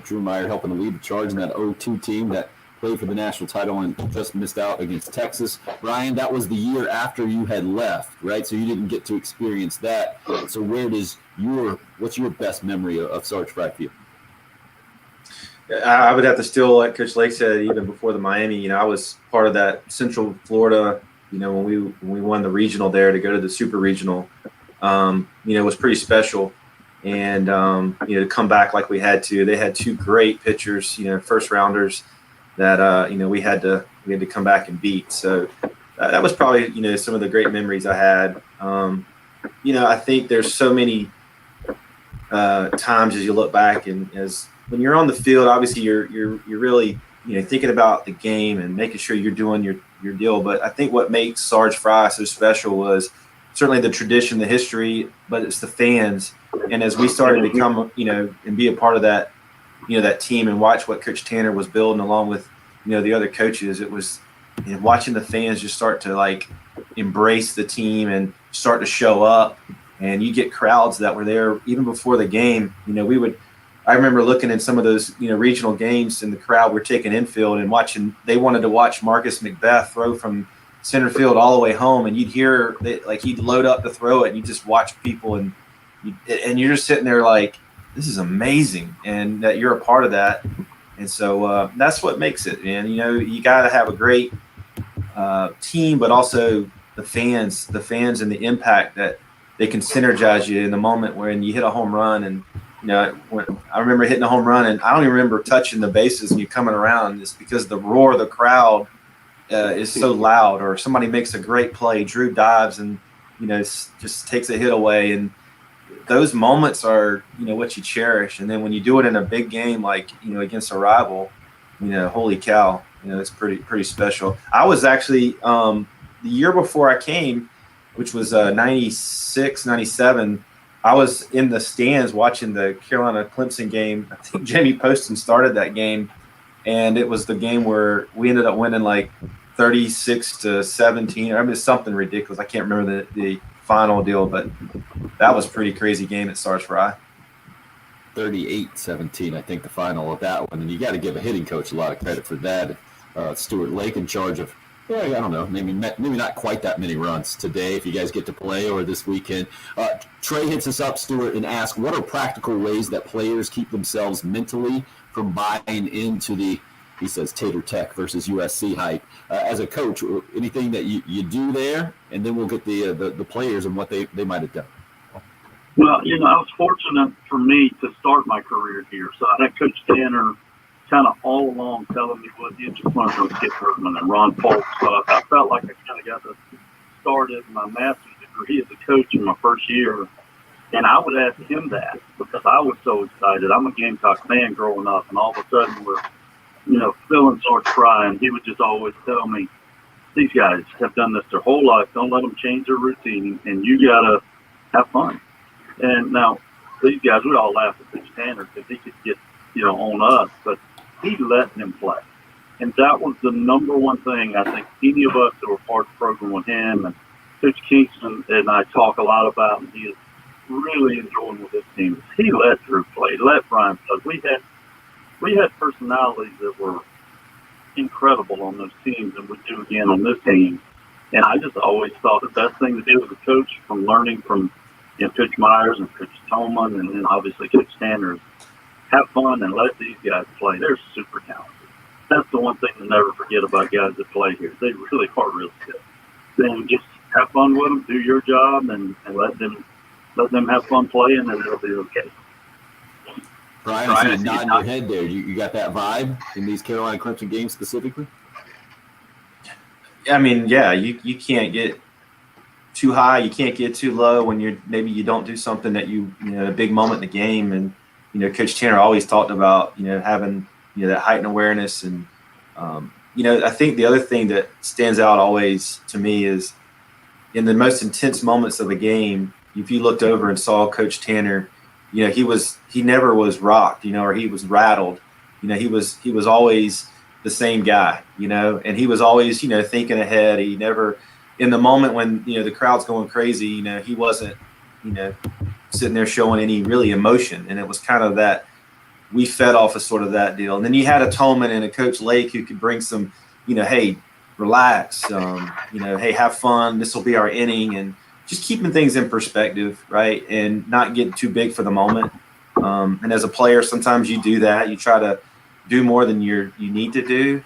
Drew Meyer helping to lead the charge in that 0-2 team that played for the national title and just missed out against Texas. Ryan, that was the year after you had left, right? So you didn't get to experience that. So what's your best memory of Sarge Fry Field? I would have to still, like Coach Lake said, even before the Miami, I was part of that Central Florida, when we won the regional there to go to the super regional, it was pretty special. And, to come back like we had to, they had two great pitchers, first rounders that, we had to come back and beat. So that was probably, some of the great memories I had. I think there's so many times as you look back and as when you're on the field, obviously you're really, thinking about the game and making sure you're doing your deal. But I think what makes Sarge Fry so special was certainly the tradition, the history, but it's the fans. And as we started to come, and be a part of that, that team and watch what Coach Tanner was building along with, the other coaches, it was watching the fans just start to embrace the team and start to show up. And you get crowds that were there even before the game. I remember looking in some of those, regional games and the crowd were taking infield and watching. They wanted to watch Marcus McBeth throw from center field all the way home, and you'd hear he'd load up to throw it, and you just watch people, and you're just sitting there like, this is amazing, and that you're a part of that. And so that's what makes it. And you got to have a great team, but also the fans and the impact that they can synergize you in the moment when you hit a home run. And when I remember hitting a home run, and I don't even remember touching the bases and you coming around. It's because the roar of the crowd is so loud, or somebody makes a great play, Drew dives and just takes a hit away, and those moments are what you cherish. And then when you do it in a big game like against a rival, holy cow, it's pretty special. I was actually the year before I came, which was 96, 97, I was in the stands watching the Carolina-Clemson game. I think Jamie Poston started that game, and it was the game where we ended up winning like 36-17. I mean, it's something ridiculous. I can't remember the final deal, but that was a pretty crazy game at Stars Fry. 38-17, I think, the final of that one. And you got to give a hitting coach a lot of credit for that. Stuart Lake in charge of, I don't know, maybe not quite that many runs today if you guys get to play, or this weekend. Trey hits us up, Stuart, and asks, what are practical ways that players keep themselves mentally from buying into the, he says, Tater Tech versus USC hype? As a coach, anything that you do there? And then we'll get the players and what they might have done. Well, I was fortunate for me to start my career here. So I had Coach Tanner kind of all along telling me what you just learned from Skip Hertman and Ron Polk. So I felt like I kind of got to started my master's degree as a coach in my first year. And I would ask him that because I was so excited. I'm a Gamecock fan growing up, and all of a sudden we're, feeling Sarge Fry, and he would just always tell me, these guys have done this their whole life. Don't let them change their routine, and you got to have fun. And now these guys, we all laugh at Coach Tanner because he could get, on us, but he let them play. And that was the number one thing I think any of us that were part of the program with him and Coach Kingston and I talk a lot about, and he is really enjoying with his team. He let Drew play, let Brian play. We had personalities that were incredible on those teams, and we do again on this team. And I just always thought the best thing to do as a coach, from learning from Coach Myers and Coach Tolman and then obviously Coach Sanders, have fun and let these guys play. They're super talented. That's the one thing to never forget about guys that play here. They really are really good. Then just have fun with them, do your job, and let them have fun playing, and it'll be okay. Brian, I see you nodding your head there. You got that vibe in these Carolina-Clemson games specifically? I mean, yeah, you can't get too high. You can't get too low when you don't do something that a big moment in the game. And, Coach Tanner always talked about, having, that heightened awareness. And, I think the other thing that stands out always to me is in the most intense moments of a game, if you looked over and saw Coach Tanner, he never was rocked, or he was rattled. He was always the same guy, and he was always, thinking ahead. He never, in the moment when, the crowd's going crazy, he wasn't, sitting there showing any really emotion. And it was kind of that we fed off of sort of that deal. And then you had a Tolman and a Coach Lake who could bring some, hey, relax, hey, have fun. This will be our inning, and just keeping things in perspective, right? And not getting too big for the moment. And as a player, sometimes you do that. You try to do more than you need to do.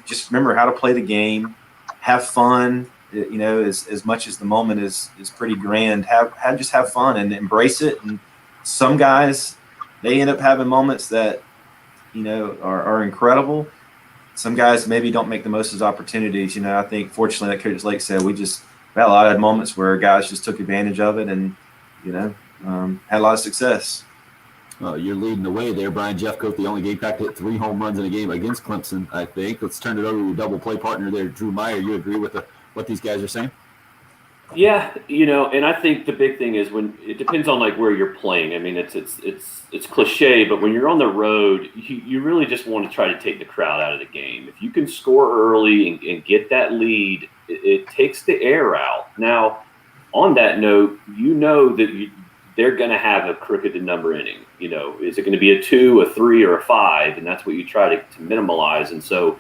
Just remember how to play the game, have fun. As much as the moment is pretty grand, just have fun and embrace it. And some guys, they end up having moments that, are incredible. Some guys maybe don't make the most of those opportunities. I think fortunately, like Coach Lake said, we had a lot of moments where guys just took advantage of it and, had a lot of success. You're leading the way there, Brian Jeffcoat, the only Gamecock to hit 3 home runs in a game against Clemson, I think. Let's turn it over to your double play partner there, Drew Meyer. You agree with what these guys are saying? Yeah, and I think the big thing is when it depends on like where you're playing. I mean, it's cliche, but when you're on the road, you really just want to try to take the crowd out of the game. If you can score early and get that lead, it takes the air out. Now, on that note, that they're going to have a crooked number inning. Is it going to be a 2, a 3, or a 5? And that's what you try to minimize. And so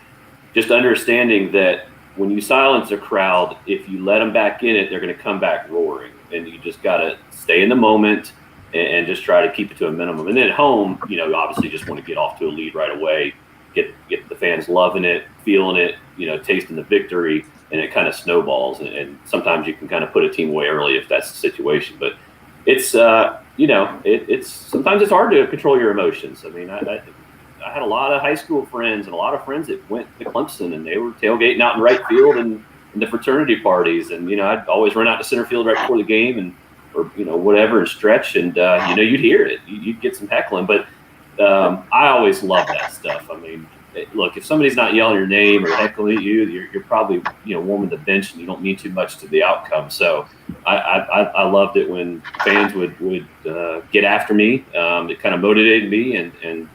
just understanding that when you silence a crowd, if you let them back in it, they're going to come back roaring. And you just got to stay in the moment and just try to keep it to a minimum. And then at home, obviously just want to get off to a lead right away, get the fans loving it, feeling it, tasting the victory, and it kind of snowballs. And sometimes you can kind of put a team away early if that's the situation. But it's it's sometimes it's hard to control your emotions. I mean, I had a lot of high school friends and a lot of friends that went to Clemson, and they were tailgating out in right field and the fraternity parties, and I'd always run out to center field right before the game or whatever and stretch, and you'd hear it, you'd get some heckling, but I always love that stuff. I mean, look, if somebody's not yelling your name or heckling at you, you're probably warming the bench and you don't mean too much to the outcome. So I loved it when fans would get after me. It kind of motivated me, and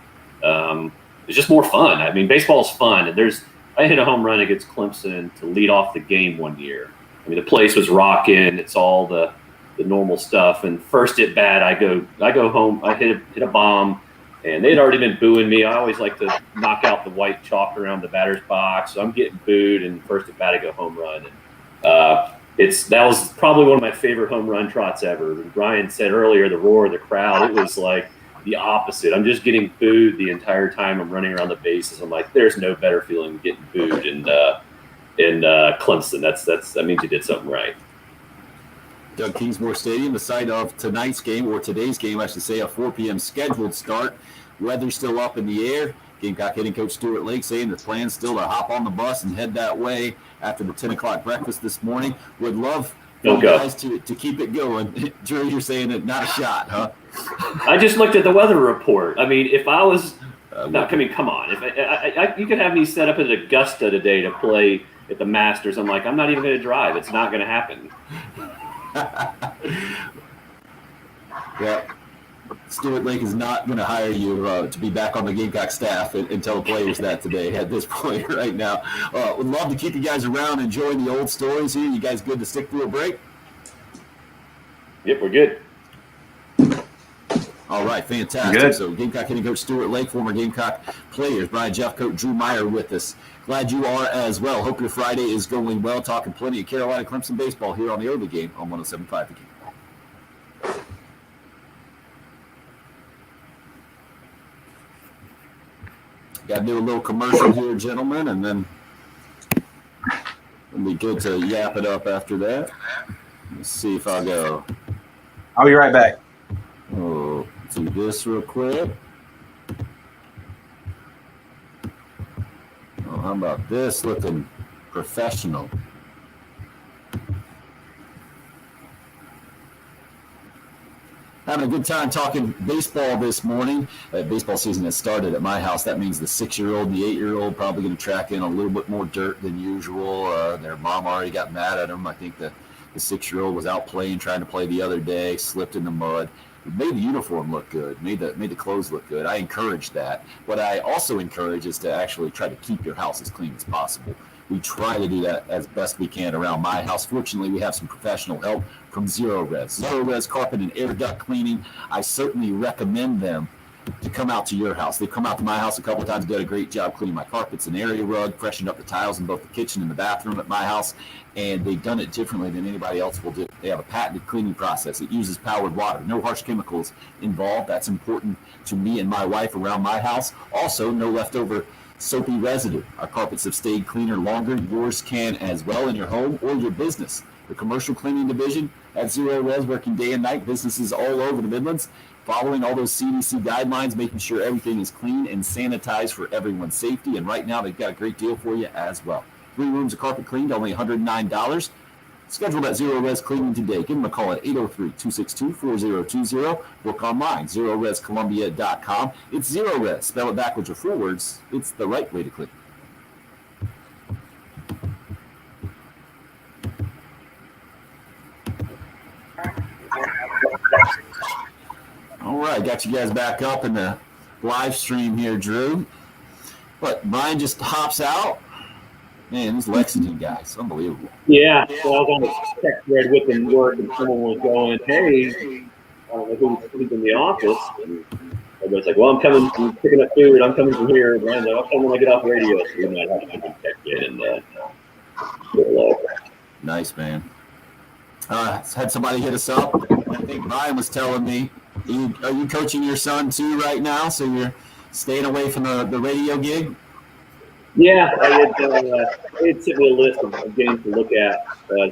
it's just more fun. I mean, baseball is fun, and I hit a home run against Clemson to lead off the game one year. I mean, the place was rocking. It's all the normal stuff. And first at bat, I go home. I hit a bomb, and they'd already been booing me. I always like to knock out the white chalk around the batter's box, so I'm getting booed. And first at bat, I go home run. And that was probably one of my favorite home run trots ever. Ryan said earlier, the roar of the crowd. It was like the opposite. I'm just getting booed the entire time I'm running around the bases. I'm like, there's no better feeling than getting booed in Clemson. That means you did something right. Doug Kingsmore Stadium, the site of tonight's game, or today's game, I should say, a 4 p.m. scheduled start. Weather's still up in the air. Gamecock hitting coach Stuart Lake saying the plan's still to hop on the bus and head that way after the 10 o'clock breakfast this morning. Would love you guys to keep it going. Drew, you're saying it, not a shot, huh? I just looked at the weather report. I mean, if I was come on. If you could have me set up at Augusta today to play at the Masters, I'm like, I'm not even going to drive. It's not going to happen. Yeah. Stuart Lake is not going to hire you to be back on the Gamecock staff and tell the players that today at this point right now. Would love to keep you guys around enjoying the old stories here. You guys good to stick through a break? Yep, we're good. All right, fantastic. Good. So Gamecock hitting coach Stuart Lake, former Gamecock players, Brian Jeffcoat, Drew Meyer with us. Glad you are as well. Hope your Friday is going well. Talking plenty of Carolina-Clemson baseball here on the early game on 107.5 The Game. Got to do a little commercial here, gentlemen, and then it'll be good to yap it up after that. Let's see if I'll go. I'll be right back. Oh, let's do this real quick. Oh, how about this looking professional? Having a good time talking baseball this morning. Baseball season has started at my house. That means the 6-year-old and the 8-year-old probably going to track in a little bit more dirt than usual. Their mom already got mad at them. I think the 6-year-old was out playing, trying to play the other day, slipped in the mud. It made the uniform look good, made the clothes look good. I encourage that. What I also encourage is to actually try to keep your house as clean as possible. We try to do that as best we can around my house. Fortunately, we have some professional help from Zero Res. Zero Res carpet and air duct cleaning. I certainly recommend them to come out to your house. They've come out to my house a couple of times, did a great job cleaning my carpets and area rug, freshened up the tiles in both the kitchen and the bathroom at my house, and they've done it differently than anybody else will do. They have a patented cleaning process. It uses powered water. No harsh chemicals involved. That's important to me and my wife around my house. Also, no leftover soapy residue. Our carpets have stayed cleaner longer. Yours can as well in your home or your business. The commercial cleaning division at Zero Res working day and night. Businesses all over the Midlands following all those CDC guidelines, making sure everything is clean and sanitized for everyone's safety. And right now they've got a great deal for you as well. 3 rooms of carpet cleaned, only $109. Schedule that Zero Res cleaning today. Give them a call at 803-262-4020. Book online, ZeroResColumbia.com. It's Zero Res. Spell it backwards or forwards. It's the right way to clean. All right, got you guys back up in the live stream here, Drew. But Brian just hops out. Man, these Lexington guys, unbelievable. Yeah, so I was on the text thread with them work, and someone was going, "Hey, I don't know who's in the office." And everybody's like, "Well, I'm picking up food. I'm coming from here." And I'm like, "I'll come when I get off radio." So we might have to check in and Nice, man. Had somebody hit us up. I think Brian was telling me, are you coaching your son too right now? So you're staying away from the radio gig? Yeah, I had it sent me a list of games to look at,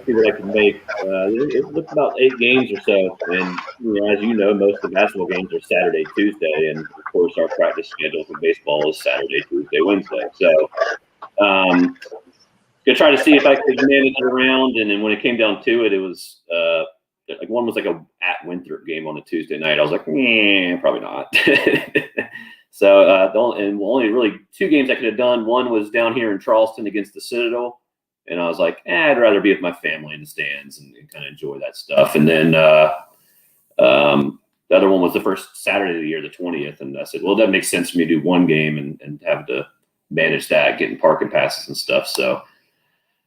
see what I can make. It looked about 8 games or so, and as you know, most of the basketball games are Saturday, Tuesday, and of course our practice schedule for baseball is Saturday, Tuesday, Wednesday. So, gonna try to see if I could manage it around. And then when it came down to it, it was like one was like a at Winthrop game on a Tuesday night. I was like, probably not. So only really 2 games I could have done. One was down here in Charleston against the Citadel, and I was like, I'd rather be with my family in the stands and kind of enjoy that stuff. And then the other one was the first Saturday of the year, the 20th, and I said, well, that makes sense for me to do one game and have to manage that, getting parking passes and stuff. So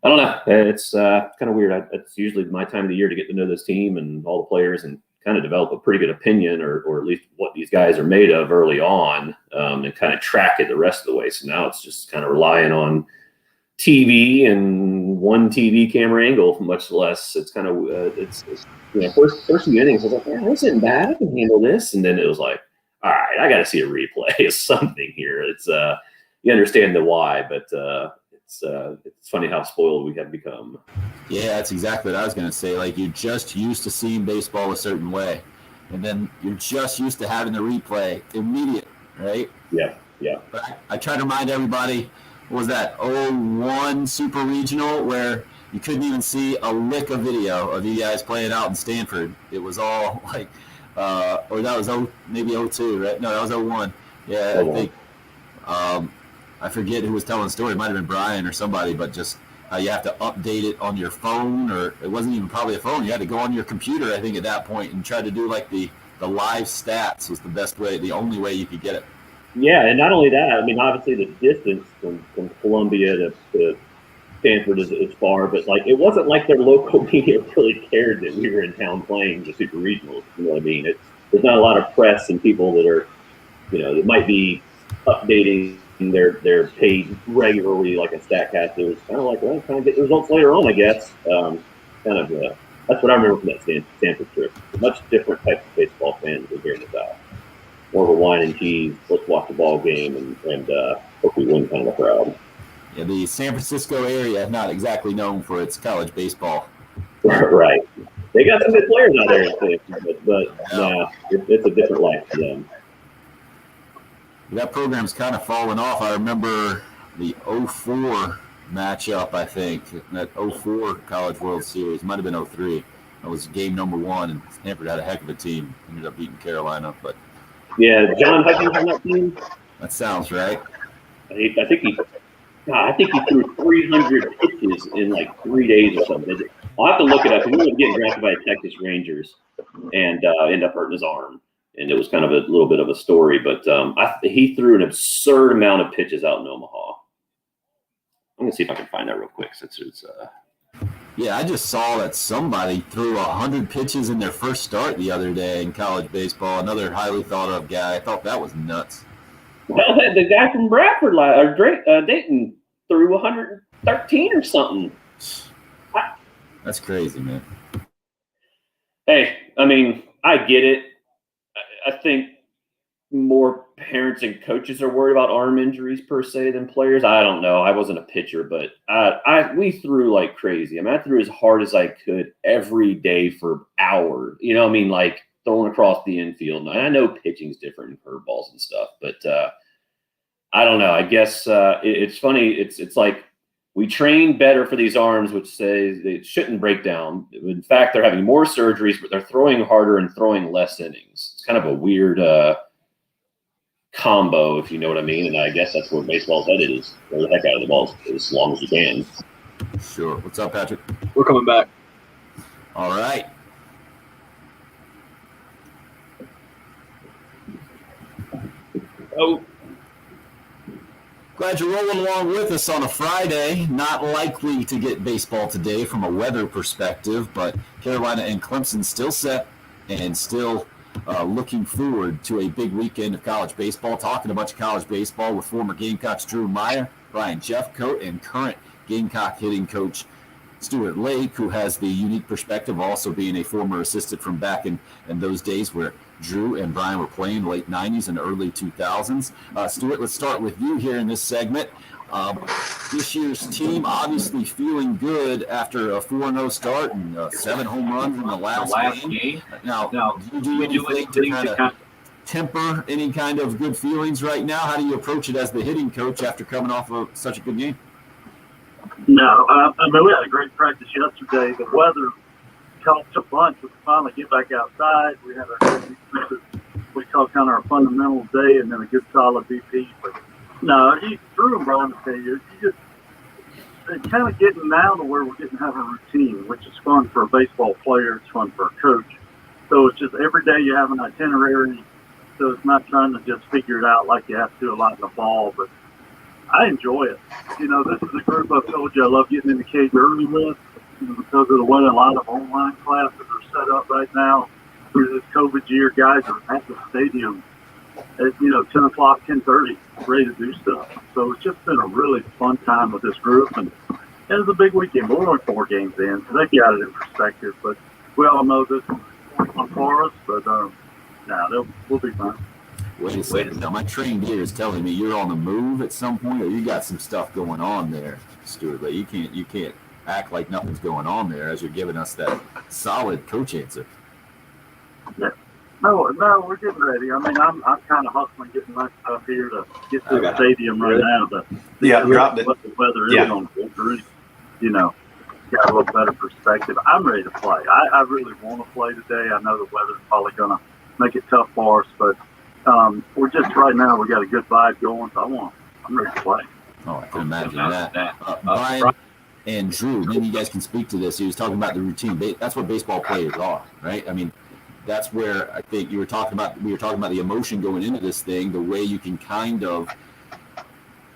I don't know. It's kind of weird. It's usually my time of the year to get to know this team and all the players and kind of develop a pretty good opinion or at least what these guys are made of early on, and kind of track it the rest of the way. So now it's just kind of relying on TV and one TV camera angle, much less. It's kind of first few innings, I was like, this isn't bad. I can handle this. And then it was like, all right, I got to see a replay of something here. It's you understand the why, but it's funny how spoiled we have become. Yeah, that's exactly what I was going to say. Like, you're just used to seeing baseball a certain way, and then you're just used to having the replay immediate, right? Yeah. But I try to remind everybody, what was that, 01 Super Regional, where you couldn't even see a lick of video of you guys playing out in Stanford. It was all like, or that was maybe 02, right? No, that was 01. Yeah, I think. I forget who was telling the story. It might have been Brian or somebody, but just you have to update it on your phone, or it wasn't even probably a phone. You had to go on your computer, I think, at that point, and try to do like the live stats was the best way, the only way you could get it. Yeah, and not only that, I mean, obviously the distance from Columbia to Stanford is far, but like it wasn't like their local media really cared that we were in town playing the Super Regionals. You know what I mean? There's not a lot of press and people that are, that might be updating their page regularly like a StatCast. It was kind of like, well, kind of get the results later on, I guess. That's what I remember from that Stanford trip. A much different type of baseball fans than here in the South. More of a wine and cheese, let's watch the ball game and hope we win kind of a crowd. Yeah, the San Francisco area, not exactly known for its college baseball. Right. They got some good players out there, but it's a different life for them. That program's kind of fallen off. I remember the 04 matchup, I think, that 04 College World Series. Might have been 03. That was game number 1, and Stanford had a heck of a team. Ended up beating Carolina. But yeah, John Hutchins on that team? That sounds right. I think he threw 300 pitches in like 3 days or something. I'll have to look it up. He ended up getting drafted by the Texas Rangers and ended up hurting his arm. And it was kind of a little bit of a story, but he threw an absurd amount of pitches out in Omaha. I'm going to see if I can find that real quick. Yeah, I just saw that somebody threw 100 pitches in their first start the other day in college baseball. Another highly thought of guy. I thought that was nuts. Well, the guy from Bradford, Dayton, threw 113 or something. That's crazy, man. Hey, I mean, I get it. I think more parents and coaches are worried about arm injuries per se than players. I don't know. I wasn't a pitcher, but we threw like crazy. I mean, I threw as hard as I could every day for hours. You know what I mean? Like throwing across the infield. And I know pitching's different in curveballs and stuff, but I don't know. I guess it's funny. It's like we train better for these arms, which says they shouldn't break down. In fact, they're having more surgeries, but they're throwing harder and throwing less innings. It's kind of a weird combo, if you know what I mean. And I guess that's where baseball's headed, is throw the heck out of the balls as long as you can. Sure. What's up, Patrick? We're coming back. All right. Oh. Glad you're rolling along with us on a Friday. Not likely to get baseball today from a weather perspective, but Carolina and Clemson still set and still looking forward to a big weekend of college baseball. Talking a bunch of college baseball with former Gamecocks Drew Meyer, Brian Jeffcoat, and current Gamecock hitting coach Stuart Lake, who has the unique perspective, also being a former assistant from back in those days where Drew and Brian were playing late 90s and early 2000s. Stuart, let's start with you here in this segment. This year's team obviously feeling good after a 4-0 start and 7 home runs in the last game. Now, do you do anything to kind of temper any kind of good feelings right now? How do you approach it as the hitting coach after coming off of such a good game? No, I mean, we had a great practice yesterday. The weather helped a bunch. We could finally get back outside. We had we call kind of our fundamental day, and then a good solid BP. But no, Drew and Brian will tell you, it's kind of getting now to where we're getting to have a routine, which is fun for a baseball player. It's fun for a coach. So it's just every day you have an itinerary. So it's not trying to just figure it out like you have to do a lot in the fall, but I enjoy it. You know, this is a group I've told you I love getting in the cage early with, because of the way a lot of online classes are set up right now through this COVID year. Guys are at the stadium at 10 o'clock, 10:30, ready to do stuff. So it's just been a really fun time with this group, and it was a big weekend. We're only 4 games in, so they've got it in perspective. But we all know this is fun for us, but we'll be fine. Wait a second. Now, my trained ear is telling me you're on the move at some point, or you got some stuff going on there, Stuart. But you can't act like nothing's going on there as you're giving us that solid coach answer. Yeah. No, we're getting ready. I mean, I'm kind of hustling, getting my stuff here to get to the stadium right now. Dropped it. What the weather is on Wolverine, got a little better perspective. I'm ready to play. I really want to play today. I know the weather's probably going to make it tough for us, but we're just right now. We got a good vibe going, so I'm ready to play. Oh, I can imagine that. Brian and Drew, maybe you guys can speak to this. He was talking about the routine. That's what baseball players are, right? I mean, that's where I think we were talking about the emotion going into this thing. The way you can kind of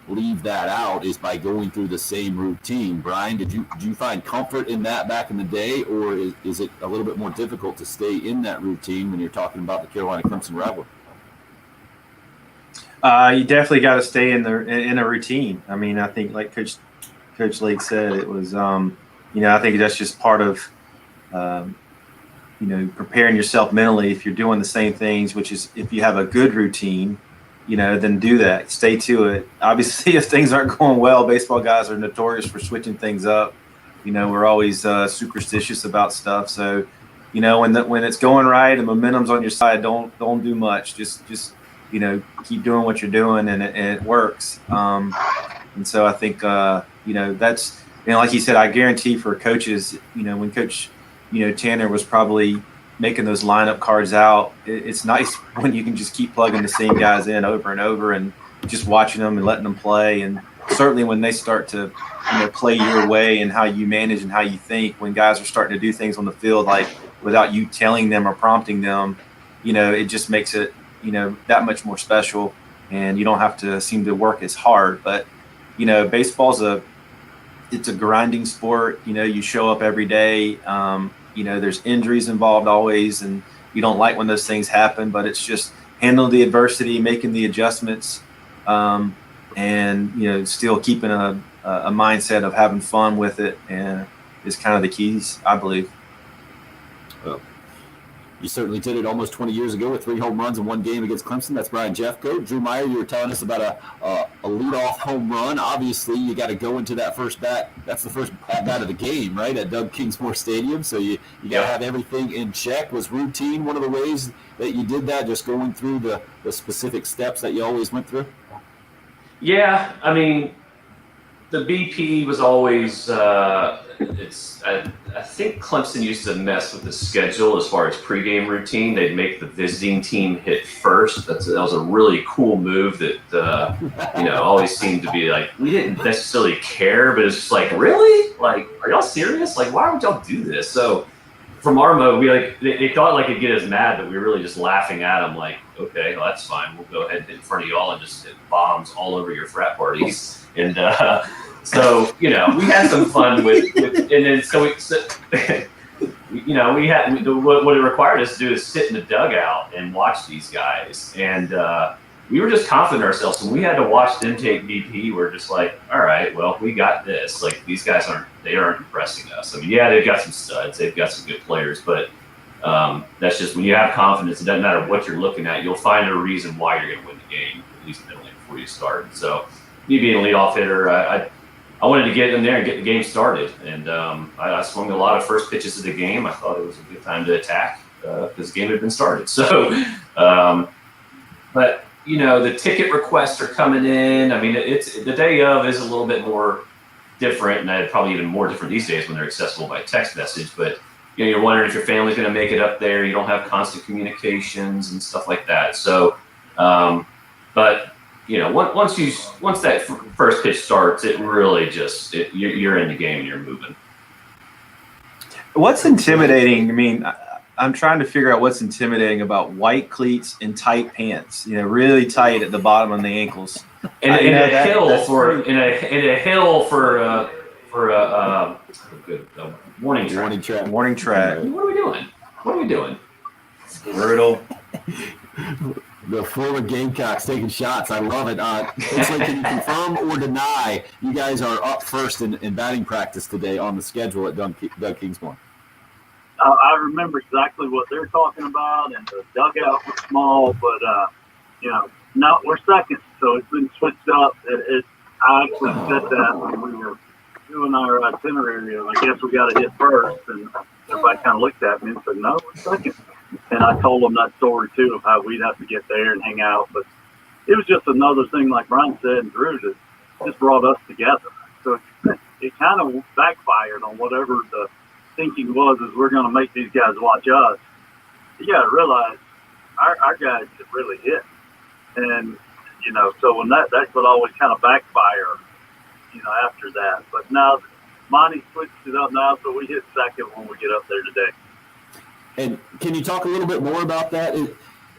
leave that out is by going through the same routine. Brian, did you find comfort in that back in the day, or is it a little bit more difficult to stay in that routine when you're talking about the Carolina-Clemson rivalry? You definitely got to stay in a routine. I mean, I think like Coach Lake said, it was I think that's just part of preparing yourself mentally. If you're doing the same things, which is if you have a good routine, then do that. Stay to it. Obviously, if things aren't going well, baseball guys are notorious for switching things up. We're always superstitious about stuff. So, when it's going right and momentum's on your side, don't do much. Just keep doing what you're doing, and it works. And so I think that's like he said. I guarantee for coaches, when Coach Tanner was probably making those lineup cards out, it's nice when you can just keep plugging the same guys in over and over and just watching them and letting them play. And certainly when they start to play your way and how you manage and how you think, when guys are starting to do things on the field like without you telling them or prompting them, it just makes it that much more special, and you don't have to seem to work as hard. But baseball's it's a grinding sport. You show up every day. There's injuries involved always, and you don't like when those things happen, but it's just handling the adversity, making the adjustments, and still keeping a mindset of having fun with it, and is kind of the keys, I believe. Well, you certainly did it almost 20 years ago with 3 home runs in 1 game against Clemson. That's Brian Jeffcoat. Drew Meyer, you were telling us about a leadoff home run. Obviously, you got to go into that first bat. That's the first bat of the game, right, at Doug Kingsmore Stadium. So you got to have everything in check. Was routine one of the ways that you did that, just going through the specific steps that you always went through? Yeah, I mean, the BP was always I think Clemson used to mess with the schedule as far as pregame routine. They'd make the visiting team hit first. That was a really cool move that always seemed to be like, we didn't necessarily care, but it's just like, really? Like, are y'all serious? Like, why would y'all do this? So from our mode, they thought like it'd get us mad, but we were really just laughing at them like, okay, well, that's fine. We'll go ahead and hit in front of y'all and just hit bombs all over your frat parties. And so, we had some fun with and then we had what it required us to do is sit in the dugout and watch these guys. And we were just confident in ourselves. When we had to watch them take BP, we're just like, all right, well, we got this. Like, these guys aren't impressing us. I mean, yeah, they've got some studs. They've got some good players. But That's just when you have confidence, it doesn't matter what you're looking at, you'll find a reason why you're going to win the game, at least mentally before you start. So me being a leadoff hitter, I wanted to get in there and get the game started. And I swung a lot of first pitches of the game. I thought it was a good time to attack because the game had been started. So, but the ticket requests are coming in. I mean, it's the day of is a little bit more different, and probably even more different these days when they're accessible by text message. But you're wondering if your family's going to make it up there. You don't have constant communications and stuff like that. So, but once that first pitch starts, it really just you're in the game and you're moving. What's intimidating? I mean, I'm trying to figure out what's intimidating about white cleats and tight pants. Really tight at the bottom of the ankles. And a hill for a good warning track. Warning track. What are we doing? Brutal. The former Gamecocks taking shots. I love it. It's like, can you confirm or deny you guys are up first in batting practice today on the schedule at Doug Kingsmore? I remember exactly what they're talking about, and the dugout was small, but now we're second, so it's been switched up. I actually said that when we were doing our itinerary. I guess we got to hit first, and everybody kind of looked at me and said, "No, we're second." And I told them that story too of how we'd have to get there and hang out. But it was just another thing, like Brian said, and Drew, that just brought us together. So it kind of backfired on whatever the thinking was, is we're going to make these guys watch us. You got to realize our guys could really hit. And, so when that would always kind of backfire, after that. But now Monty switched it up now, so we hit second when we get up there today. And can you talk a little bit more about that?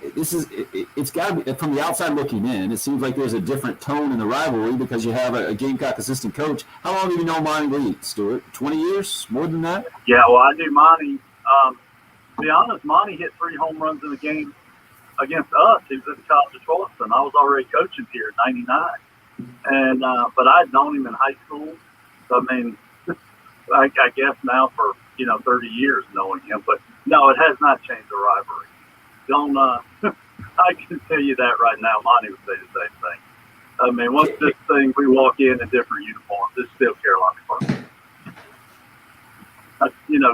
It's got to be, from the outside looking in, it seems like there's a different tone in the rivalry because you have a Gamecock assistant coach. How long have you known Monty Lee, Stuart? 20 years? More than that? Yeah, well, I knew Monty. To be honest, Monty hit 3 home runs in the game against us. He was at the College of Charleston. I was already coaching here in '99. And but I'd known him in high school. So, I mean, I guess now for, 30 years knowing him. But, no, it has not changed the rivalry. Don't I can tell you that right now. Monty would say the same thing. I mean, once this thing, we walk in different uniforms, it's still Carolina-Clemson.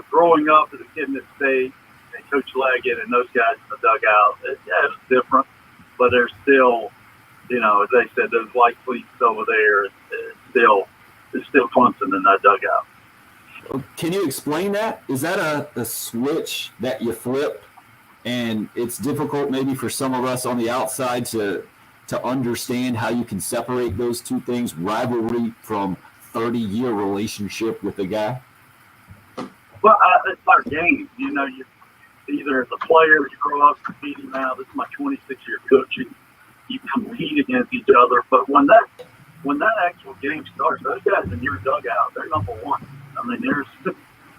Growing up as a kid in the state, and Coach Leggett and those guys in the dugout, it's different. But there's still, as they said, those white cleats over there, it's still Clemson in that dugout. Can you explain that? Is that a switch that you flip? And it's difficult maybe for some of us on the outside to understand how you can separate those two things, rivalry from 30-year relationship with the guy? Well, it's our game. You either as a player, you grow up competing now. This is my 26th year coaching. You compete against each other. But when that actual game starts, those guys in your dugout, they're number one. I mean, there's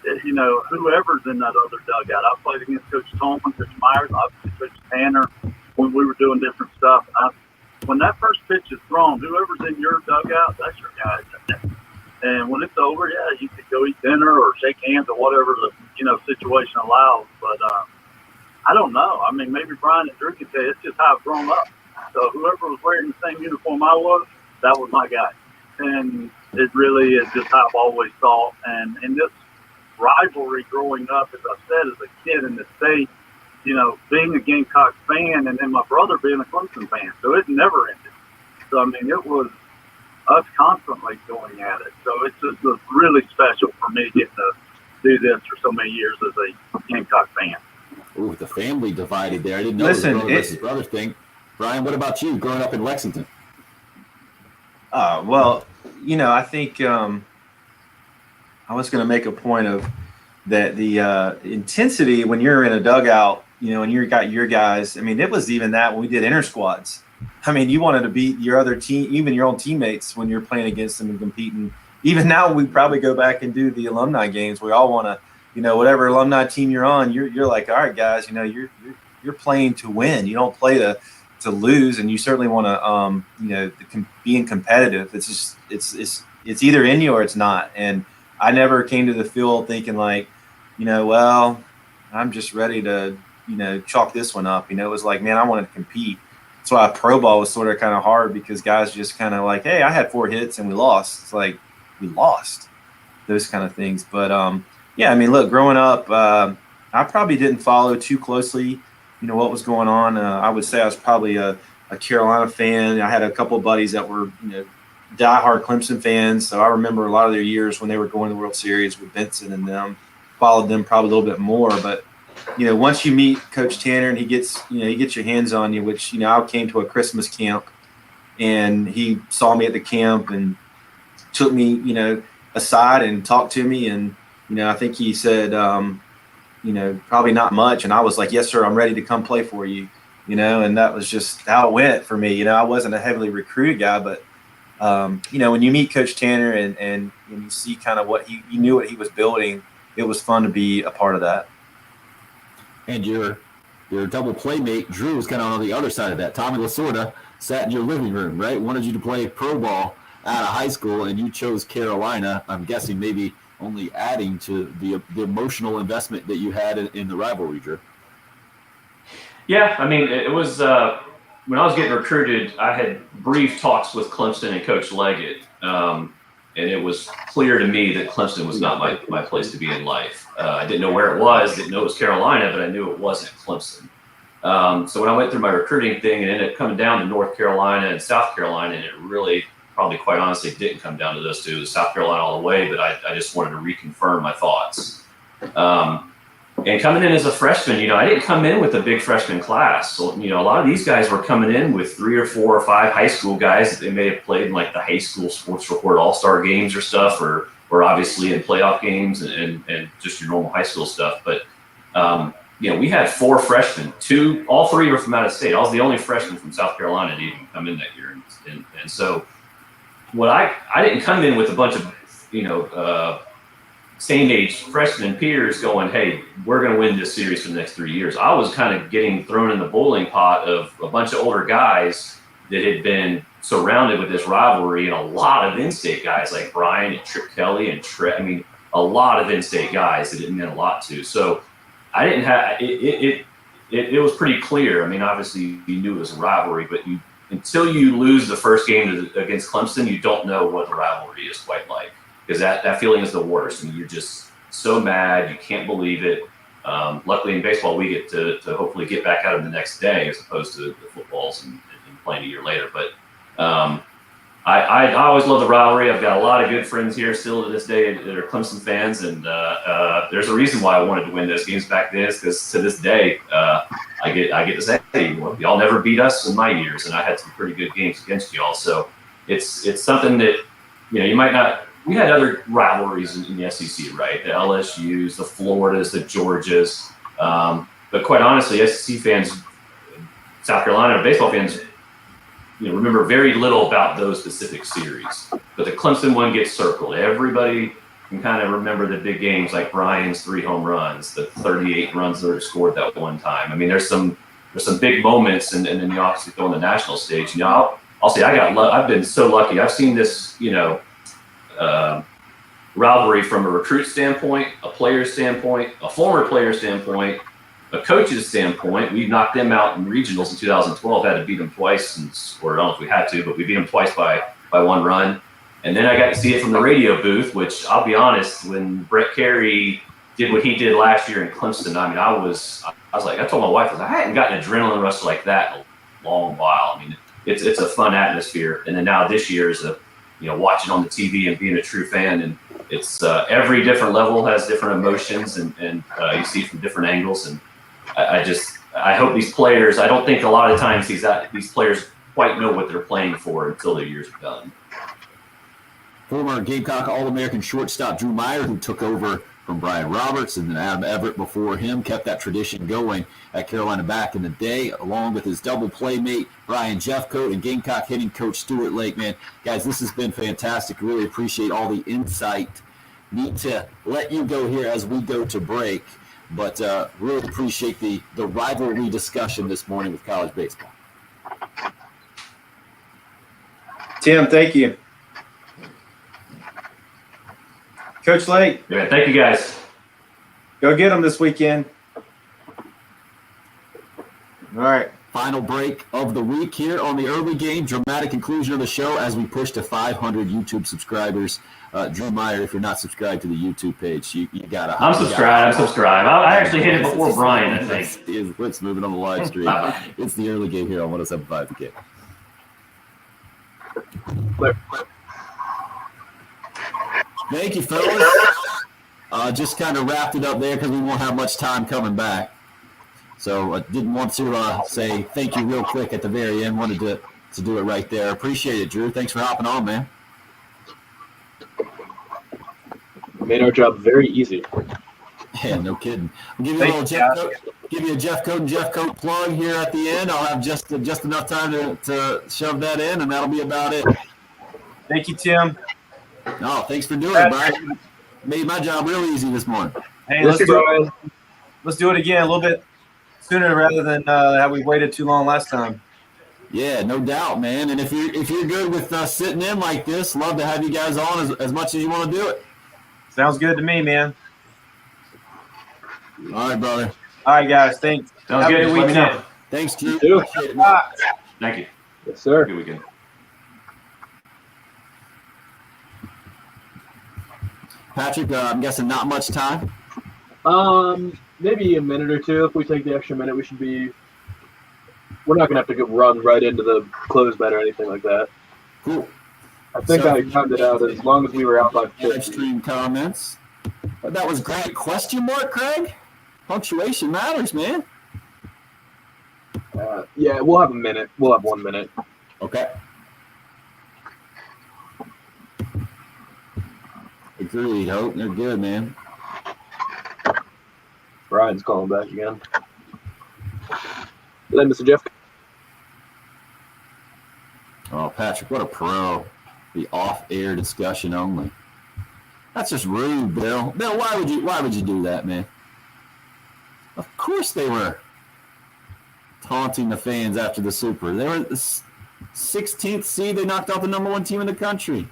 whoever's in that other dugout. I played against Coach Tolman, Coach Myers, obviously Coach Tanner when we were doing different stuff. When that first pitch is thrown, whoever's in your dugout, that's your guy. And when it's over, yeah, you could go eat dinner or shake hands or whatever the situation allows. But I don't know. I mean, maybe Brian and Drew can tell you it's just how I've grown up. So whoever was wearing the same uniform I was, that was my guy. And it really is just how I've always thought. And in this rivalry growing up, as I said, as a kid in the state, being a Gamecock fan and then my brother being a Clemson fan. So it never ended. So, I mean, it was us constantly going at it. So it's just really special for me getting to do this for so many years as a Gamecock fan. Ooh, the family divided there. I didn't know Listen, it was brother versus brother thing. Brian, what about you growing up in Lexington? Well, I think I was going to make a point of that the intensity when you're in a dugout, and you got your guys. I mean, it was even that when we did inter squads. I mean, you wanted to beat your other team, even your own teammates when you're playing against them and competing. Even now, we probably go back and do the alumni games. We all want to, whatever alumni team you're on, you're like, all right, guys, you're playing to win. You don't play to lose, and you certainly want to, being competitive. It's just it's either in you or it's not. And I never came to the field thinking like, well, I'm just ready to, chalk this one up. It was like, man, I wanted to compete. That's why pro ball was sort of kind of hard because guys just kind of like, hey, I had 4 hits and we lost. It's like, we lost, those kind of things. But, yeah, I mean, look, growing up, I probably didn't follow too closely, what was going on. I would say I was probably a Carolina fan. I had a couple of buddies that were, diehard Clemson fans. So I remember a lot of their years when they were going to the World Series with Benson and them, followed them probably a little bit more. But, once you meet Coach Tanner and he gets your hands on you, which, I came to a Christmas camp and he saw me at the camp and took me, aside and talked to me. And, I think he said, probably not much. And I was like, yes, sir, I'm ready to come play for you, and that was just how it went for me. I wasn't a heavily recruited guy, but, when you meet Coach Tanner and you see kind of what you knew what he was building, it was fun to be a part of that. And your double playmate, Drew, was kind of on the other side of that. Tommy Lasorda sat in your living room, right? Wanted you to play pro ball out of high school, and you chose Carolina. I'm guessing maybe only adding to the emotional investment that you had in the rivalry, Drew. Yeah, I mean, it was when I was getting recruited, I had brief talks with Clemson and Coach Leggett, and it was clear to me that Clemson was not my place to be in life. I didn't know where it was, didn't know it was Carolina, but I knew it wasn't Clemson. So when I went through my recruiting thing and ended up coming down to North Carolina and South Carolina, and it really, probably quite honestly, didn't come down to those two. It was South Carolina all the way, but I just wanted to reconfirm my thoughts. And coming in as a freshman, I didn't come in with a big freshman class. So, a lot of these guys were coming in with 3 or 4 or 5 high school guys that they may have played in like the high school sports report all-star games or stuff, or obviously in playoff games and just your normal high school stuff. But, we had 4 freshmen, all 3 were from out of state. I was the only freshman from South Carolina to even come in that year. And so I didn't come in with a bunch of, same age freshman peers going, hey, we're going to win this series for the next 3 years. I was kind of getting thrown in the bowling pot of a bunch of older guys that had been surrounded with this rivalry, and a lot of in-state guys like Brian and Trip Kelly and a lot of in-state guys that it meant a lot to. So I didn't have it was pretty clear. I mean, obviously you knew it was a rivalry, but until you lose the first game against Clemson, you don't know what the rivalry is quite like. Because that feeling is the worst. I mean, you're just so mad, you can't believe it. Luckily in baseball, we get to hopefully get back out of the next day as opposed to the footballs and playing a year later. But I always love the rivalry. I've got a lot of good friends here still to this day that are Clemson fans, and there's a reason why I wanted to win those games back then, because to this day I get to say, hey, well, y'all never beat us in my years, and I had some pretty good games against y'all. So it's something that you might not. We had other rivalries in the SEC, right? The LSUs, the Floridas, the Georgias. But quite honestly, SEC fans, South Carolina baseball fans, remember very little about those specific series. But the Clemson one gets circled. Everybody can kind of remember the big games like Brian's 3 home runs, the 38 runs that were scored that one time. I mean, there's some big moments, and then you obviously go on the national stage. I'll say I've been so lucky. I've seen this, rivalry from a recruit standpoint, a player standpoint, a former player standpoint, a coach's standpoint. We knocked them out in regionals in 2012, had to beat them twice, or I don't know if we had to, but we beat them twice by 1 run. And then I got to see it from the radio booth, which I'll be honest, when Brett Carey did what he did last year in Clemson, I mean, I was like, I told my wife, I hadn't gotten an adrenaline rush like that in a long while. I mean, it's a fun atmosphere. And then now this year is watching on the TV and being a true fan, and it's every different level has different emotions, and you see from different angles. And I hope these players. I don't think a lot of times these players quite know what they're playing for until their years are done. Former Gamecock All-American shortstop Drew Meyer, who took over from Brian Roberts, and then Adam Everett before him, kept that tradition going at Carolina back in the day, along with his double playmate Brian Jeffcoat and Gamecock hitting coach Stuart Lake. Man, guys, this has been fantastic. Really appreciate all the insight. Need to let you go here as we go to break, but really appreciate the rivalry discussion this morning with college baseball. Tim, thank you. Coach Lake. Yeah, thank you guys. Go get them this weekend. final break of the week here on the early game. Dramatic conclusion of the show as we push to 500 YouTube subscribers. Drew Meyer, if you're not subscribed to the YouTube page, you gotta. I'm subscribed. I actually hit it before Brian, I think. Let's move it on the live stream. It's the early game here on 107.5 The Game. Thank you, fellas. Just kind of wrapped it up there because we won't have much time coming back. So I didn't want to say thank you real quick at the very end. Wanted to do it right there. Appreciate it, Drew. Thanks for hopping on, man. Made our job very easy. Yeah, no kidding. I'll give you a little Jeff Coat plug here at the end. I'll have just enough time to shove that in, and that'll be about it. Thank you, Tim. No, thanks for doing it, Brian. Made my job real easy this morning. Hey, let's do it again a little bit sooner rather than how we waited too long last time. Yeah, no doubt, man. And if you're good with sitting in like this, love to have you guys on as much as you want to do it. Sounds good to me, man. All right, brother. All right, guys. Thanks. Sounds good. Let me know. Thanks, Drew. Appreciate it, Thank you. Yes, sir. Good weekend. Patrick, I'm guessing not much time. Maybe a minute or two. If we take the extra minute, we should be. We're not gonna have to run right into the close bet or anything like that. Cool. I think I timed it out as long as we were out by 50. Live stream comments. That was great. Question mark, Craig? Punctuation matters, man. Yeah, we'll have a minute. We'll have 1 minute. Okay. Agreed. Hope they're good, man. Brian's calling back again. Hello, Mr. Jeff. Oh, Patrick, what a pro. The off-air discussion only. That's just rude, Bill. Bill, why would you do that, man? Of course they were taunting the fans after the Super. They were the 16th seed. They knocked out the number 1 team in the country.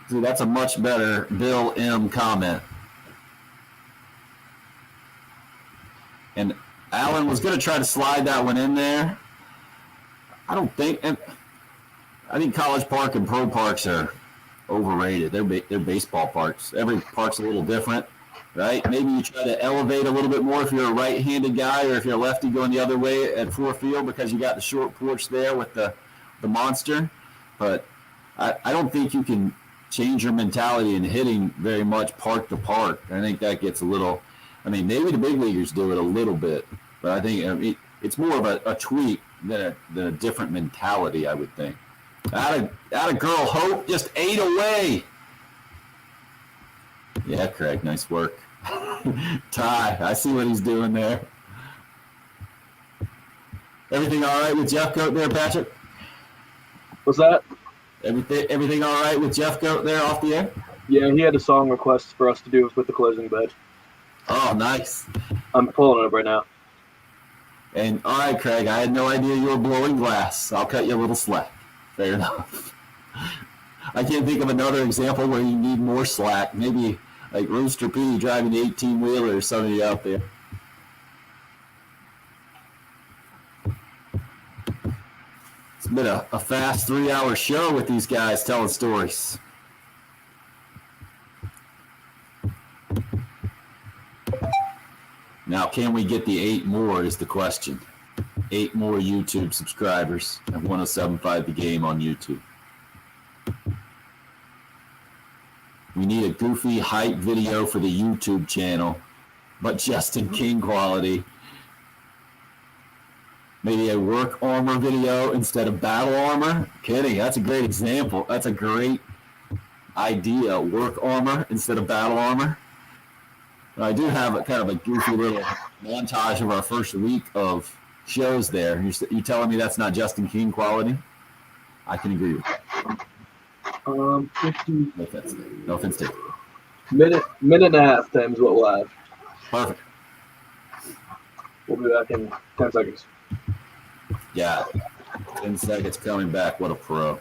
See, that's a much better Bill M. comment. And Alan was going to try to slide that one in there. I think College Park and Pro Parks are overrated. They're baseball parks. Every park's a little different, right? Maybe you try to elevate a little bit more if you're a right-handed guy or if you're a lefty going the other way at Ford Field because you got the short porch there with the monster. But I don't think you can change your mentality in hitting very much park to park. I think that gets a little – maybe the big leaguers do it a little bit, but I think it's more of a tweak than a different mentality, I would think. Out of girl, Hope just ate away. Yeah, Craig, nice work. Ty, I see what he's doing there. Everything all right with Jeff Goat there, Patrick? What's that? Everything all right with Jeff Goat there off the air? Yeah, he had a song request for us to do with the closing bed. Oh, nice. I'm pulling it up right now. And all right, Craig, I had no idea you were blowing glass. I'll cut you a little slack. Fair enough. I can't think of another example where you need more slack. Maybe like Rooster P driving the 18-wheeler or some of you out there. It's been a fast 3-hour show with these guys telling stories. Now, can we get the 8 more is the question. 8 more YouTube subscribers at 107.5 The Game on YouTube. We need a goofy hype video for the YouTube channel, but Justin King quality. Maybe a work armor video instead of battle armor. Kidding, that's a great example. That's a great idea. Work armor instead of battle armor. I do have a kind of a goofy little montage of our first week of shows there. You telling me that's not Justin King quality? I can agree with you. 50. No offense taken. Minute and a half times what we'll have. Perfect. We'll be back in 10 seconds. Yeah. 10 seconds coming back. What a pro.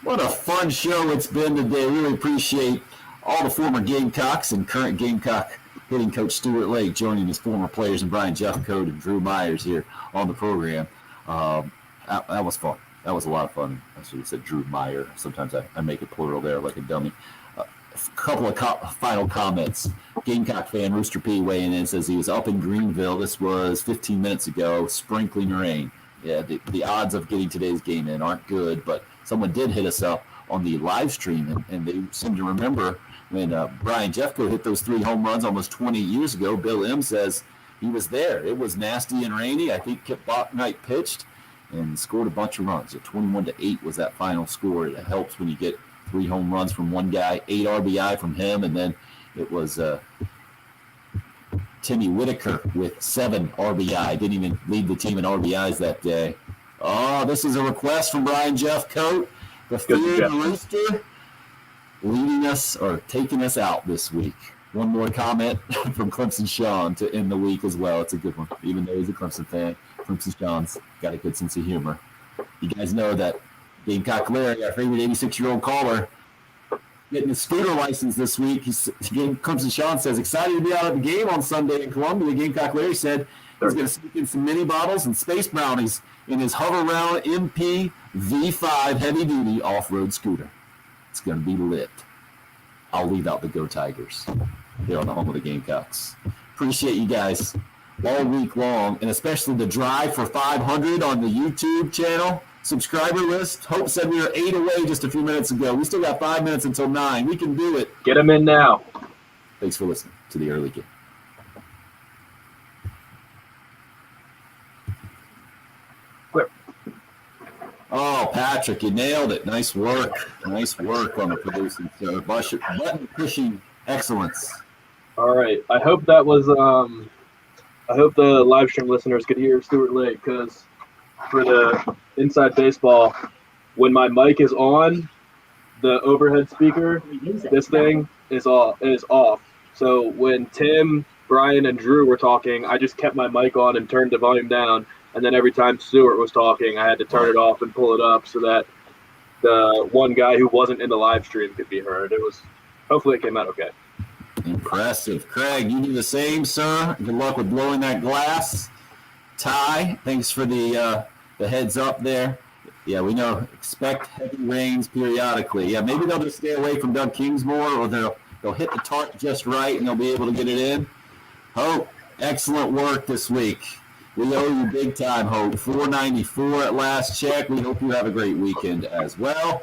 What a fun show it's been today. Really appreciate all the former Gamecocks and current Gamecock hitting coach Stuart Lake joining his former players and Brian Jeffcoat and Drew Myers here on the program. That was fun. That was a lot of fun. I should have said Drew Meyer. Sometimes I make it plural there like a dummy. A couple of final comments. Gamecock fan Rooster P weighing in says he was up in Greenville. This was 15 minutes ago, sprinkling rain. Yeah, the odds of getting today's game in aren't good, but someone did hit us up on the live stream, and they seem to remember when Brian Jeffcoat hit those 3 home runs almost 20 years ago. Bill M says he was there. It was nasty and rainy. I think Kip Bachnight pitched and scored a bunch of runs. 21-8 was that final score. It helps when you get 3 home runs from one guy, 8 RBI from him, and then it was Timmy Whitaker with 7 RBI. Didn't even lead the team in RBIs that day. Oh, this is a request from Brian Jeffcoat, the feared Rooster, leading us or taking us out this week. One more comment from Clemson Sean to end the week as well. It's a good one, even though he's a Clemson fan. Clemson Sean's got a good sense of humor. You guys know that Gamecock Larry, our favorite 86-year-old caller, getting his scooter license this week. Clemson Sean says, excited to be out at the game on Sunday in Columbia. Gamecock Larry said he's going to sneak in some mini bottles and space brownies in his Hover-Round MP V5 heavy-duty off-road scooter. It's going to be lit. I'll leave out the Go Tigers here on the home of the Gamecocks. Appreciate you guys all week long, and especially the drive for 500 on the YouTube channel. Subscriber list. Hope said we were 8 away just a few minutes ago. We still got 5 minutes until 9. We can do it. Get them in now. Thanks for listening to the early game. Clear. Oh, Patrick, you nailed it. Nice work. Nice work on the producing. So button pushing excellence. All right. I hope that was. I hope the live stream listeners could hear Stuart Lake, because for the Inside Baseball, when my mic is on, the overhead speaker, this thing is off. So when Tim, Brian, and Drew were talking, I just kept my mic on and turned the volume down. And then every time Stuart was talking, I had to turn it off and pull it up so that the one guy who wasn't in the live stream could be heard. Hopefully it came out okay. Impressive. Craig, you do the same, sir. Good luck with blowing that glass. Ty, thanks for the heads up there. Yeah, we know. Expect heavy rains periodically. Yeah, maybe they'll just stay away from Doug Kingsmore, or they'll hit the tarp just right and they'll be able to get it in. Hope, excellent work this week. We owe you big time, Hope. 494 at last check. We hope you have a great weekend as well.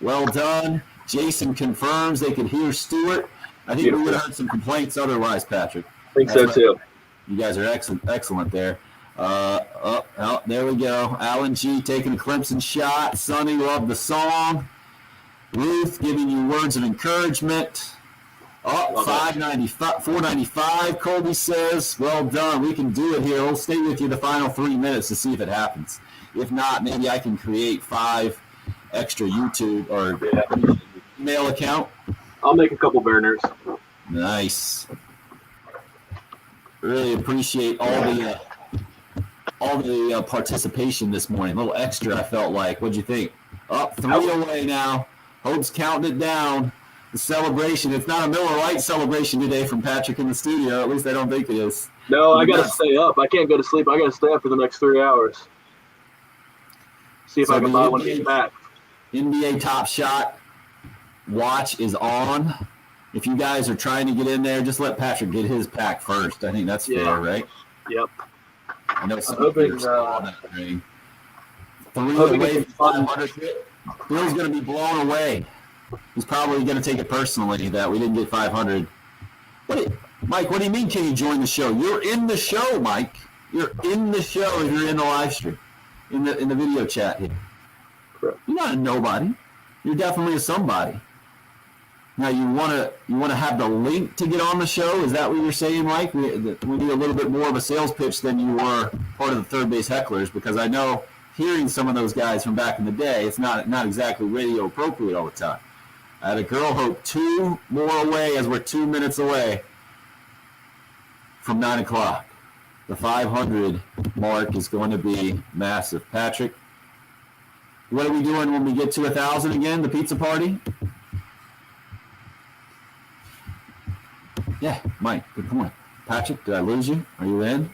Well done. Jason confirms they could hear Stuart. I think we would have heard some complaints otherwise, Patrick. I think so too. You guys are excellent there. There we go. Alan G taking a Clemson shot. Sonny, love the song. Ruth giving you words of encouragement. 495. Colby says, well done. We can do it here. We'll stay with you the final 3 minutes to see if it happens. If not, maybe I can create 5 extra YouTube or email account. I'll make a couple burners. Nice. Really appreciate all the participation this morning. A little extra, I felt like. What'd you think? 3 away now. Hope's counting it down. The celebration. It's not a Miller Lite celebration today from Patrick in the studio. At least I don't think it is. No, I got to stay up. I can't go to sleep. I got to stay up for the next 3 hours. See if I can buy one of these back. NBA Top Shot watch is on. If you guys are trying to get in there, just let Patrick get his pack first. I think that's fair, right? Yep. I know some of you are on that train. 3 away from 500. Bill's going to be blown away. He's probably going to take it personally that we didn't get 500. Mike, what do you mean can you join the show? You're in the show, Mike. You're in the show if you're in the live stream, in the video chat here. Correct. You're not a nobody. You're definitely a somebody. Now, you want to have the link to get on the show? Is that what you're saying, Mike? We do a little bit more of a sales pitch than you were part of the third base hecklers, because I know hearing some of those guys from back in the day, it's not exactly radio appropriate all the time. I had a girl Hope 2 more away as we're 2 minutes away from 9 o'clock. The 500 mark is going to be massive. Patrick, What are we doing when we get to 1,000 again? The pizza party? Yeah, Mike, good point. Patrick, did I lose you? Are you in?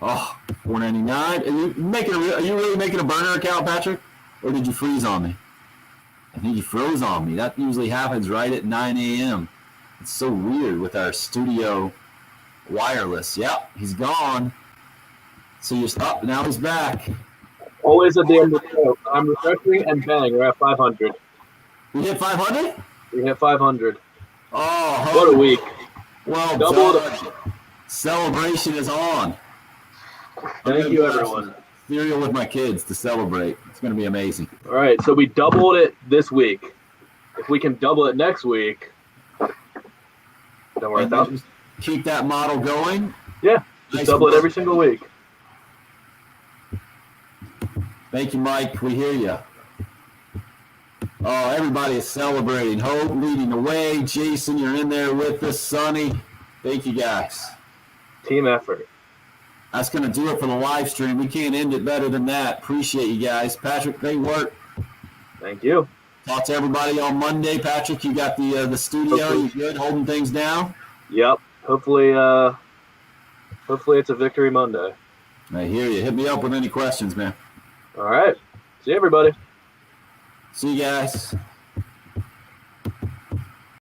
Oh, $4.99. Are you really making a burner account, Patrick? Or did you freeze on me? I think you froze on me. That usually happens right at 9 a.m. It's so weird with our studio wireless. Yep, he's gone. So you're up. Now he's back. Always at the end of the show. I'm refreshing and bang, we're at 500. We hit 500? We hit 500. Oh, What a week. Well Double done. Celebration is on. Thank you, everyone. Cereal with my kids to celebrate. It's going to be amazing. All right, so we doubled it this week. If we can double it next week, then we're at And 1,000. just keep that model going. Yeah, just double it every single week. Thank you, Mike. We hear you. Oh, everybody is celebrating. Hope leading the way. Jason, you're in there with us. Sonny, thank you, guys. Team effort. That's going to do it for the live stream. We can't end it better than that. Appreciate you guys. Patrick, great work. Thank you. Talk to everybody on Monday. Patrick, you got the studio. You good? Holding things down? Yep. Hopefully it's a victory Monday. I hear you. Hit me up with any questions, man. All right. See you, everybody. See you guys.